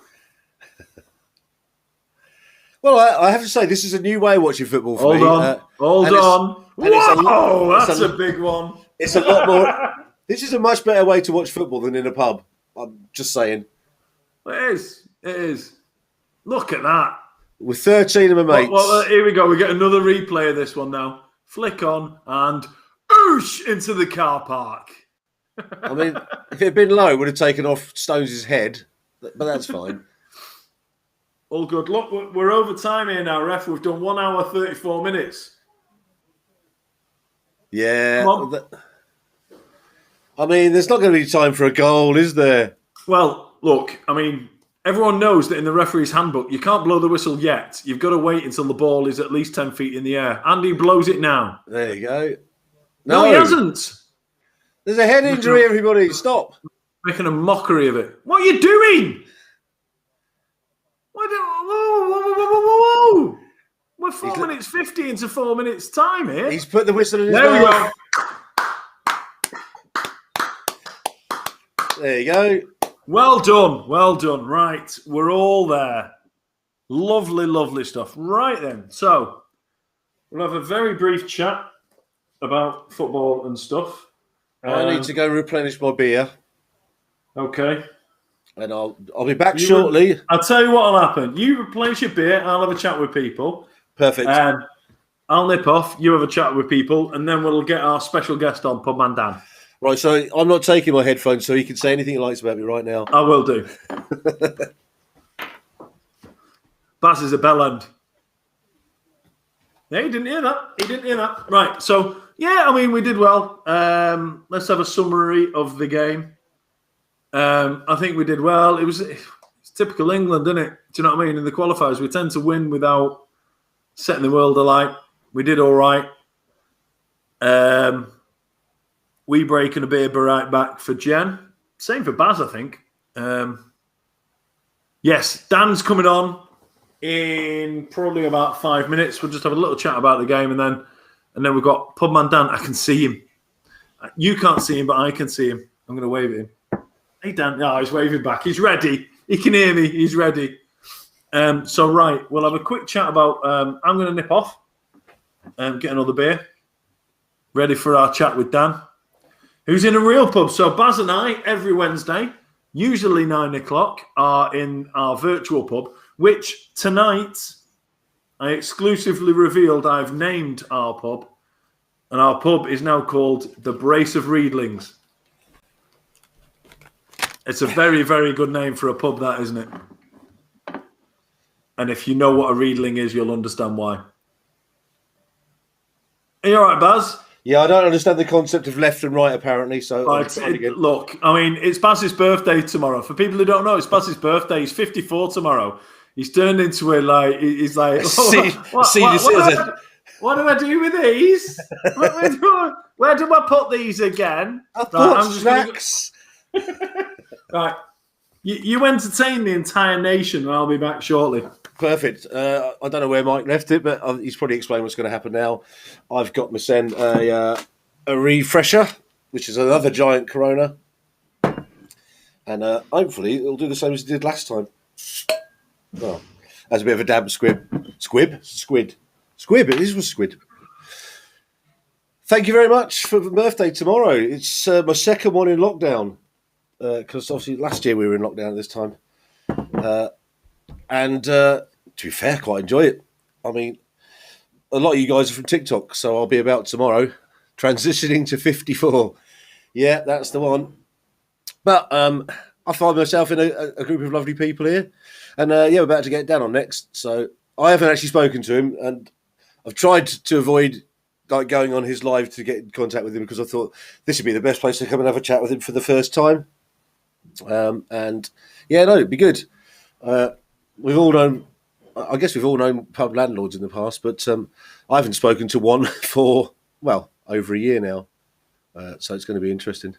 Well, I have to say, this is a new way of watching football for me. Hold on. Whoa, that's a big one. It's a lot more. This is a much better way to watch football than in a pub. I'm just saying. It is. Look at that. With 13 of my mates. Well, here we go. We get another replay of this one now. Flick on and oosh into the car park. I mean, if it had been low, it would have taken off Stones' head, but that's fine. All good. Look, we're over time here now, ref. We've done 1 hour, 34 minutes. Yeah. I mean, there's not going to be time for a goal, is there? Well, look, I mean, everyone knows that in the referee's handbook, you can't blow the whistle yet. You've got to wait until the ball is at least 10 feet in the air. Andy blows it now. There you go. No, he hasn't. There's a head injury, everybody. Stop. Making a mockery of it. What are you doing? Whoa. We're 4 minutes 50 into 4 minutes time here. He's put the whistle in his mouth. We go. There you go. Well done. Right, we're all there. Lovely stuff. Right then, so we'll have a very brief chat about football and stuff. I need to go replenish my beer. Okay. And I'll be back shortly. I'll tell you what will happen. You replenish your beer, I'll have a chat with people. Perfect. And I'll nip off, you have a chat with people, and then we'll get our special guest on, Pubman Dan. Right, so I'm not taking my headphones, so he can say anything he likes about me right now. I will do. Baz is a bell end. Yeah, he didn't hear that. Right, so, yeah, I mean, we did well. Let's have a summary of the game. I think we did well. It's typical England, isn't it? Do you know what I mean? In the qualifiers, we tend to win without setting the world alight. We did all right. We break and a beer right back for Jen. Same for Baz, I think. Yes, Dan's coming on in probably about 5 minutes. We'll just have a little chat about the game, and then we've got Pubman Dan. I can see him. You can't see him, but I can see him. I'm going to wave at him. Hey, Dan. No, he's waving back. He's ready. He can hear me. He's ready. So, right, we'll have a quick chat about... I'm going to nip off and get another beer. Ready for our chat with Dan, who's in a real pub. So Baz and I, every Wednesday, usually 9 o'clock, are in our virtual pub, which tonight I exclusively revealed I've named our pub. And our pub is now called the Brace of Reedlings. It's a very, very good name for a pub, that, isn't it? And if you know what a Riedling is, you'll understand why. Are you all right, Baz? Yeah, I don't understand the concept of left and right, apparently. So Look, I mean, it's Baz's birthday tomorrow. For people who don't know, it's Baz's birthday. He's 54 tomorrow. He's turned into a he's like, what do I do with these? Where do I put these again? I'm just snacks. Right, you entertain the entire nation, and I'll be back shortly. Perfect. I don't know where Mike left it, but he's probably explained what's going to happen now. I've got my send a refresher, which is another giant Corona, and hopefully it'll do the same as it did last time. Well, as a bit of a damp squid. This was squid. Thank you very much for the birthday tomorrow. It's my second one in lockdown, because obviously last year we were in lockdown at this time. And to be fair, quite enjoy it. I mean, a lot of you guys are from TikTok, so I'll be about tomorrow transitioning to 54. Yeah, that's the one. But I find myself in a group of lovely people here. And we're about to get Dan on next. So I haven't actually spoken to him, and I've tried to avoid going on his live to get in contact with him, because I thought this would be the best place to come and have a chat with him for the first time. It'd be good. We've all known pub landlords in the past, but I haven't spoken to one for, over a year now. So it's going to be interesting.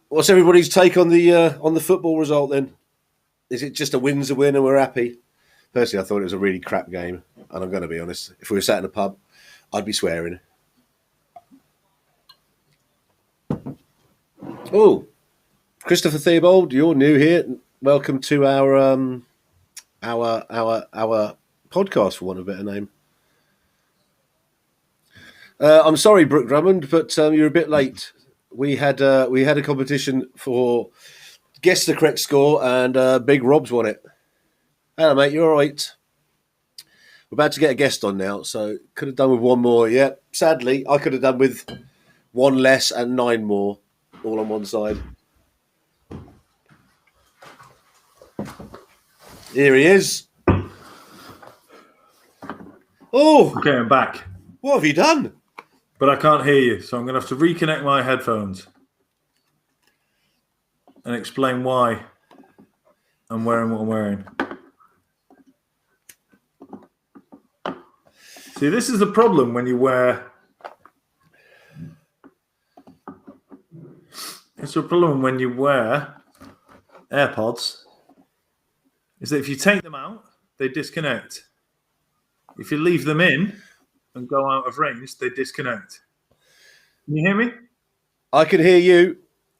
What's everybody's take on the football result then? Is it just a win's a win and we're happy? Personally, I thought it was a really crap game, and I'm going to be honest. If we were sat in a pub, I'd be swearing. Oh, Christopher Theobald, you're new here. Welcome to our podcast, for want of a better name. I'm sorry, Brooke Drummond, but you're a bit late. We had a competition for guess the correct score, and Big Rob's won it. Hello, mate. You all right? We're about to get a guest on now, so could have done with one more. Yeah, sadly, I could have done with one less and 9 more, all on one side. Here he is. Oh, Okay, I'm back. what have you done? But I can't hear you, so I'm going to have to reconnect my headphones and explain why I'm wearing what I'm wearing. See, this is the problem when you wear... It's a problem when you wear AirPods, is that if you take them out, they disconnect. If you leave them in and go out of range, they disconnect. Can you hear me? I can hear you.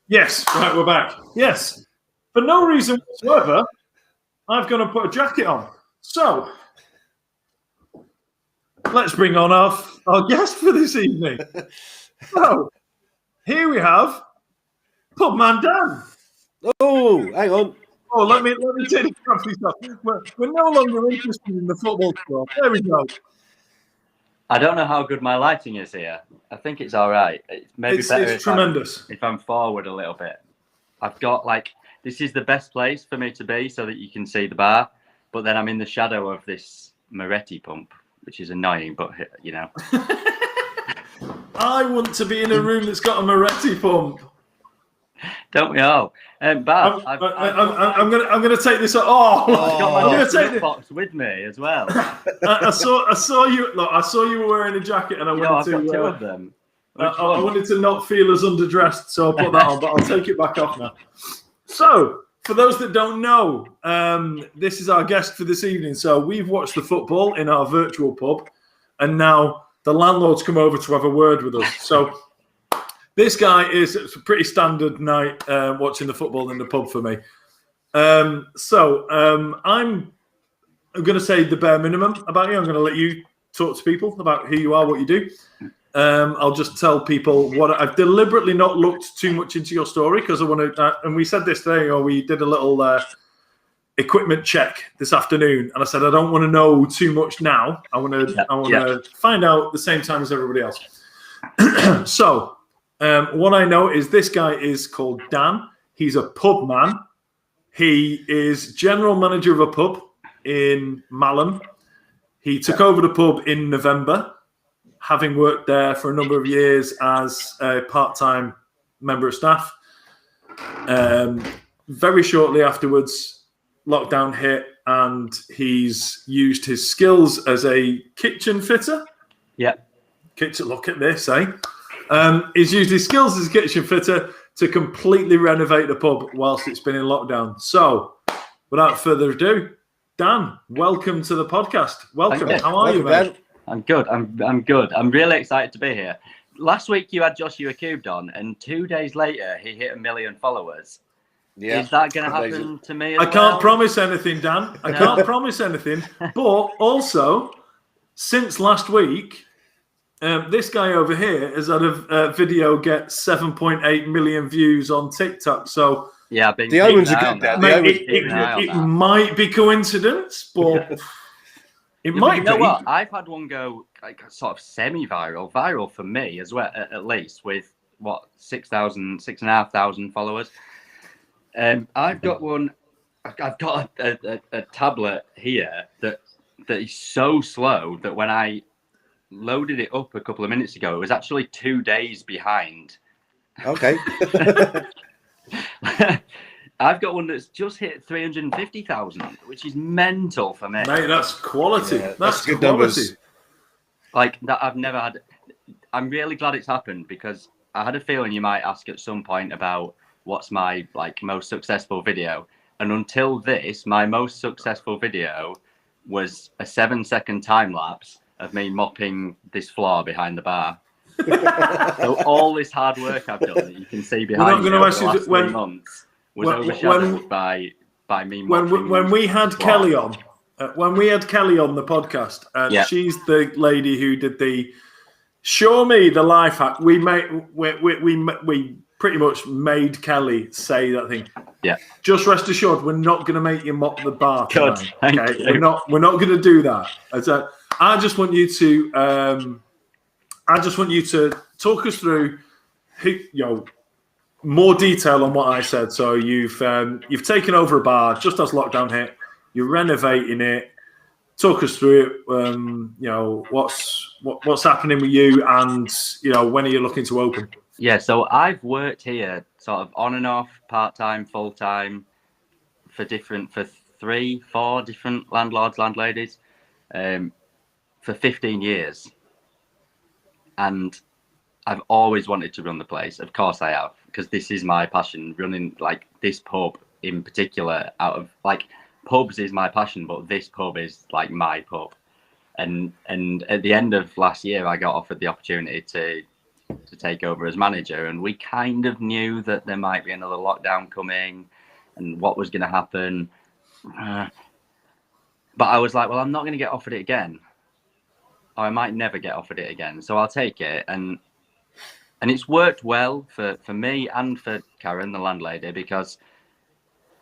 Yes. Right, we're back. Yes. For no reason whatsoever, I've got to put a jacket on. So, let's bring on our guest for this evening. So, here we have Pubman Dan. Oh, hang on. Oh, let me take the coffee stuff. We're no longer interested in the football club. There we go. I don't know how good my lighting is here. I think it's all right. It's maybe better It's tremendous. if I'm forward a little bit. I've got this is the best place for me to be so that you can see the bar, but then I'm in the shadow of this Moretti pump, which is annoying, but you know. I want to be in a room that's got a Moretti pump. Don't we all? Baz, I'm going to take this. I've got my I'm going to take this box with me as well. I saw you. Look, I saw you were wearing a jacket, and I wanted I've to. got 2 of them. I wanted to not feel as underdressed, so I put that on. But I'll take it back off now. So, for those that don't know, this is our guest for this evening. So we've watched the football in our virtual pub, and now the landlord's come over to have a word with us. So. This guy is a pretty standard night watching the football in the pub for me. I'm going to say the bare minimum about you. I'm going to let you talk to people about who you are, what you do. I'll just tell people what I've deliberately not looked too much into your story because I want to. And we said this today, or we did a little equipment check this afternoon, and I said I don't want to know too much now. I want to find out at the same time as everybody else. So. What I know is this guy is called Dan. He's a pub man. He is general manager of a pub in Malham. He took over the pub in November, having worked there for a number of years as a part-time member of staff. Very shortly afterwards, lockdown hit, and he's used his skills as a kitchen fitter. Yeah. Look at this, eh? He's used his skills as a kitchen fitter to completely renovate the pub whilst it's been in lockdown. So, without further ado, Dan, welcome to the podcast. Welcome. Thank you. How are you, man? I'm good. I'm good. I'm really excited to be here. Last week you had Joshua Cubed on, and 2 days later he hit 1 million followers. Yeah. Is that going to happen to me as I well? can't promise anything, Dan. I can't promise anything. But also, since last week, this guy over here has had a video get 7.8 million views on TikTok. So yeah, I've been the omens are good. There, it might be coincidence, but it might you know be. What? I've had one go like sort of viral for me as well, at least with what 6,500 followers. I've got one. I've got a tablet here that is so slow that when I loaded it up a couple of minutes ago, it was actually 2 days behind. Okay. I've got one that's just hit 350,000, which is mental for me. Mate, that's quality. Yeah, that's good quality. numbers. Like that, I've never had. I'm really glad it's happened because I had a feeling you might ask at some point about what's my most successful video, and until this, my most successful video was a 7-second time lapse of me mopping this floor behind the bar. So all this hard work I've done that you can see behind me over the last 3 months was overshadowed by me mopping. When we had Kelly on, the podcast, she's the lady who did the show me the life hack. We pretty much made Kelly say that thing. Yeah. Just rest assured, we're not going to make you mop the bar tonight. Thank Okay, you. we're not going to do that. I just want you to talk us through, more detail on what I said. So you've taken over a bar just as lockdown hit. You're renovating it. Talk us through it. What's happening with you, and when are you looking to open? Yeah, so I've worked here sort of on and off, part-time, full-time, for 3-4 different landlords, landladies, for 15 years. And I've always wanted to run the place. Of course I have, because this is my passion, running this pub in particular. Out of pubs is my passion, but this pub is my pub. And at the end of last year, I got offered the opportunity to take over as manager, and we kind of knew that there might be another lockdown coming and what was going to happen. But I was like, well, I'm not going to get offered it again, or I might never get offered it again. So I'll take it. And it's worked well for me and for Karen, the landlady, because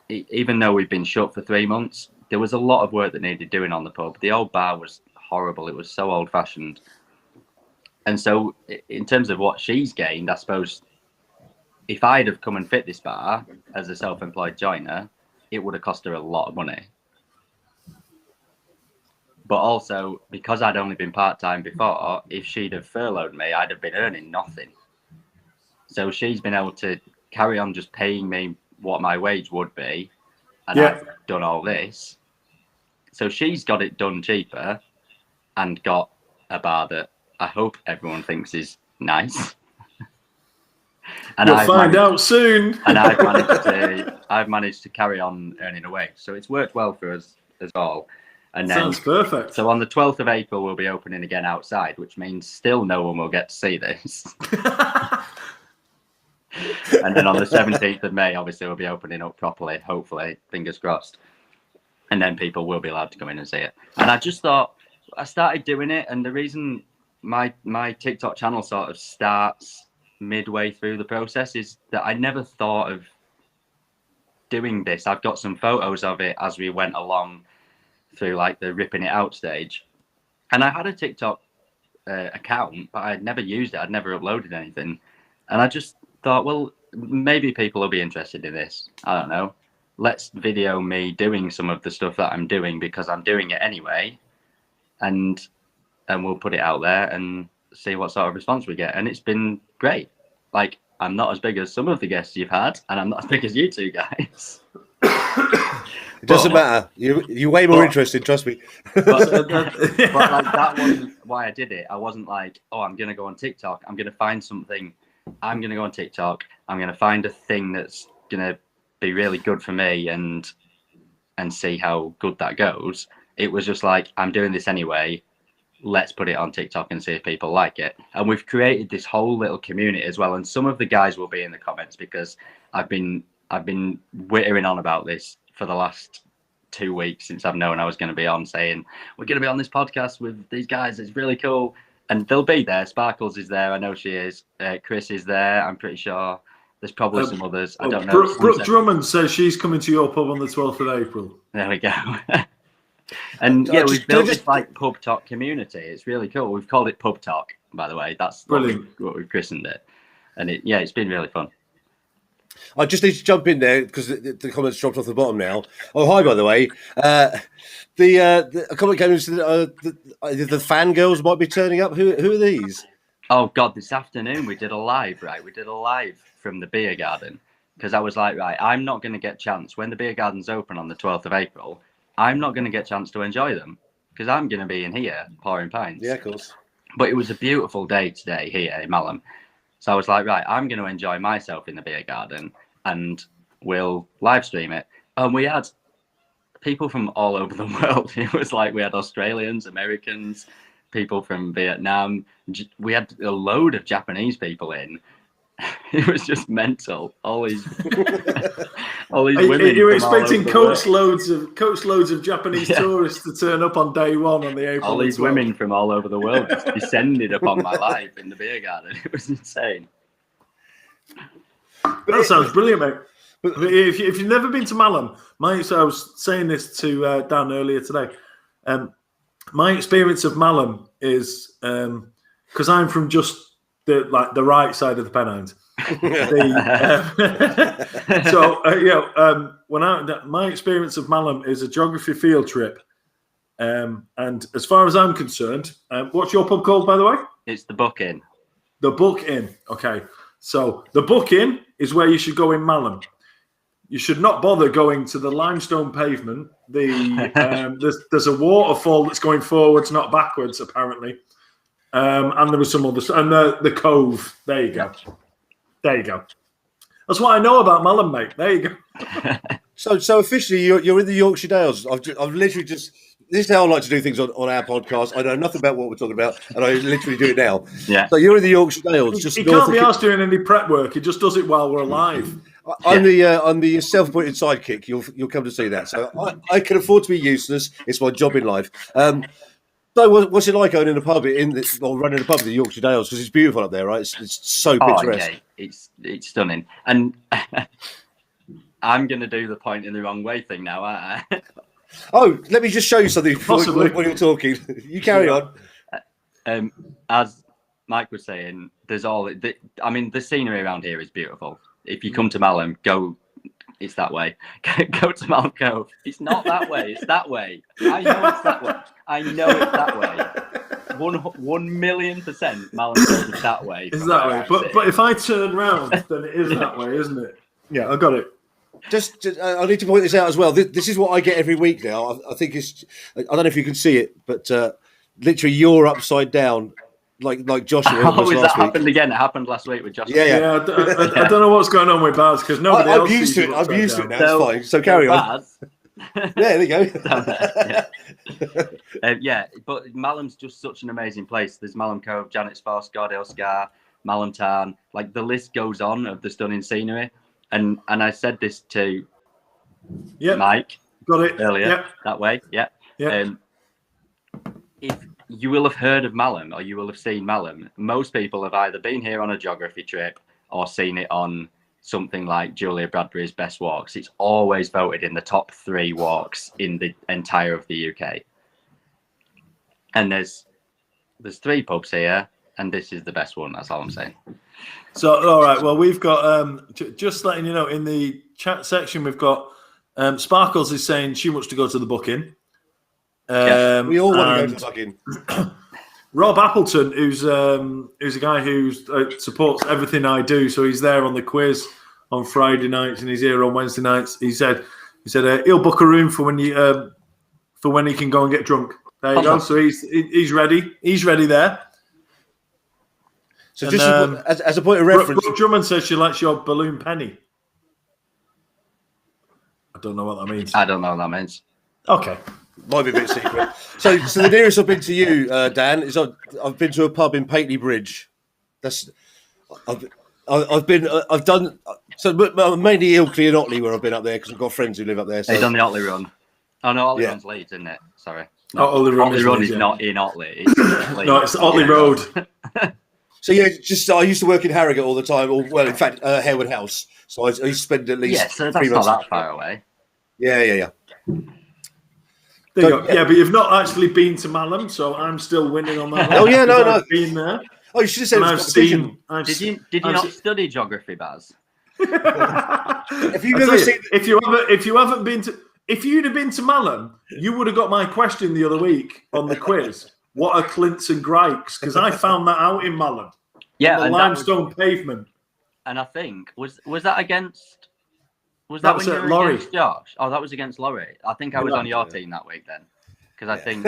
even though we've been shut for 3 months, there was a lot of work that needed doing on the pub. The old bar was horrible. It was so old fashioned. And so in terms of what she's gained, I suppose if I'd have come and fit this bar as a self-employed joiner, it would have cost her a lot of money. But also, because I'd only been part-time before, if she'd have furloughed me, I'd have been earning nothing. So she's been able to carry on just paying me what my wage would be, and I've done all this. So she's got it done cheaper and got a bar that I hope everyone thinks is nice. And You'll find out soon. And I've managed to carry on earning away. So it's worked well for us as all. And then, sounds perfect. So on the 12th of April, we'll be opening again outside, which means still no one will get to see this. And then on the 17th of May, obviously, we'll be opening up properly, hopefully, fingers crossed. And then people will be allowed to come in and see it. And I just thought, I started doing it, and the reason my TikTok channel sort of starts midway through the process is that I never thought of doing this. I've got some photos of it as we went along through the ripping it out stage. And I had a TikTok account, but I'd never used it. I'd never uploaded anything. And I just thought, well, maybe people will be interested in this. I don't know. Let's video me doing some of the stuff that I'm doing because I'm doing it anyway, and we'll put it out there and see what sort of response we get. And it's been great. Like, I'm not as big as some of the guests you've had, and I'm not as big as you two guys. It doesn't matter. You're way more interested, trust me. But like, that wasn't why I did it. I wasn't like, oh, I'm going to go on TikTok. I'm going to find something. I'm going to go on TikTok. I'm going to find a thing that's going to be really good for me and see how good that goes. It was just like, I'm doing this anyway. Let's put it on TikTok and see if people like it. And we've created this whole little community as well. And some of the guys will be in the comments because I've been wittering on about this for the last 2 weeks since I've known I was going to be on, saying we're going to be on this podcast with these guys. It's really cool. And they'll be there. Sparkles is there. I know she is. Chris is there. I'm pretty sure. There's probably some others. I don't know. Brooke Drummond says she's coming to your pub on the 12th of April. There we go. And yeah, we've built this like pub talk community. It's really cool. We've called it Pub Talk, by the way. That's brilliant. What we've christened it. And it's been really fun. I just need to jump in there because the comments dropped off the bottom now. Oh, hi, by the way. A comment came in said the fangirls might be turning up. Who are these? Oh, God, this afternoon we did a live, right? We did a live from the beer garden because I was like, right, I'm not going to get a chance. When the beer garden's open on the 12th of April, I'm not going to get a chance to enjoy them because I'm going to be in here pouring pints. Yeah, of course. But it was a beautiful day today here in Malham. So I was like, right, I'm going to enjoy myself in the beer garden and we'll live stream it. And we had people from all over the world. It was like we had Australians, Americans, people from Vietnam. We had a load of Japanese people in. It was just mental. All these women. You were expecting coach loads of Japanese tourists to turn up on day one on the April. All these women from all over the world just descended upon my life in the beer garden. It was insane. That sounds brilliant, mate. If you've never been to Malham, I was saying this to Dan earlier today. My experience of Malham is because I'm from just the right side of the Pennines. My experience of Malham is a geography field trip. And as far as I'm concerned, what's your pub called, by the way? It's the Book Inn. The Book Inn. Okay. So the Book Inn is where you should go in Malham. You should not bother going to the limestone pavement. There's a waterfall that's going forwards, not backwards, apparently. And there was some others. And the Cove. There you go. There you go. That's what I know about Malham, mate. There you go. So officially, you're in the Yorkshire Dales. I've literally just. This is how I like to do things on our podcast. I know nothing about what we're talking about, and I literally do it now. Yeah. So you're in the Yorkshire Dales. He can't be asked doing any prep work. He just does it while we're alive. I'm the self-appointed sidekick. You'll come to see that. So I can afford to be useless. It's my job in life. So what's it like owning a pub running a pub in the Yorkshire Dales? Because it's beautiful up there, right? It's so picturesque. Yeah, it's stunning. And I'm going to do the point in the wrong way thing now, aren't I? Oh, let me just show you something when you're talking. You carry on. As Mike was saying, there's the scenery around here is beautiful. If you come to Malham, it's that way. Go to Malham Cove. It's not that way. It's that way. I know it's that way. I know it's that way. 1,000,000% Malham Cove is that way. It's that way. But if I turn round, then it is that way, isn't it? Yeah, I got it. Just I need to point this out as well. This is what I get every week now. I think I don't know if you can see it, but literally you're upside down, like Joshua. Oh, that happened again? It happened last week with Joshua. Yeah. I don't know what's going on with Baz because nobody else. I'm used to it. I'm used to it now. It's fine. So carry on. Yeah, there you go. But Malham's just such an amazing place. There's Malham Cove, Janet's Foss, Gardale Scar, Malham Tarn. Like the list goes on of the stunning scenery. And I said this to Mike earlier that way. Yeah. If you will have heard of Malham or you will have seen Malham, most people have either been here on a geography trip or seen it on something like Julia Bradbury's Best Walks. It's always voted in the top 3 walks in the entire of the UK. And there's 3 pubs here. and this is the best one. That's all I'm saying. So, all right. Well, we've got just letting you know in the chat section, we've got Sparkles is saying she wants to go to the booking. We all want to go to the booking. Rob Appleton, who's a guy who supports everything I do, so he's there on the quiz on Friday nights and he's here on Wednesday nights. He said he'll book a room for when he can go and get drunk. There you go. So he's ready. He's ready there. So just as a point of reference, Brooke Drummond says she likes your balloon penny. I don't know what that means. I don't know what that means. Okay. Might be a bit secret. So the nearest I've been to you, Dan, is I've been to a pub in Paisley Bridge. I've done mainly Ilkley and Otley where I've been up there because I've got friends who live up there. So. They've done the Otley run. Oh no, Otley run's Leeds, isn't it? Sorry. Otley run is not in Otley. It's no, it's Otley Road. So yeah, I used to work in Harrogate all the time. Or in fact, Harewood House. So I used to spend at least so 3 that's months. not that far away. Yeah. There you go. Yeah, but you've not actually been to Malham, so I'm still winning on that. Oh yeah, no. I've been there. Oh, you should have said And it was competition. Did you not study geography, Baz? Have you ever seen? If you'd have been to Malham, you would have got my question the other week on the quiz. What are clints and grikes? Because I found that out in Malham. Yeah, on the limestone pavement. And I think was that against? Was that when you were Laurie. against Josh? Oh, that was against Laurie. I think I was on your team that week then, because I think.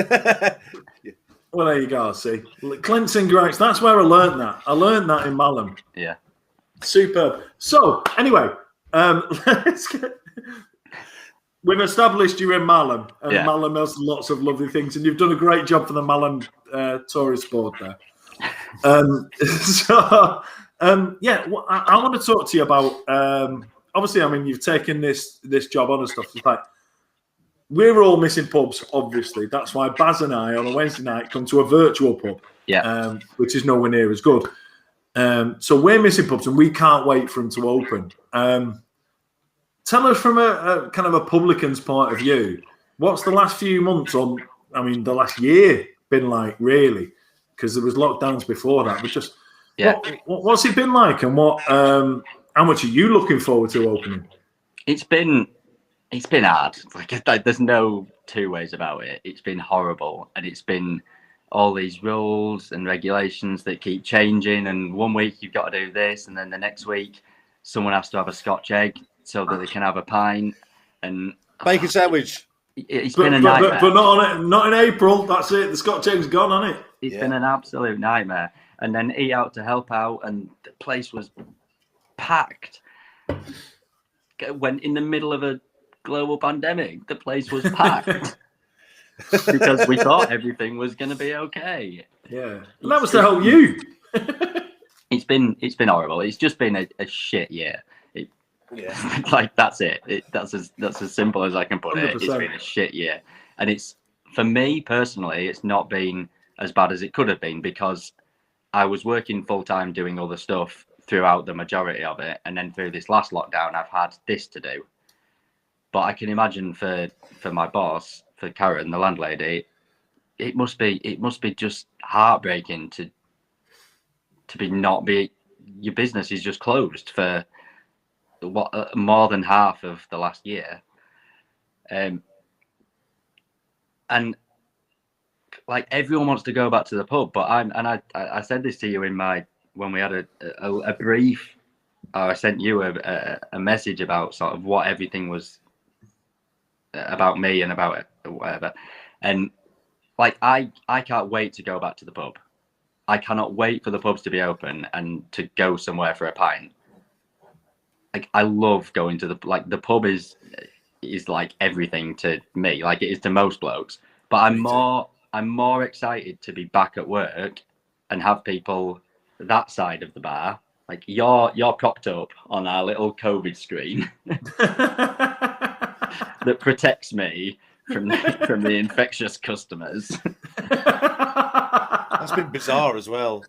Well, there you go. See, clints and grikes. That's where I learned that. I learned that in Malham. Yeah. Superb. So anyway, we've established you're in Malham, and Malham has lots of lovely things, and you've done a great job for the Malham tourist board there. I want to talk to you about. Obviously, I mean, you've taken this job on and stuff. In fact, we're all missing pubs. Obviously, that's why Baz and I on a Wednesday night come to a virtual pub, which is nowhere near as good. So we're missing pubs, and we can't wait for them to open. Tell us from a kind of a publican's point of view, what's the last few months the last year been like, really? Because there was lockdowns before that. But just what's it been like, and how much are you looking forward to opening? It's been hard. Like there's no two ways about it. It's been horrible, and it's been all these rules and regulations that keep changing. And one week you've got to do this, and then the next week someone has to have a Scotch egg so that they can have a pint and bacon sandwich. It's been a nightmare. But not in April. That's it. The Scotch egg's gone, hasn't it? It's been an absolute nightmare. And then Eat Out to Help Out, and the place was packed. When in the middle of a global pandemic, the place was packed because we thought everything was going to be okay. Yeah, and that was to help you. It's been horrible. It's just been a shit year. Like that's it. That's as simple as I can put 100%. it. It's been a shit year, and it's for me personally, it's not been as bad as it could have been because I was working full time doing other stuff throughout the majority of it, and then through this last lockdown, I've had this to do. But I can imagine for my boss, for Karen, the landlady, it must be just heartbreaking to be your business is just closed for what more than half of the last year, and like everyone wants to go back to the pub, but I said this to you when we had a brief. I sent you a message about sort of what everything was about me and about whatever, and like I can't wait to go back to the pub. I cannot wait for the pubs to be open and to go somewhere for a pint. Like I love going to the pub is like everything to me, like it is to most blokes. But I'm more excited to be back at work and have people that side of the bar. Like you're propped up on our little COVID screen that protects me from the infectious customers. That's been bizarre as well.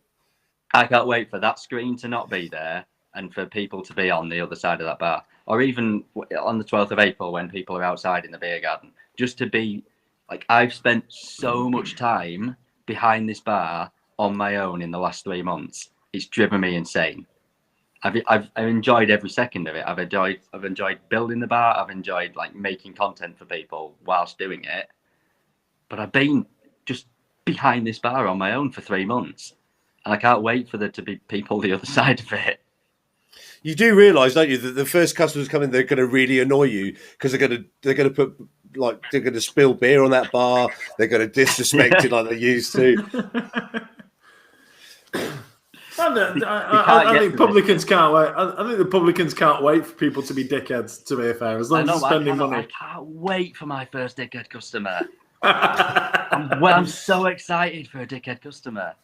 I can't wait for that screen to not be there and for people to be on the other side of that bar, or even on the 12th of April when people are outside in the beer garden, just to be like, I've spent so much time behind this bar on my own in the last 3 months, it's driven me insane. I've enjoyed every second of it. I've enjoyed building the bar. I've enjoyed like making content for people whilst doing it. But I've been just behind this bar on my own for 3 months, and I can't wait for there to be people the other side of it. You do realise, don't you, that the first customers come in, they're going to really annoy you because they're going to spill beer on that bar. They're going to disrespect it like they used to. I think publicans can't wait. I think the publicans can't wait for people to be dickheads. To be fair, as long as they're spending money. I can't wait for my first dickhead customer. I'm so excited for a dickhead customer.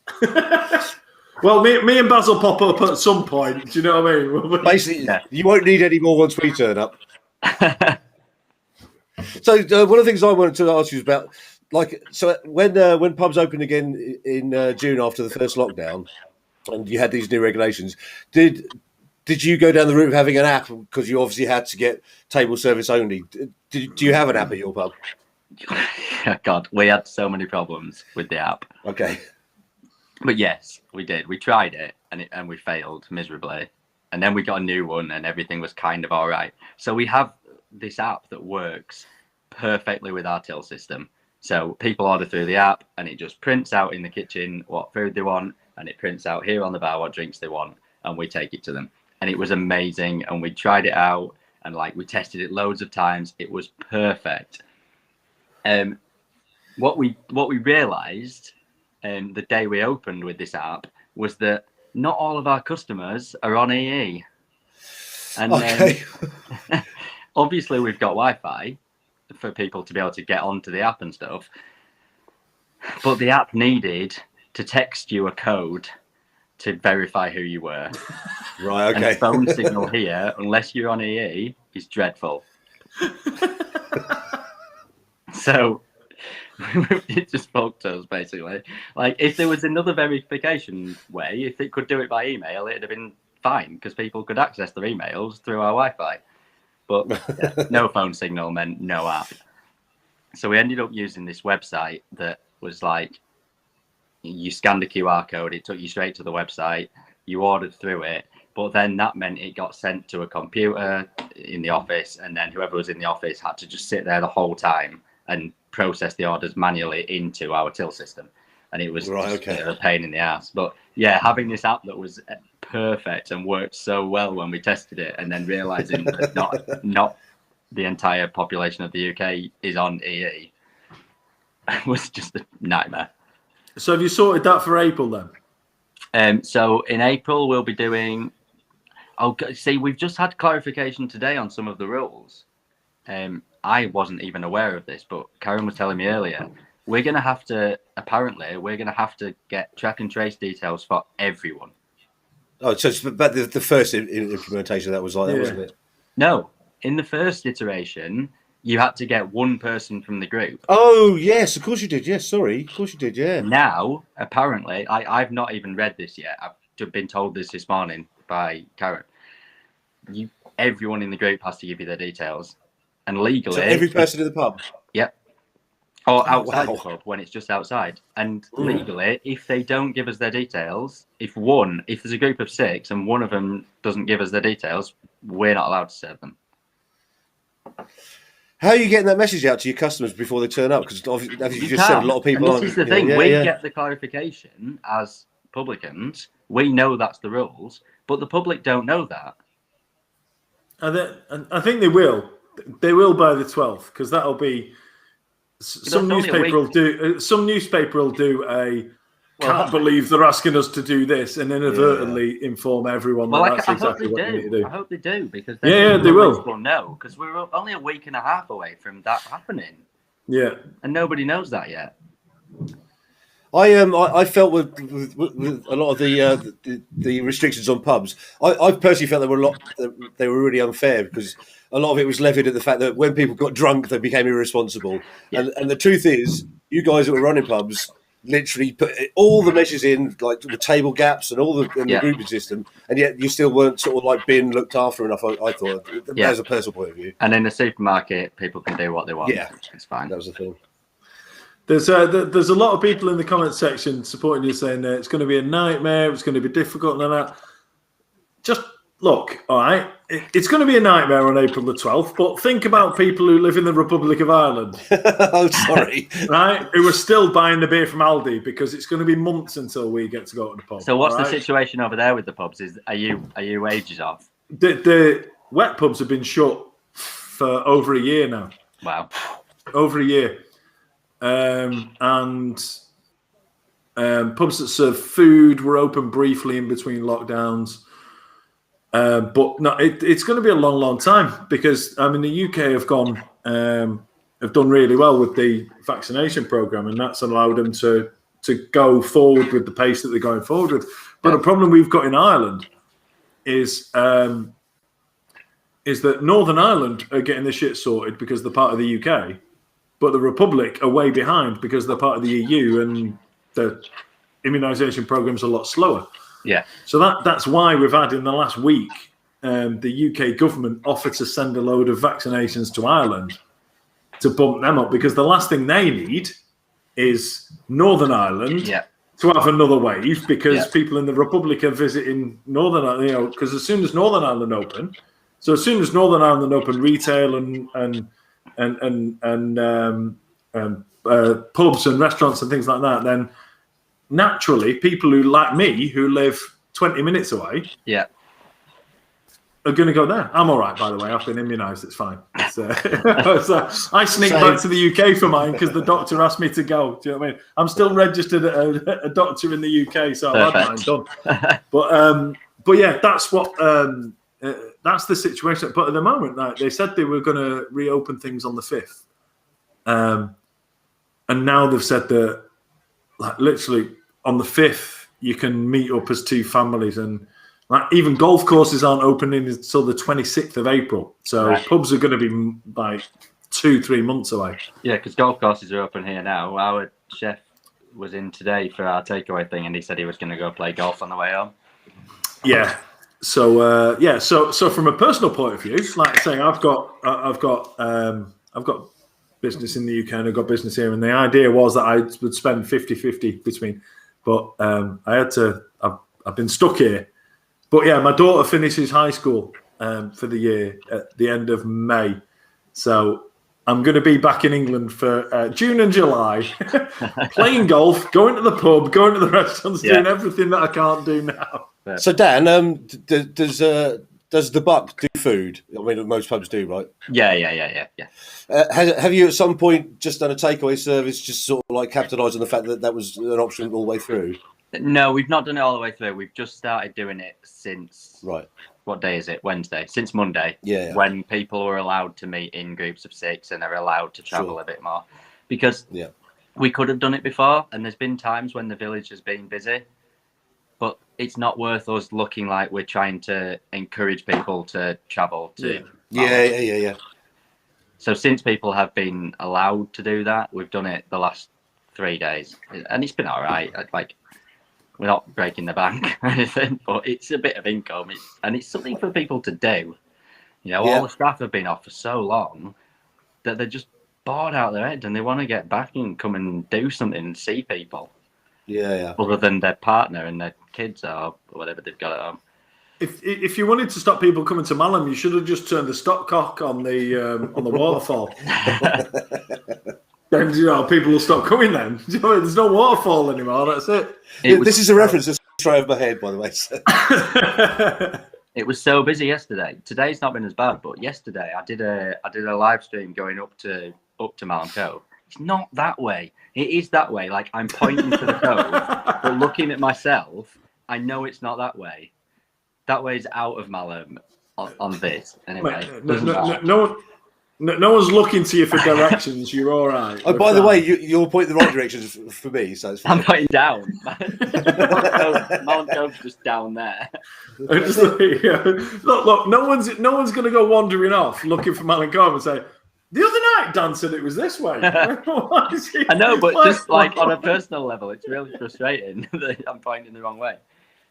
Well, me and Basil pop up at some point. Do you know what I mean? Basically, yeah. You won't need any more once we turn up. So one of the things I wanted to ask you is about, when pubs opened again in June after the first lockdown, and you had these new regulations, did you go down the route of having an app because you obviously had to get table service only? Do you have an app at your pub? God, we had so many problems with the app. Okay. But yes, we did. We tried it and we failed miserably. And then we got a new one and everything was kind of all right. So we have this app that works perfectly with our till system. So people order through the app and it just prints out in the kitchen what food they want, and it prints out here on the bar what drinks they want, and we take it to them. And it was amazing, and we tried it out and we tested it loads of times. It was perfect. What we realized the day we opened with this app was that not all of our customers are on EE. And okay. Obviously we've got Wi-Fi for people to be able to get onto the app and stuff, but the app needed to text you a code to verify who you were. Right, okay. And phone signal here, unless you're on EE, is dreadful. So it just fucked us, basically. If there was another verification way, if it could do it by email, it'd have been fine because people could access their emails through our Wi-Fi. But yeah, no phone signal meant no app. So we ended up using this website that was you scanned a QR code, it took you straight to the website, you ordered through it, but then that meant it got sent to a computer in the office, and then whoever was in the office had to just sit there the whole time and process the orders manually into our till system. And it was a bit of a pain in the ass. But yeah, having this app that was perfect and worked so well when we tested it, and then realizing that not the entire population of the UK is on EE was just a nightmare. So have you sorted that for April then? So in April we'll be doing. We've just had clarification today on some of the rules. I wasn't even aware of this, but Karen was telling me earlier. We're going to have to get track and trace details for everyone. Oh, so but the first implementation of that was like that, wasn't it? No, in the first iteration, you had to get one person from the group. Oh, yes, of course you did. Yes, sorry. Of course you did, yeah. Now, apparently, I've not even read this yet. I've been told this morning by Karen. Everyone in the group has to give you their details. And legally... So every person in the pub? Yep. Or outside the pub, when it's just outside. And legally, if they don't give us their details, if there's a group of 6 and one of them doesn't give us their details, we're not allowed to serve them. How are you getting that message out to your customers before they turn up? Because obviously, as you just said, a lot of people aren't. This is the thing. We get the clarification as publicans. We know that's the rules, but the public don't know that. I think they will. They will by the 12th, because that'll be some newspaper will do. Some newspaper will do a. Can't believe they're asking us to do this, and inadvertently inform everyone that that's exactly what they need to do. I hope they do, because they will. Will know, because we're only a week and a half away from that happening. Yeah, and nobody knows that yet. I felt with a lot of the restrictions on pubs. I personally felt they were really unfair, because a lot of it was levied at the fact that when people got drunk, they became irresponsible. Yeah. And the truth is, you guys that were running pubs literally put all the measures in, like the table gaps and all the grouping system, and yet you still weren't sort of being looked after enough. I thought, as a personal point of view. And in the supermarket, people can do what they want. Yeah, it's fine. That was the thing. There's a lot of people in the comment section supporting you, saying it's going to be a nightmare, it's going to be difficult, and that. Just look, all right. It's going to be a nightmare on April the 12th, but think about people who live in the Republic of Ireland. Oh, sorry. Right? Who are still buying the beer from Aldi because it's going to be months until we get to go to the pub. So what's the right? situation over there with the pubs? Are you wages off? The wet pubs have been shut for over a year now. Wow. Over a year. And pubs that serve food were open briefly in between lockdowns. But no, it's going to be a long, long time because the UK have done really well with the vaccination program, and that's allowed them to go forward with the pace that they're going forward with. But the problem we've got in Ireland is that Northern Ireland are getting the shit sorted because they're part of the UK, but the Republic are way behind because they're part of the EU and the immunisation program's a lot slower. Yeah. So that's why we've had in the last week the UK government offer to send a load of vaccinations to Ireland to bump them up, because the last thing they need is Northern Ireland to have another wave, because people in the Republic are visiting Northern Ireland, because as soon as Northern Ireland open, retail and pubs and restaurants and things like that, then naturally, people who, like me, who live 20 minutes away, are going to go there. I'm all right, by the way. I've been immunised. It's fine. I sneaked back to the UK for mine because the doctor asked me to go. Do you know what I mean? I'm still registered at a doctor in the UK, so I've had mine done. But yeah, that's what that's the situation. But at the moment, like, they said they were going to reopen things on the 5th, and now they've said that, like, literally on the 5th, you can meet up as two families, and like even golf courses aren't opening until the 26th of April. So pubs are going to be like 2-3 months away. Yeah, because golf courses are open here now. Our chef was in today for our takeaway thing, and he said he was going to go play golf on the way home. Yeah. So so from a personal point of view, like I say, I've got business in the UK and I've got business here, and the idea was that I would spend 50-50 between, but I've been stuck here. But yeah, my daughter finishes high school for the year at the end of May, so I'm going to be back in England for June and July, playing golf, going to the pub, going to the restaurants, doing everything that I can't do now. So Dan, does the Buck do food? I mean, most pubs do, right? Yeah. Have you at some point just done a takeaway service, just sort of like capitalise on the fact that was an option all the way through? No, we've not done it all the way through. We've just started doing it since... Right. What day is it? Wednesday. Since Monday. Yeah. When people were allowed to meet in groups of 6 and are allowed to travel a bit more. Because we could have done it before, and there's been times when the village has been busy, but it's not worth us looking like we're trying to encourage people to travel to... Yeah. So since people have been allowed to do that, we've done it the last 3 days, and it's been all right. Like, we're not breaking the bank or anything, but it's a bit of income, and it's something for people to do. You know, all the staff have been off for so long that they're just bored out of their head, and they want to get back and come and do something and see people. Yeah. Other than their partner and their kids or whatever they've got at home. If you wanted to stop people coming to Malham, you should have just turned the stopcock on the waterfall. Then people will stop coming. Then there's no waterfall anymore. That's it. This is a reference that's straight over my head, by the way. So. It was so busy yesterday. Today's not been as bad, but yesterday I did a live stream going up to Malham Cove. It's not that way. It is that way. Like, I'm pointing to the cove, but looking at myself, I know it's not that way. That way is out of Malham on this. Anyway. No one's looking to you for directions. You're all right. Oh, by the way, you're pointing the right directions for me, so it's fine. I'm pointing down. Malham Cove's just down there. Look. No one's going to go wandering off looking for Malham Cove and say, "The other night, Dan said it was this way." I know, but just like on a personal level, it's really frustrating that I'm pointing the wrong way.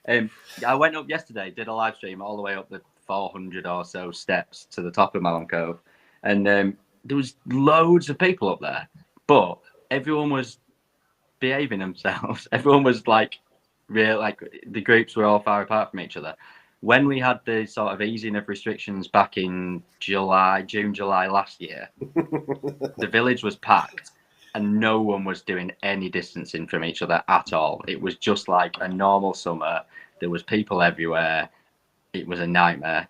I went up yesterday, did a live stream all the way up the 400 or so steps to the top of Malham Cove, and there was loads of people up there, but everyone was behaving themselves. Everyone was like real, like the groups were all far apart from each other. When we had the sort of easing of restrictions back in June, July last year, the village was packed and no one was doing any distancing from each other at all. It was just like a normal summer. There was people everywhere. It was a nightmare.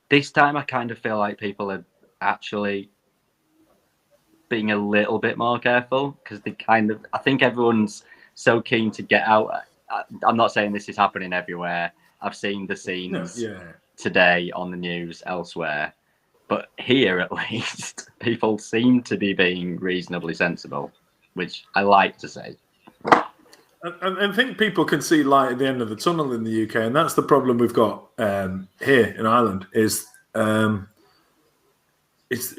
This time I kind of feel like people are actually being a little bit more careful because I think everyone's so keen to get out. I'm not saying this is happening everywhere. I've seen the scenes today on the news elsewhere, but here at least, people seem to be being reasonably sensible, which I like to say. I think people can see light at the end of the tunnel in the UK, and that's the problem we've got here in Ireland. Is it's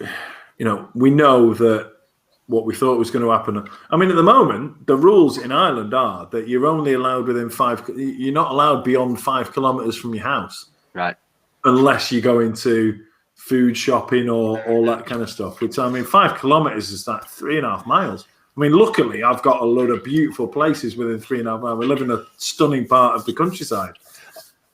we know that what we thought was going to happen. I mean, at the moment, the rules in Ireland are that you're only allowed within you're not allowed beyond 5 kilometres from your house. Right. Unless you go into food shopping or all that kind of stuff. Which, I mean, 5 kilometres is like 3.5 miles. I mean, luckily, I've got a load of beautiful places within 3.5 miles. We live in a stunning part of the countryside.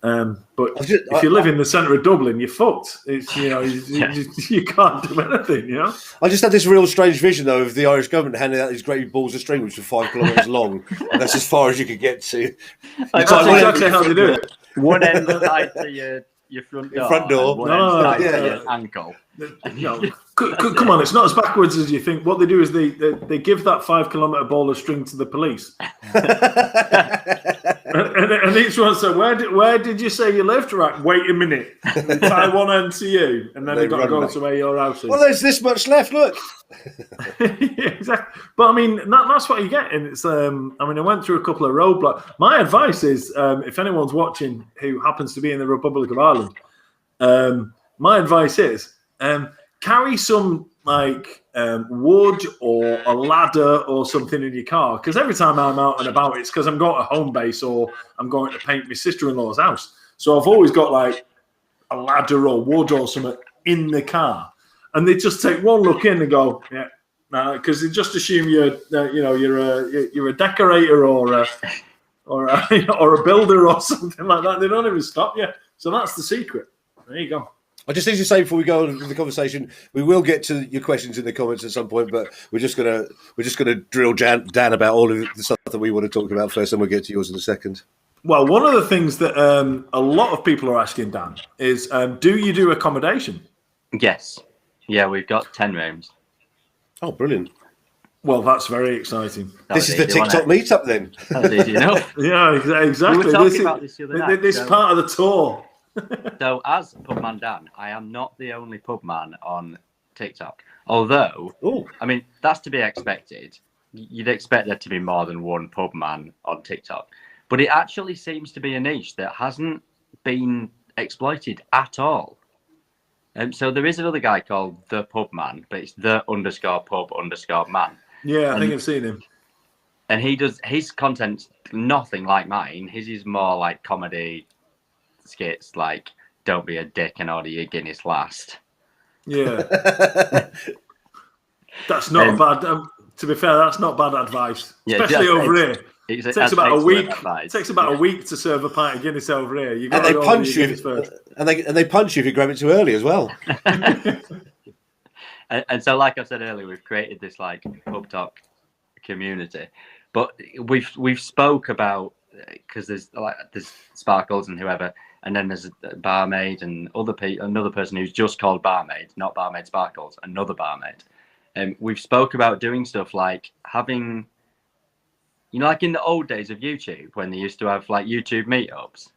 But if you live in the centre of Dublin, you're fucked. It's you can't do anything. I just had this real strange vision though of the Irish government handing out these great balls of string, which were 5 kilometres long, and that's as far as you could get to. That's exactly how they do it. One end tied to your front door. Front door. One end tied to your ankle. Come on, it's not as backwards as you think. What they do is they give that 5 kilometre ball of string to the police. and each one said, where did you say you lived? Right, wait a minute. They tie one end to you, and then they've got to go to where your house is. Well, there's this much left, look. Yeah, exactly. But I mean, that's what you get. And it's, I went through a couple of roadblocks. My advice is, if anyone's watching who happens to be in the Republic of Ireland, my advice is, carry some wood or a ladder or something in your car, because every time I'm out and about, it's because I'm going to home base or I'm going to paint my sister-in-law's house. So I've always got like a ladder or wood or something in the car, and they just take one look in and go, yeah, no, because they just assume you're a decorator or a builder or something like that. They don't even stop you. So that's the secret. There you go. I just need to say before we go on with the conversation, we will get to your questions in the comments at some point, but we're just gonna drill Dan about all of the stuff that we want to talk about first, and we'll get to yours in a second. Well, one of the things that a lot of people are asking, Dan, is do you do accommodation? Yes. Yeah, we've got 10 rooms. Oh, brilliant. Well, that's very exciting. This is the TikTok meetup then. That's easy enough. Yeah, exactly. We were talking about this the other night. This is part of the tour. So, as Pubman Dan, I am not the only pubman on TikTok. Although, I mean, that's to be expected. You'd expect there to be more than one pubman on TikTok. But it actually seems to be a niche that hasn't been exploited at all. So there is another guy called The Pubman, but it's the_pub_man. Yeah, I think I've seen him. And his content's nothing like mine. His is more like comedy skits, like don't be a dick and order your Guinness last. Yeah. That's not bad. To be fair, that's not bad advice. Especially over here. It takes about a week. It takes about a week to serve a pint of Guinness over here. You got and they punch you first. And they punch you if you grab it too early as well. and so, like I said earlier, we've created this like pub talk community, but we've spoke about, because there's Sparkles and whoever, and then there's a barmaid and another person who's just called Barmaid, not Barmaid Sparkles, another barmaid. And we've spoke about doing stuff like having, like in the old days of YouTube, when they used to have like YouTube meetups,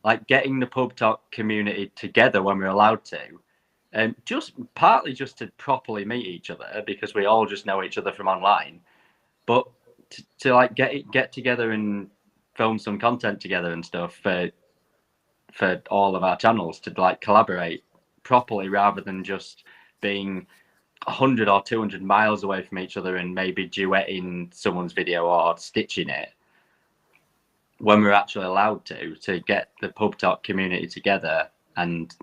like getting the pub talk community together when we're allowed to, and just to properly meet each other, because we all just know each other from online, but to like get together and film some content together and stuff for all of our channels, to like collaborate properly rather than just being 100 or 200 miles away from each other and maybe duetting someone's video or stitching it, when we're actually allowed to get the pub talk community together and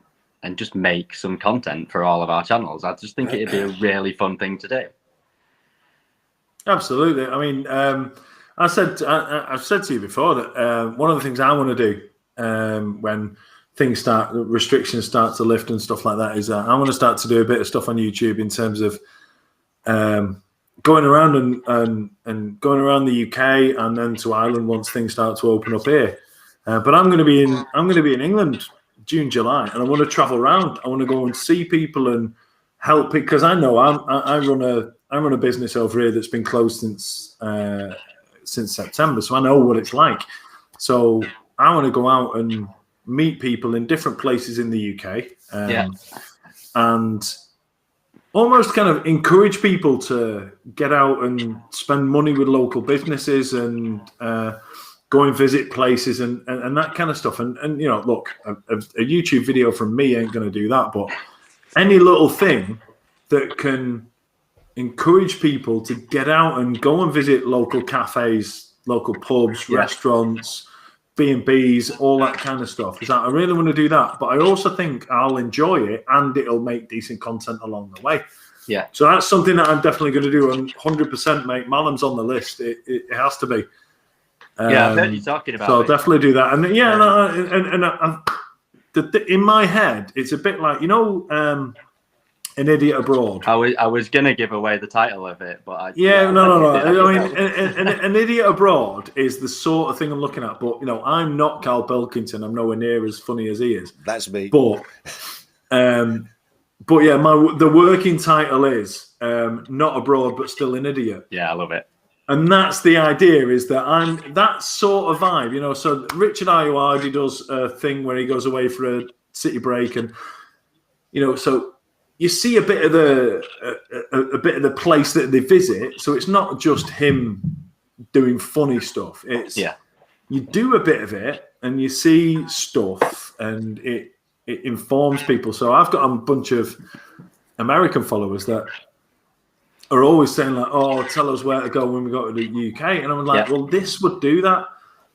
just make some content for all of our channels. I just think it'd be a really fun thing to do. Absolutely. I mean, I've said to you before that one of the things I want to do when restrictions start to lift and stuff like that is I want to start to do a bit of stuff on YouTube in terms of going around and going around the UK and then to Ireland once things start to open up here. But I'm going to be in England June, July, and I want to travel around. I want to go and see people and help it because I know I run a business over here that's been closed since September, so I know what it's like. So I want to go out and meet people in different places in the UK, and almost kind of encourage people to get out and spend money with local businesses and go and visit places and that kind of stuff. And you know, look, a YouTube video from me ain't going to do that, but any little thing that can encourage people to get out and go and visit local cafes, local pubs, restaurants, B&Bs, all that kind of stuff. Is that I really want to do that, but I also think I'll enjoy it and it'll make decent content along the way. Yeah. So that's something that I'm definitely going to do, and 100%, mate. Malham's on the list. It has to be. I've heard you talking about. So it. I'll definitely do that. And in my head, it's a bit like An Idiot Abroad. I was gonna give away the title of it, but no. I mean, An Idiot Abroad is the sort of thing I'm looking at. But I'm not Carl Pilkington. I'm nowhere near as funny as he is. That's me. But yeah, the working title is Not Abroad, but Still an Idiot. Yeah, I love it. And that's the idea, is that I'm that sort of vibe, So Richard Ayoade does a thing where he goes away for a city break, and so you see a bit of the place that they visit. So it's not just him doing funny stuff. It's you do a bit of it, and you see stuff, and it informs people. So I've got a bunch of American followers that are always saying like, "Oh, tell us where to go when we go to the UK," and I'm like, "Well, this would do that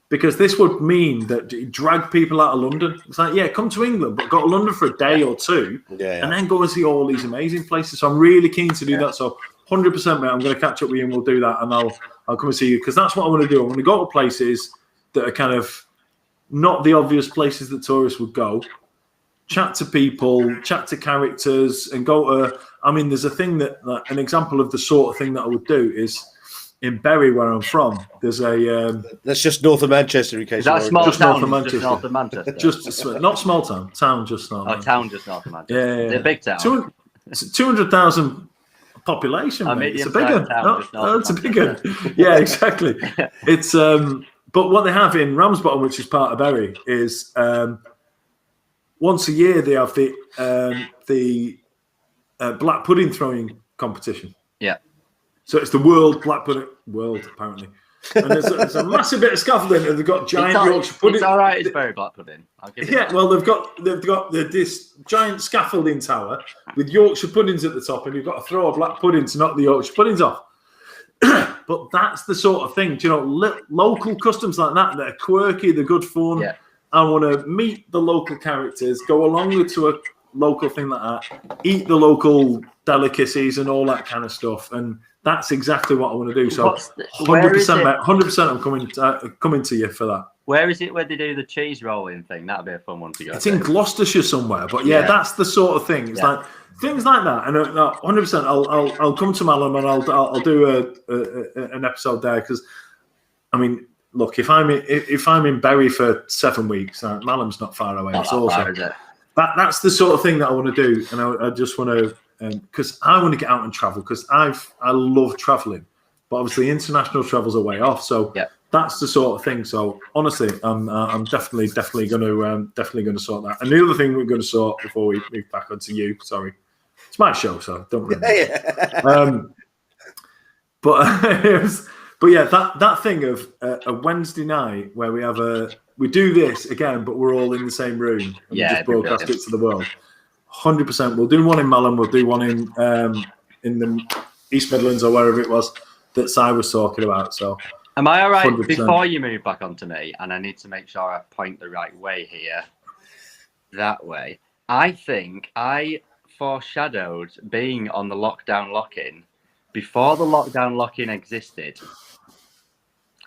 because this would mean that you drag people out of London. It's like, come to England, but go to London for a day or two, and then go and see all these amazing places." So I'm really keen to do that. So 100%, mate, I'm going to catch up with you and we'll do that, and I'll come and see you because that's what I want to do. I want to go to places that are kind of not the obvious places that tourists would go. Chat to people, chat to characters, and go to. I mean, there's a thing that, like, an example of the sort of thing that I would do is in Bury, where I'm from. There's a. That's just north of Manchester, in case. Is that small just town? North Just north of Manchester. Just not small town. Town just north. Oh, town just north of Manchester. Yeah. It's a big town. 200,000 population. A Mate. It's a big one. It's a big one. Manchester. Yeah, exactly. It's but what they have in Ramsbottom, which is part of Bury, is once a year they have the black pudding throwing competition. Yeah. So it's the world apparently. And there's a massive bit of scaffolding, and they've got giant Yorkshire pudding. It's all right. It's very black pudding. I'll give you that. Well, they've got this giant scaffolding tower with Yorkshire puddings at the top, and you've got to throw a black pudding to knock the Yorkshire puddings off. But that's the sort of thing, local customs like that are quirky, they're good fun. Yeah. I want to meet the local characters, go along to a local thing like that, eat the local delicacies and all that kind of stuff, and that's exactly what I want to do. So 100%, mate, 100%, I'm coming to you for that. Where is it where they do the cheese rolling thing? That'd be a fun one to go. It's in Gloucestershire somewhere, but that's the sort of thing. It's like things like that, and 100%. I'll come to Malham and I'll do an episode there because, I mean, look, if I'm in Bury for 7 weeks, Malham's not far away. It's also that's the sort of thing that I want to do, and I just want to because I want to get out and travel because I love traveling, but obviously international travel's a way off. So that's the sort of thing. So honestly, I'm definitely going to sort that. And the other thing we're going to sort before we move back onto you, sorry, it's my show, so don't worry. But yeah, that thing of a Wednesday night where we do this again, but we're all in the same room and we just broadcast it to the world. 100%. We'll do one in Malham. We'll do one in the East Midlands or wherever it was that Si was talking about. So, am I all right 100%. Before you move back onto me? And I need to make sure I point the right way here. That way. I think I foreshadowed being on the lockdown lock-in before the lockdown lock-in existed,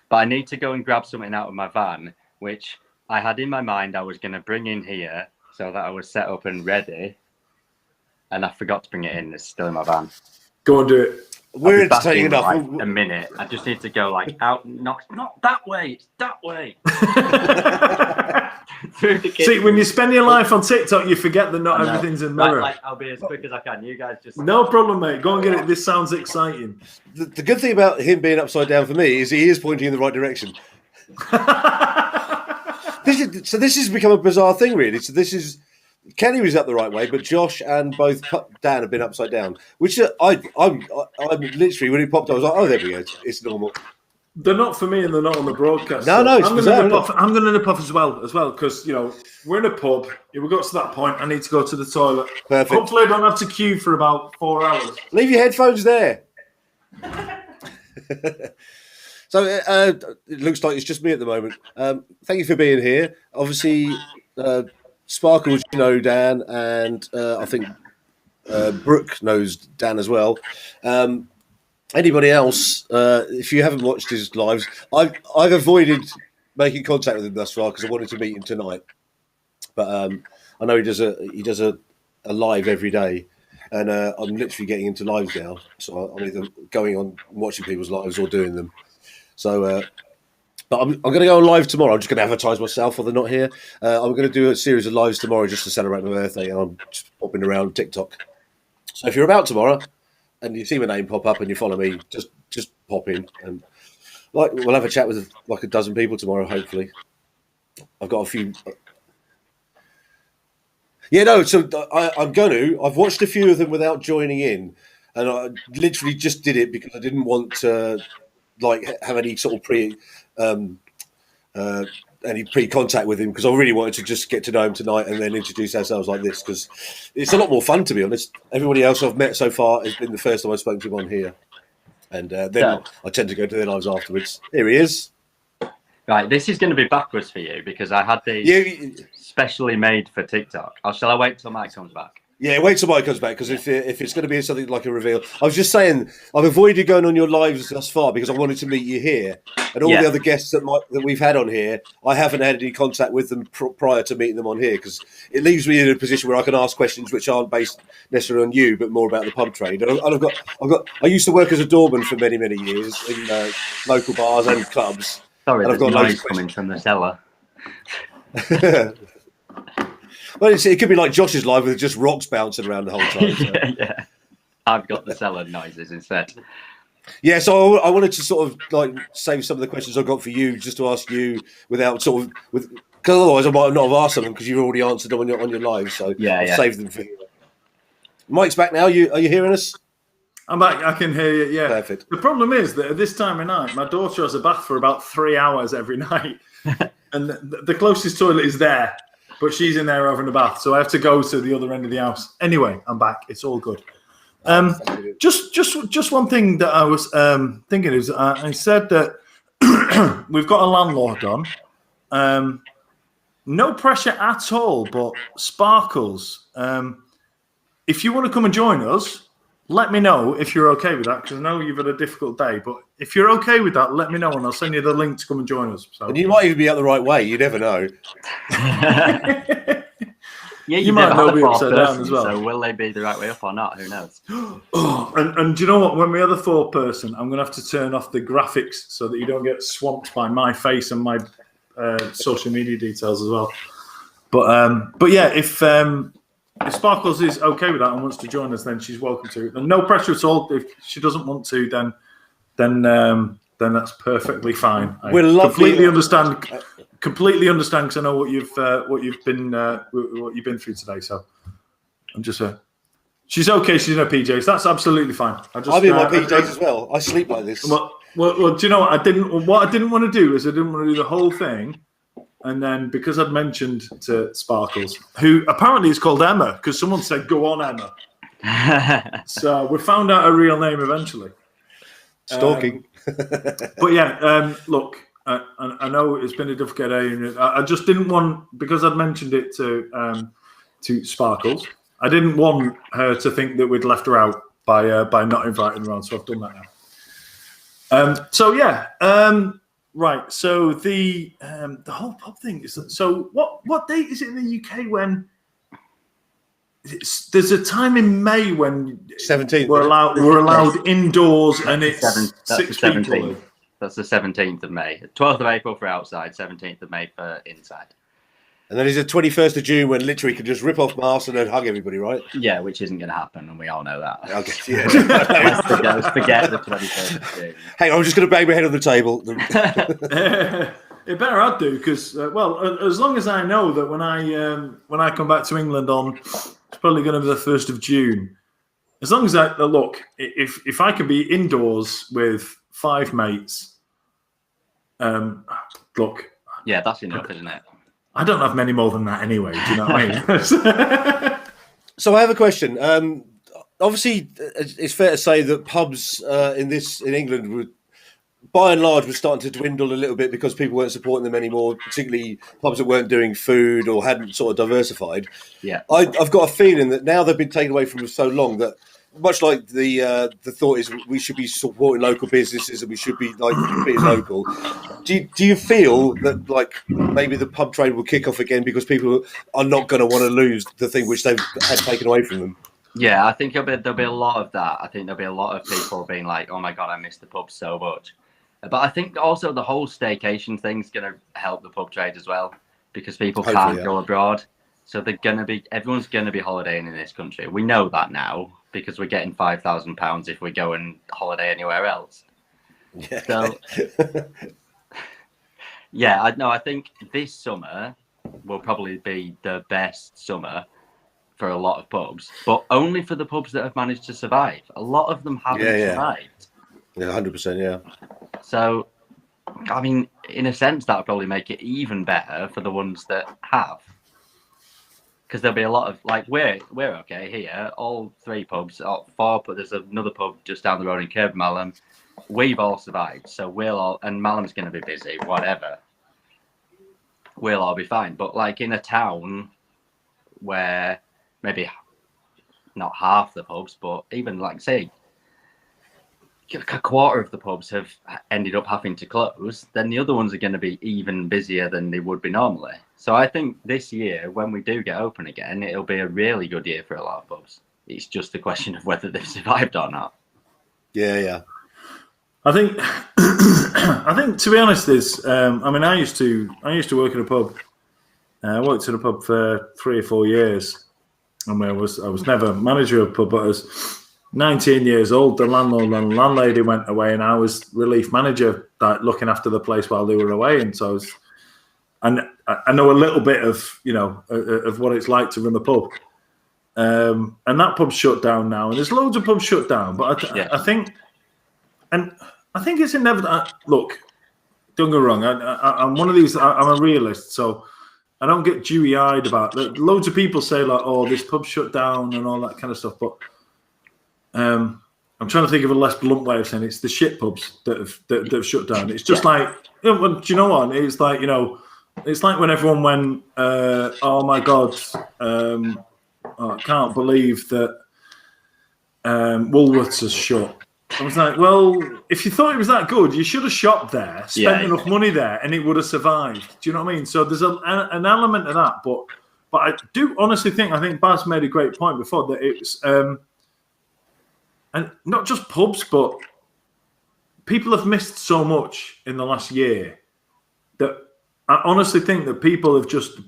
but I need to go and grab something out of my van, which I had in my mind I was going to bring in here so that I was set up and ready, and I forgot to bring it in. It's still in my van. Go and do it. We're I'll be back entertaining in, enough. like, a minute. I just need to go like out, not that way. It's that way. Through the kitchen. See, when you spend your life on TikTok, you forget that not everything's in mirror. Like, I'll be as quick as I can. You guys just No problem, mate. Go and get it. This sounds exciting. The good thing about him being upside down for me is he is pointing in the right direction. This has become a bizarre thing, really. So this is Kenny was up the right way, but Josh and both Dan have been upside down. Which I'm literally when it popped, I was like, oh, there we go. It's normal. They're not for me, and they're not on the broadcast. No, it's I'm bizarre, going to nip off as well, because we're in a pub. If we got to that point, I need to go to the toilet. Perfect. Hopefully, I don't have to queue for about 4 hours. Leave your headphones there. So it looks like it's just me at the moment. Thank you for being here. Obviously, Sparkles, Dan, and I think Brooke knows Dan as well. Anybody else, if you haven't watched his lives, I've avoided making contact with him thus far because I wanted to meet him tonight. But I know he does a live every day, and I'm literally getting into lives now. So I'm either going on watching people's lives or doing them. So, but I'm going to go on live tomorrow. I'm just going to advertise myself while they're not here. I'm going to do a series of lives tomorrow just to celebrate my birthday, and I'm just popping around TikTok. So if you're about tomorrow and you see my name pop up and you follow me, just pop in, and we'll have a chat with like a dozen people tomorrow. Hopefully, I've got a few. Yeah, no. So I've watched a few of them without joining in, and I literally just did it because I didn't want to have any sort of any pre-contact with him, because I really wanted to just get to know him tonight and then introduce ourselves like this, because it's a lot more fun, to be honest. Everybody else I've met so far has been the first time I've spoken to him on here, and then I tend to go to their lives afterwards. Here he is. Right, this is going to be backwards for you because I had these specially made for TikTok. Or shall I wait till Mike comes back? Yeah, wait till Mike comes back, because if it's going to be something like a reveal, I was just saying I've avoided going on your lives thus far because I wanted to meet you here, and all the other guests that we've had on here, I haven't had any contact with them prior to meeting them on here, because it leaves me in a position where I can ask questions which aren't based necessarily on you, but more about the pub trade. And I used to work as a doorman for many years in local bars and clubs. Sorry, and there's noise coming from the cellar. Well, it could be like Josh's live with just rocks bouncing around the whole time. So. Yeah. I've got the cellar noises instead. Yeah, so I wanted to sort of save some of the questions I've got for you, just to ask you without because otherwise I might not have asked them because you've already answered them on your live. So I'll save them for you. Mike's back now. Are you hearing us? I'm back. I can hear you. Yeah. Perfect. The problem is that at this time of night, my daughter has a bath for about 3 hours every night, and the closest toilet is there. But she's in there having a bath, so I have to go to the other end of the house. Anyway, I'm back. It's all good. Just one thing that I was thinking is I said that we've got a landlord on. No pressure at all, but Sparkles, if you want to come and join us, let me know if you're okay with that, because I know you've had a difficult day. But if you're okay with that, let me know, and I'll send you the link to come and join us. So. And you might even be out the right way. You never know. Yeah, you might know be upside down as well. So will they be the right way up or not? Who knows? And do you know what? When we are the fourth person, I'm going to have to turn off the graphics so that you don't get swamped by my face and my social media details as well. But yeah, if Sparkles is okay with that and wants to join us, then she's welcome to. And no pressure at all. If she doesn't want to, then that's perfectly fine. I completely understand. Completely understand, because I know what you've been through today. So I'm just she's okay. She's in her PJs. That's absolutely fine. I'm in my PJs as well. I sleep like this. Well, do you know what? What I didn't want to do is I didn't want to do the whole thing. And then because I'd mentioned to Sparkles, who apparently is called Emma, because someone said, "Go on, Emma." So we found out her real name eventually. Stalking. But yeah, look, I know it's been a difficult day, and I just didn't want, because I'd mentioned it to Sparkles, I didn't want her to think that we'd left her out. by not inviting them around. So I've done that now. Right. So the whole pub thing is. So what date is it in the UK when? There's a time in May when 17th. we're allowed indoors, and it's That's 6 the people. 17th. That's the 17th of May. 12th of April for outside, 17th of May for inside. And then is the 21st of June when literally you can just rip off masks and then hug everybody, right? Yeah, which isn't going to happen, and we all know that. Okay, yeah. Let's forget the 21st of June. Hang on, I'm just going to bang my head on the table. It better I do, because as long as I know that when I come back to England on, it's probably going to be the 1st of June. As long as I look, if I can be indoors with 5 mates, look. Yeah, that's enough, isn't it? I don't have many more than that anyway. Do you know what I mean? So I have a question. Obviously, it's fair to say that pubs in England were, by and large, were starting to dwindle a little bit because people weren't supporting them anymore, particularly pubs that weren't doing food or hadn't sort of diversified. Yeah. I've got a feeling that now they've been taken away from us so long that, much like the thought is we should be supporting local businesses and we should be like be local. Do you feel that like maybe the pub trade will kick off again because people are not going to want to lose the thing which they've had taken away from them? Yeah, I think there'll be a lot of that. I think there'll be a lot of people being like, "Oh my god, I miss the pub so much." But I think also the whole staycation thing's going to help the pub trade as well, because people can't go abroad. So everyone's going to be holidaying in this country. We know that now because we're getting £5,000 if we go and holiday anywhere else. Yeah. So, yeah, I think this summer will probably be the best summer for a lot of pubs, but only for the pubs that have managed to survive. A lot of them haven't survived. Yeah, 100%, yeah. So, I mean, in a sense, that would probably make it even better for the ones that have. Because there'll be a lot of, like, we're okay here, all 3 pubs, 4, but there's another pub just down the road in Kirby Malham. We've all survived, so and Malham's going to be busy, whatever. We'll all be fine. But, like, in a town where maybe not half the pubs, but even, like, say, a quarter of the pubs have ended up having to close, then the other ones are going to be even busier than they would be normally. So I think this year, when we do get open again, it'll be a really good year for a lot of pubs. It's just a question of whether they've survived or not. Yeah. I think to be honest, I used to work at a pub. I worked at a pub for 3 or 4 years, and I was never manager of a pub, but I was 19 years old. The landlord and landlady went away, and I was relief manager, like looking after the place while they were away. And so I know a little bit of of what it's like to run the pub. And that pub's shut down now, and there's loads of pubs shut down. But I think it's inevitable. Look, don't go wrong. I'm one of these. I'm a realist, so I don't get dewy-eyed about it. Loads of people say like, "Oh, this pub's shut down" and all that kind of stuff. But I'm trying to think of a less blunt way of saying it. It's the shit pubs that have shut down. It's just like, do you know what? It's like it's like when everyone went, "Oh my god, I can't believe that Woolworths has shut." I was like, well, if you thought it was that good, you should have shopped there, spent enough money there, and it would have survived. Do you know what I mean? So there's an element of that, but I do honestly think, I think Baz made a great point before, that it's and not just pubs, but people have missed so much in the last year that I honestly think that people have just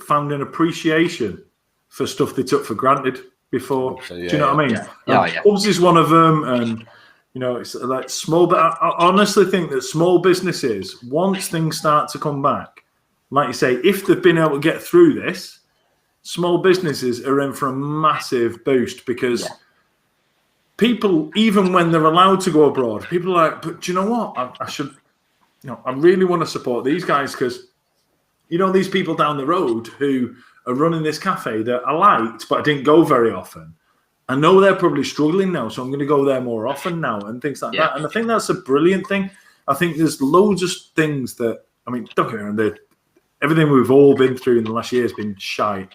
found an appreciation for stuff they took for granted before. So, do you know what I mean? Yeah. Pubs is one of them, and it's like small. But I honestly think that small businesses, once things start to come back, like you say, if they've been able to get through this, small businesses are in for a massive boost, because people, even when they're allowed to go abroad, people are like, but do you know what? I should, I really want to support these guys, because, these people down the road who are running this cafe that I liked, but I didn't go very often. I know they're probably struggling now, so I'm going to go there more often now, and things like that. And I think that's a brilliant thing. I think there's loads of things that, don't get me wrong, everything we've all been through in the last year has been shite,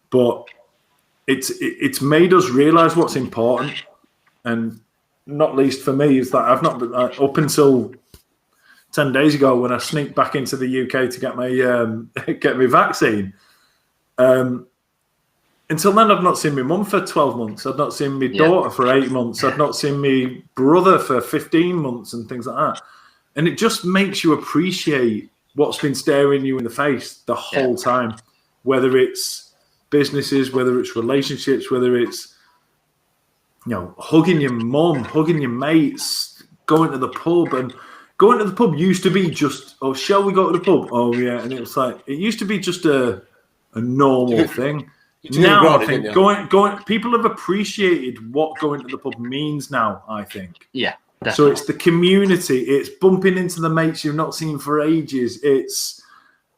but it's made us realise what's important. and not least for me is that I've not been up until 10 days ago when I sneaked back into the UK to get my vaccine. Until then, I've not seen my mum for 12 months. I've not seen my daughter for 8 months. I've not seen my brother for 15 months and things like that. And it just makes you appreciate what's been staring you in the face the whole time, whether it's businesses, whether it's relationships, whether it's, hugging your mum, hugging your mates, going to the pub. And going to the pub used to be just, oh, shall we go to the pub? Oh, yeah. And it was like, it used to be just a normal thing. Now, I think people have appreciated what going to the pub means now, I think. Yeah, definitely. So it's the community, it's bumping into the mates you've not seen for ages. It's,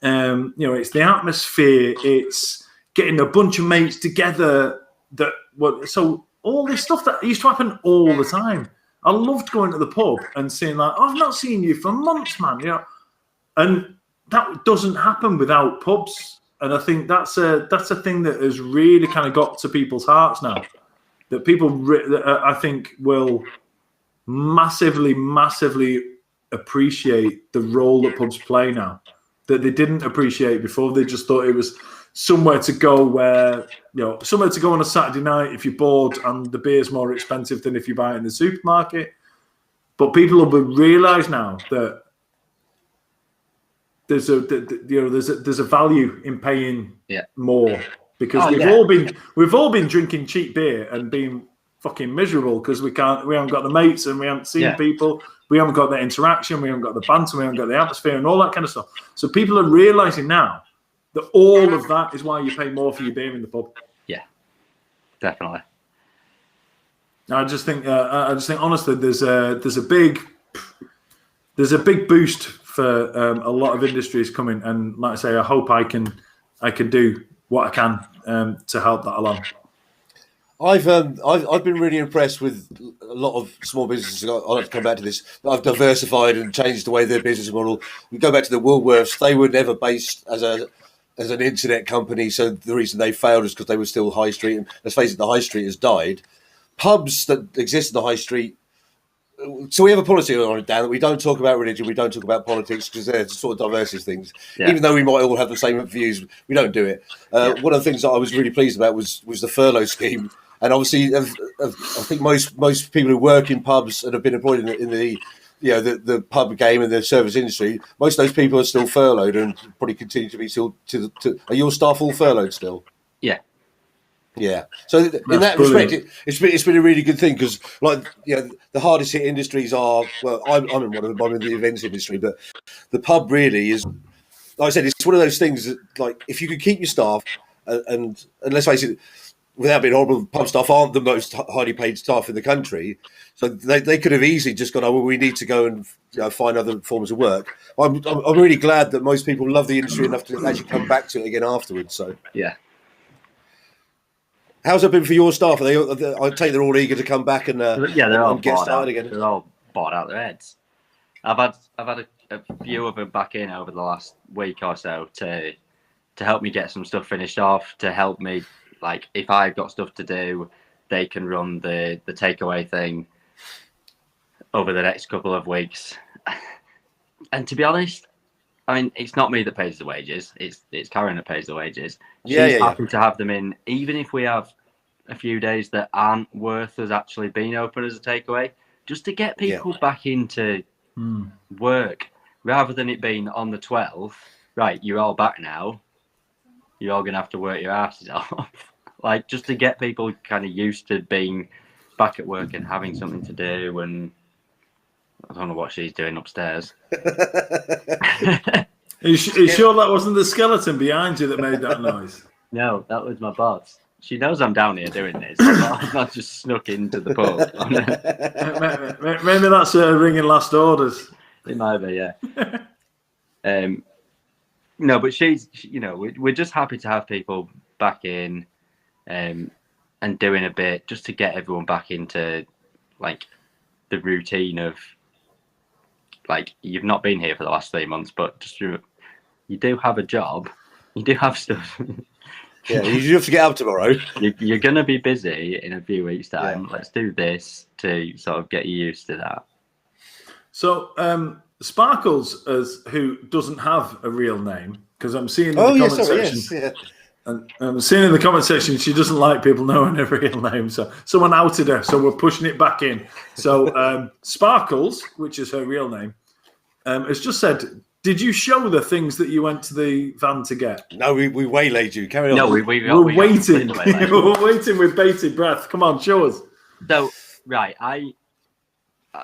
it's the atmosphere. It's getting a bunch of mates together. So all this stuff that used to happen all the time. I loved going to the pub and saying like, oh, I've not seen you for months, man. And that doesn't happen without pubs. And I think that's a thing that has really kind of got to people's hearts now. That people, I think, will massively, massively appreciate the role that pubs play now. That they didn't appreciate before. They just thought it was somewhere to go somewhere to go on a Saturday night if you're bored and the beer's more expensive than if you buy it in the supermarket. But people will realise now that there's a value in paying more because we've all been drinking cheap beer and being fucking miserable because we haven't got the mates and we haven't seen people, we haven't got the interaction, we haven't got the banter, we haven't got the atmosphere and all that kind of stuff. So people are realising now that all of that is why you pay more for your beer in the pub. Yeah, definitely. I just think honestly, there's a big boost for a lot of industries coming, and like I say, I hope I can do what I can to help that along. I've been really impressed with a lot of small businesses. I'll have to come back to this. I've diversified and changed the way their business model. We go back to the Woolworths; they were never based as an internet company, so the reason they failed is because they were still high street. And let's face it, the high street has died. Pubs that exist in the high street. So we have a policy on it, Dan, that we don't talk about religion, we don't talk about politics because they're sort of diverse things. Yeah. Even though we might all have the same views, we don't do it. One of the things that I was really pleased about was the furlough scheme. And obviously, I think most people who work in pubs and have been employed in the pub game and the service industry, most of those people are still furloughed and probably continue to be still. Are your staff all furloughed still? Yeah. Yeah. So in that respect, it's been a really good thing because, the hardest hit industries are. Well, I'm in one of them. I'm in the events industry, but the pub really is. Like I said, it's one of those things that, like, if you could keep your staff, and let's face it, without being horrible, pub staff aren't the most highly paid staff in the country, so they could have easily just gone, oh, well, we need to go and find other forms of work. I'm really glad that most people love the industry enough to actually come back to it again afterwards. So yeah. How's it been for your staff? I'd take they're all eager to come back and they're all get started again. They're all bored out their heads. I've had a few of them back in over the last week or so to help me get some stuff finished off. To help me, like, if I've got stuff to do, they can run the takeaway thing over the next couple of weeks. And to be honest, I mean, it's not me that pays the wages. It's Karen that pays the wages. She's happy to have them in, even if we have a few days that aren't worth us actually being open as a takeaway, just to get people back into work, rather than it being on the 12th. Right, you're all back now. You're all gonna have to work your asses off. Like, just to get people kind of used to being back at work and having something to do. And I don't know what she's doing upstairs. Are you sure that wasn't the skeleton behind you that made that noise? No, that was my boss. She knows I'm down here doing this. I'm not just snuck into the pub. Maybe that's ringing last orders. It might be, yeah. No, but we're just happy to have people back in and doing a bit just to get everyone back into, like, the routine of, like, you've not been here for the last 3 months, but just you do have a job, you do have stuff Yeah, you have to get up tomorrow. You're going to be busy in a few weeks' time. Yeah. Let's do this to sort of get you used to that. So, Sparkles, who doesn't have a real name, because I'm seeing in the comment section. Yes, yeah. And I'm seeing in the comment section she doesn't like people knowing her real name, so someone outed her, so we're pushing it back in. So Sparkles, which is her real name, has just said, did you show the things that you went to the van to get? No, we waylaid you. Carry on. No, we're waiting. We're waiting with bated breath. Come on, show us. So, right,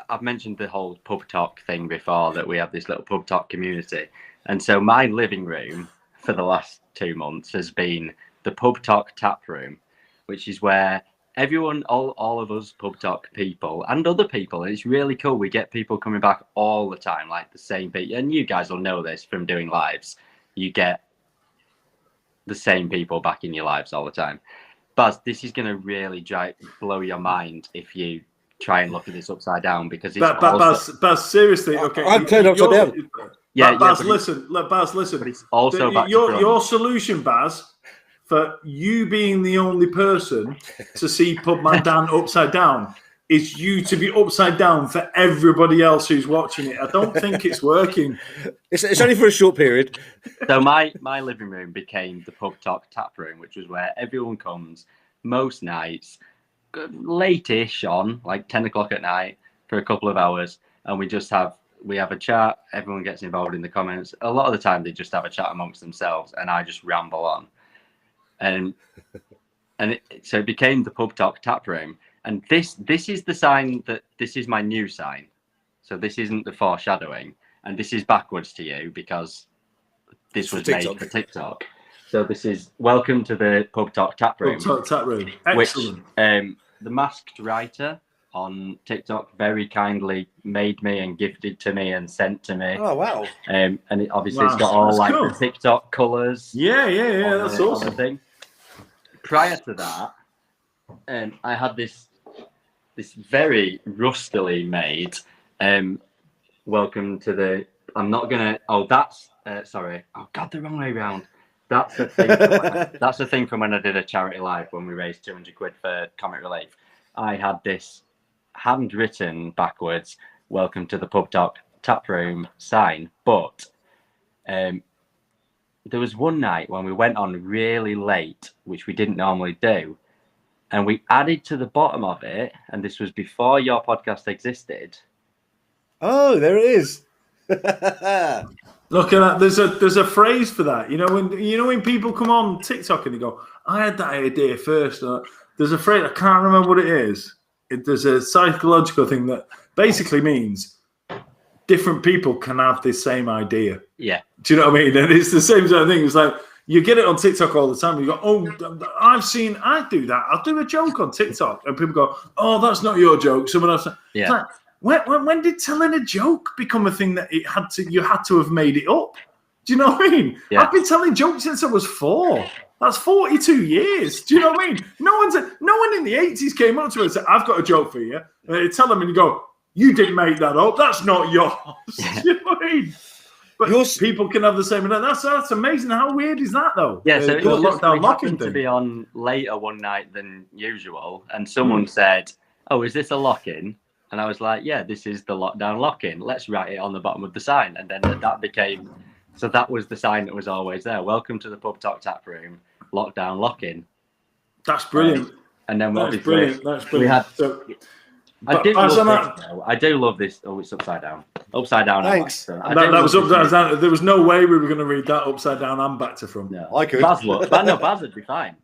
I've mentioned the whole pub talk thing before, that we have this little pub talk community. And so my living room for the last 2 months has been the pub talk tap room, which is where everyone, all of us pub talk people and other people, and it's really cool. We get people coming back all the time, like the same people. And you guys will know this from doing lives. You get the same people back in your lives all the time. Baz, this is going to really blow your mind if you try and look at this upside down, because it's Baz, seriously, okay. I'm turned upside down. Yeah, Baz, listen. Baz, listen. But it's also your solution, Baz, for you being the only person to see Pubman Dan upside down is you to be upside down for everybody else who's watching it. I don't think it's working. It's only for a short period. So my living room became the pub talk tap room, which was where everyone comes most nights, late-ish on, like 10 o'clock at night, for a couple of hours, and we have a chat. Everyone gets involved in the comments. A lot of the time they just have a chat amongst themselves, and I just ramble on. So it became the pub talk tap room. And this is the sign that this is my new sign. So this isn't the foreshadowing, and this is backwards to you because this was made for TikTok. So this is welcome to the pub talk tap room. Pub talk tap room. Excellent. Which the masked writer on TikTok very kindly made me and gifted to me and sent to me. Oh wow! And it obviously it's got all like cool. The TikTok colours. Yeah, that's awesome. Thing. Prior to that, I had this very rustily made welcome to the. I'm not gonna. Oh, that's sorry. Oh God, the wrong way round. That's the thing. That's the thing from when I did a charity live when we raised 200 quid for Comic Relief. I had this handwritten backwards welcome to the pub talk tap room sign, but there was one night when we went on really late, which we didn't normally do, and we added to the bottom of it, and this was before your podcast existed. Oh, there it is. Look at that. There's a phrase for that. When people come on TikTok and they go, I had that idea first. There's a phrase, I can't remember what it is. There's a psychological thing that basically means different people can have the same idea. Yeah. Do you know what I mean? And it's the same sort of thing. It's like you get it on TikTok all the time. You go, oh, I do that. I'll do a joke on TikTok. And people go, oh, that's not your joke. Someone else. Yeah. Like, when did telling a joke become a thing that you had to have made it up? Do you know what I mean? Yeah. I've been telling jokes since I was 4. That's 42 years. Do you know what I mean? No one in the 80s came up to me and said, I've got a joke for you. And they tell them and you go, you didn't make that up. That's not yours. Yeah. Do you know what I mean? But people can have the same. That's amazing. How weird is that, though? Yeah, so it lockdown happened to be on later one night than usual. And someone said, oh, is this a lock-in? And I was like, yeah, this is the lockdown lock-in. Let's write it on the bottom of the sign. And then that became... So that was the sign that was always there. Welcome to the pub talk tap room. Lockdown lock-in. That's brilliant. And then That's brilliant. We had... I do love this. Oh, it's upside down. Upside down. Thanks. That was upside down. There was no way we were going to read that upside down and back to front. No, I could. Baz would be fine.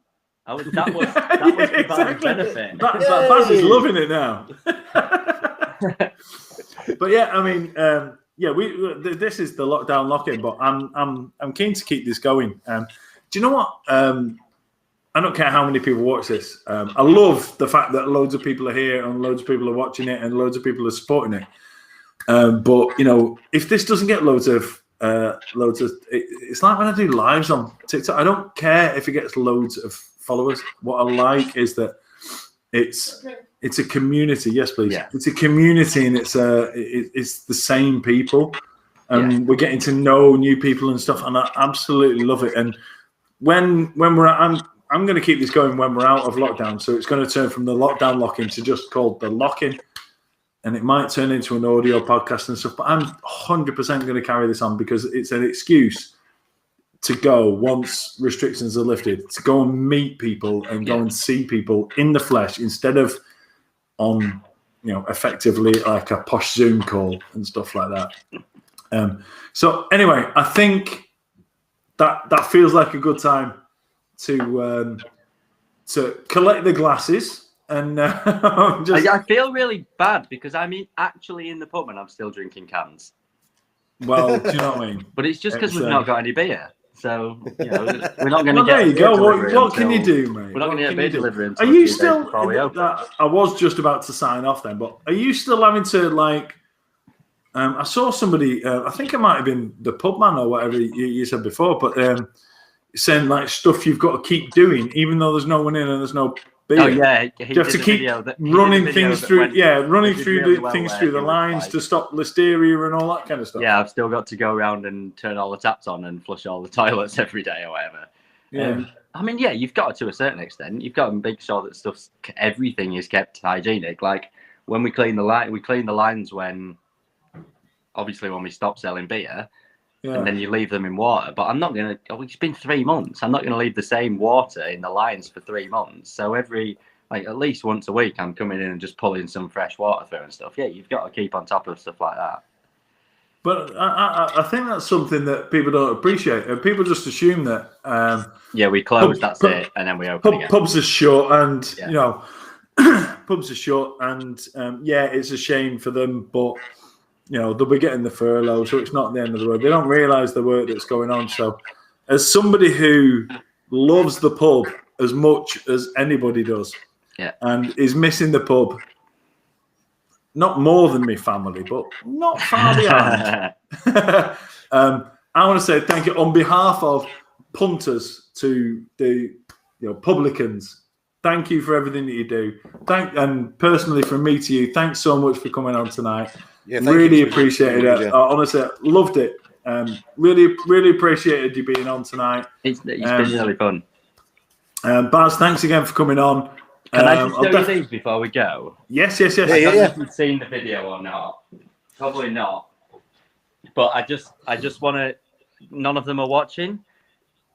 That was for Baz's benefit. Baz is loving it now. But yeah, I mean, this is the lockdown lock-in. But I'm keen to keep this going. Do you know what? I don't care how many people watch this. I love the fact that loads of people are here and loads of people are watching it and loads of people are supporting it. But if this doesn't get loads of, it's like when I do lives on TikTok. I don't care if it gets loads of followers. What I like is that it's a community. Yes, please. Yeah. It's a community, and it's the same people, and we're getting to know new people and stuff. And I absolutely love it. And when we're I'm going to keep this going when we're out of lockdown. So it's going to turn from the lockdown lock-in to just called the lock-in. And it might turn into an audio podcast and stuff. But I'm 100% going to carry this on because it's an excuse to go once restrictions are lifted, to go and meet people and go and see people in the flesh instead of on, effectively like a posh Zoom call and stuff like that. So anyway, I think that feels like a good time to collect the glasses and I feel really bad because I'm actually in the pub and I'm still drinking cans. Well, do you know what I mean? But it's just because we've not got any beer. So, we're not going to get. There you go. What can you do, mate? We're not going to get beer delivery until Are you still? before we open. I was just about to sign off then, but are you still having to like? I saw somebody. I think it might have been the pub man or whatever you said before, but saying like stuff you've got to keep doing, even though there's no one in and there's no beer. Oh yeah, you have to keep running things through. Running through the things through the lines to stop listeria and all that kind of stuff. Yeah, I've still got to go around and turn all the taps on and flush all the toilets every day or whatever. Yeah. You've got to a certain extent. You've got to make sure that everything is kept hygienic. Like when we clean the lines when we stop selling beer. Yeah. And then you leave them in water. But I'm not going to... it's been 3 months. I'm not going to leave the same water in the lines for 3 months. So at least once a week, I'm coming in and just pulling some fresh water through and stuff. Yeah, you've got to keep on top of stuff like that. But I think that's something that people don't appreciate. People just assume that... we close, that's it, and then we open again. Pubs are short and, pubs are short and, it's a shame for them, but... they'll be getting the furlough, so it's not the end of the road. They don't realise the work that's going on. So, as somebody who loves the pub as much as anybody does, and is missing the pub, not more than me family, but not far behind. I want to say thank you on behalf of punters to the publicans. Thank you for everything that you do. And personally from me to you, thanks so much for coming on tonight. Yeah, really appreciated it. Honestly, loved it. Really, really appreciated you being on tonight. It's been really fun. Baz, thanks again for coming on. Can I just show you these before we go? Yes. I don't know if you've seen the video or not. Probably not. But I just want to. None of them are watching,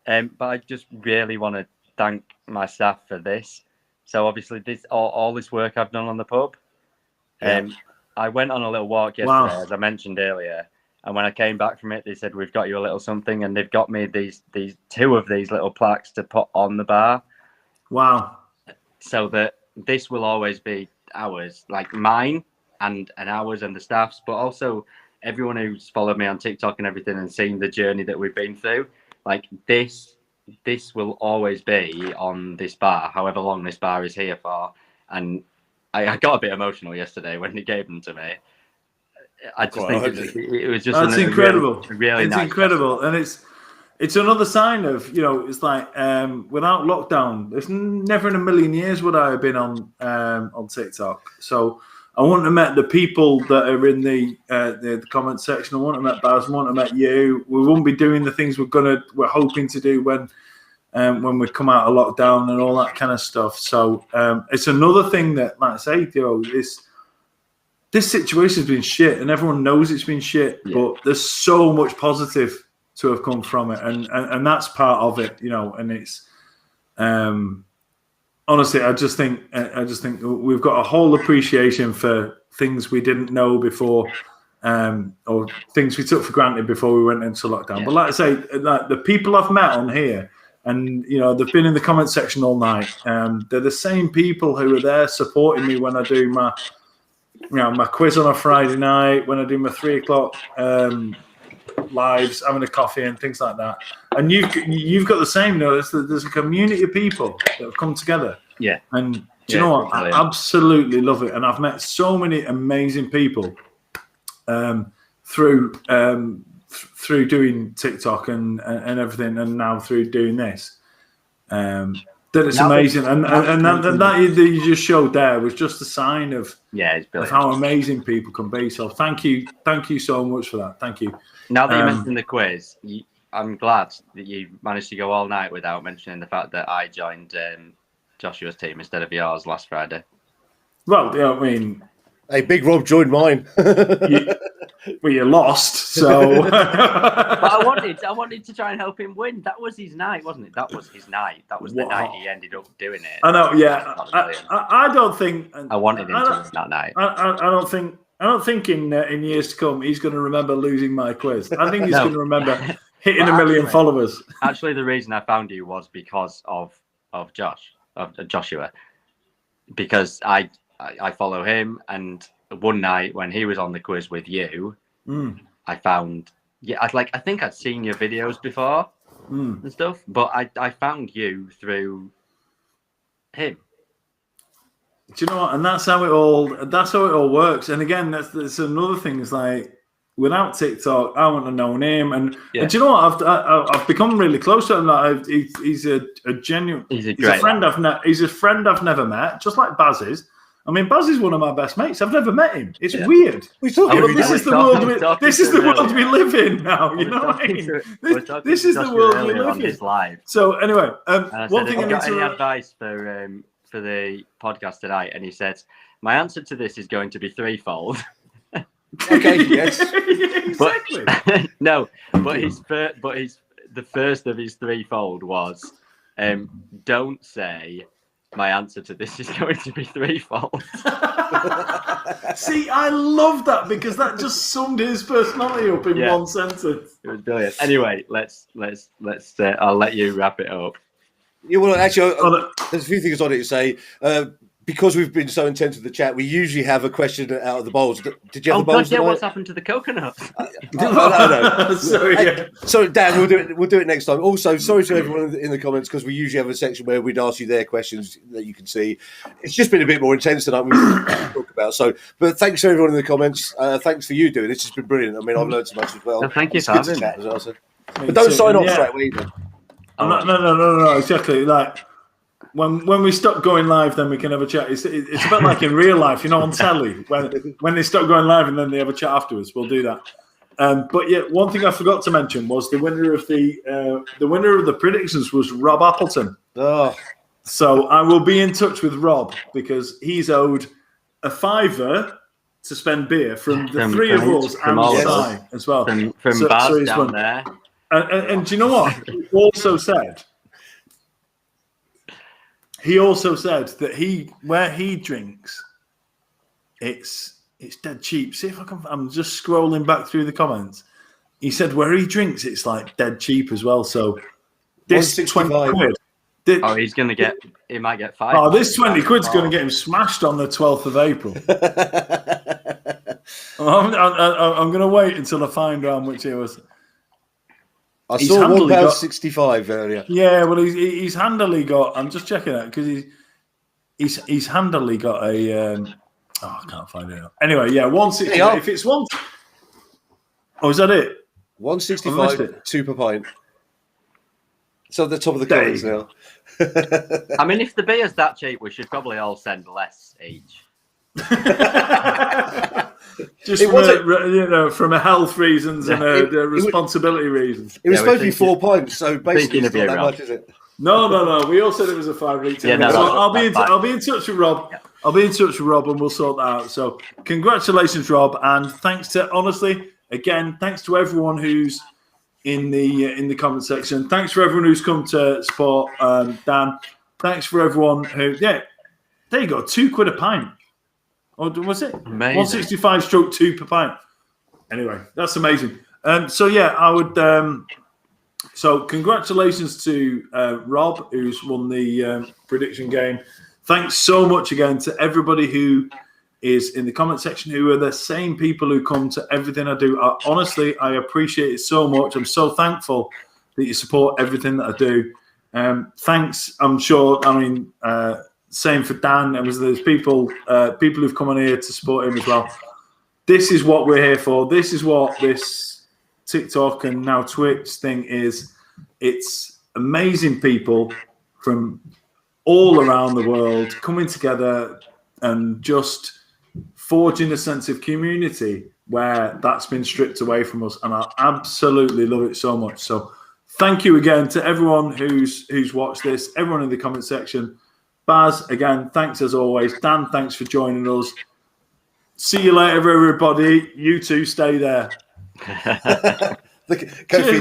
but I just really want to thank my staff for this. So obviously, this all this work I've done on the pub. I went on a little walk yesterday, as I mentioned earlier, and when I came back from it, they said, "We've got you a little something," and they've got me these 2 of these little plaques to put on the bar. Wow! So that this will always be ours, like mine and ours and the staff's, but also everyone who's followed me on TikTok and everything and seen the journey that we've been through. Like this will always be on this bar, however long this bar is here for, and. I got a bit emotional yesterday when he gave them to me. I just think it was just that's incredible. Really it's nice incredible, festival. And it's another sign of it's like without lockdown, there's never in a million years would I have been on TikTok. So I wouldn't have met the people that are in the comment section. I wouldn't have met Baz. I wouldn't have met you. We wouldn't be doing the things we're hoping to do when we come out of lockdown and all that kind of stuff. So it's another thing that, like I say, this situation's been shit and everyone knows it's been shit, but there's so much positive to have come from it. And that's part of it, and it's honestly, I just think we've got a whole appreciation for things we didn't know before, or things we took for granted before we went into lockdown. Yeah. But like I say, like the people I've met on here, and they've been in the comment section all night. They're the same people who are there supporting me when I do my quiz on a Friday night, when I do my 3 o'clock lives, having a coffee and things like that. And you've got the same. There's a community of people that have come together. Yeah. And do you know what? Brilliant. I absolutely love it. And I've met so many amazing people through doing TikTok and everything, and now through doing this. That it's amazing. And that you just showed there was just a sign of how amazing people can be. So thank you so much for that. Thank you. Now that you mentioned the quiz, I'm glad that you managed to go all night without mentioning the fact that I joined Joshua's team instead of yours last Friday. Well, I mean, Hey, Big Rob joined mine. you lost, so. But I wanted to try and help him win. That was his night, wasn't it? That was his night. That was the night he ended up doing it. I know, yeah. I don't think I wanted him to win that night. I don't think in years to come he's going to remember losing my quiz. I think he's going to remember hitting a million followers. Actually, the reason I found you was because of Joshua, because I follow him, and one night when he was on the quiz with you, I found I think I'd seen your videos before and stuff, but I found you through him. Do you know what? And that's how it all works. And again, that's another thing. Is like without TikTok, I wouldn't have known him. And do you know what? I've become really close to him. Like he's a genuine. He's a friend I've never met. Just like Baz is. I mean, Baz is one of my best mates. I've never met him. It's weird. This is the world we live in now. You know what I mean? This is the world we live in. So anyway, one thing I need any advice for the podcast tonight, and he said, "My answer to this is going to be threefold." Okay, yes, exactly. But the first of his threefold was, don't say my answer to this is going to be threefold. See, I love that because that just summed his personality up in one sentence. It was brilliant. Anyway, let's I'll let you wrap it up. Yeah, well, actually, there's a few things on it to say. Because we've been so intense with the chat, we usually have a question out of the bowls. Did you have the bowls tonight? What's happened to the coconuts? No. Sorry. So, Dan, we'll do it next time. Also, sorry to everyone in the comments because we usually have a section where we'd ask you their questions that you can see. It's just been a bit more intense than we talk about. So, but thanks to everyone in the comments. Thanks for you doing it. It's just been brilliant. I mean, I've learned so much as well. No, thank you for having me. As well, so. But don't sign off straight away either. No, exactly. Like when we stop going live, then we can have a chat. It's a bit like in real life, on telly when they stop going live and then they have a chat afterwards. We'll do that. But yeah, one thing I forgot to mention was the winner of the predictions was Rob Appleton. Oh. So I will be in touch with Rob because he's owed a £5 to spend beer from the three of us and Si as well. From Baz down there. And do you know what? He also said that where he drinks, it's dead cheap. See if I can. I'm just scrolling back through the comments. He said where he drinks, it's like dead cheap as well. So this 20 quid. He's gonna get. He might get 5. Oh, this 20 quid's going to get him smashed on the 12th of April. I'm going to wait until I find out how much it was. I saw £1.65 earlier. Yeah, well, he's handily got. I'm just checking that because he's handily got a. I can't find it. Anyway, yeah, 160. If it's one, is that it? 165, 2 per pint. So at the top of the comments now. I mean, if the beer's that cheap, we should probably all send less each. Just from a health reasons and a responsibility reasons. It was supposed to be 4 pints, so basically it's not that much, is it? No. We all said it was a 5 litre. Yeah, so I'll be in touch with Rob. Yeah. I'll be in touch with Rob and we'll sort that out. So congratulations, Rob, and thanks to everyone who's in the comment section. Thanks for everyone who's come to support Dan. Thanks for everyone who there you go, £2 a pint. Or was it 165 stroke 2 per pint? Anyway, that's amazing. So yeah, I would. So congratulations to Rob, who's won the prediction game. Thanks so much again to everybody who is in the comment section, who are the same people who come to everything I do. Honestly, I appreciate it so much. I'm so thankful that you support everything that I do. Thanks. I'm sure. I mean. Same for Dan. There's people who've come on here to support him as well. This is what we're here for. This is what this TikTok and now Twitch thing is. It's amazing people from all around the world coming together and just forging a sense of community where that's been stripped away from us. And I absolutely love it so much. So Thank you again to everyone who's watched this, everyone in the comment section. Baz, again, thanks as always. Dan, thanks for joining us. See you later, everybody. You two stay there. Go Cheers. feed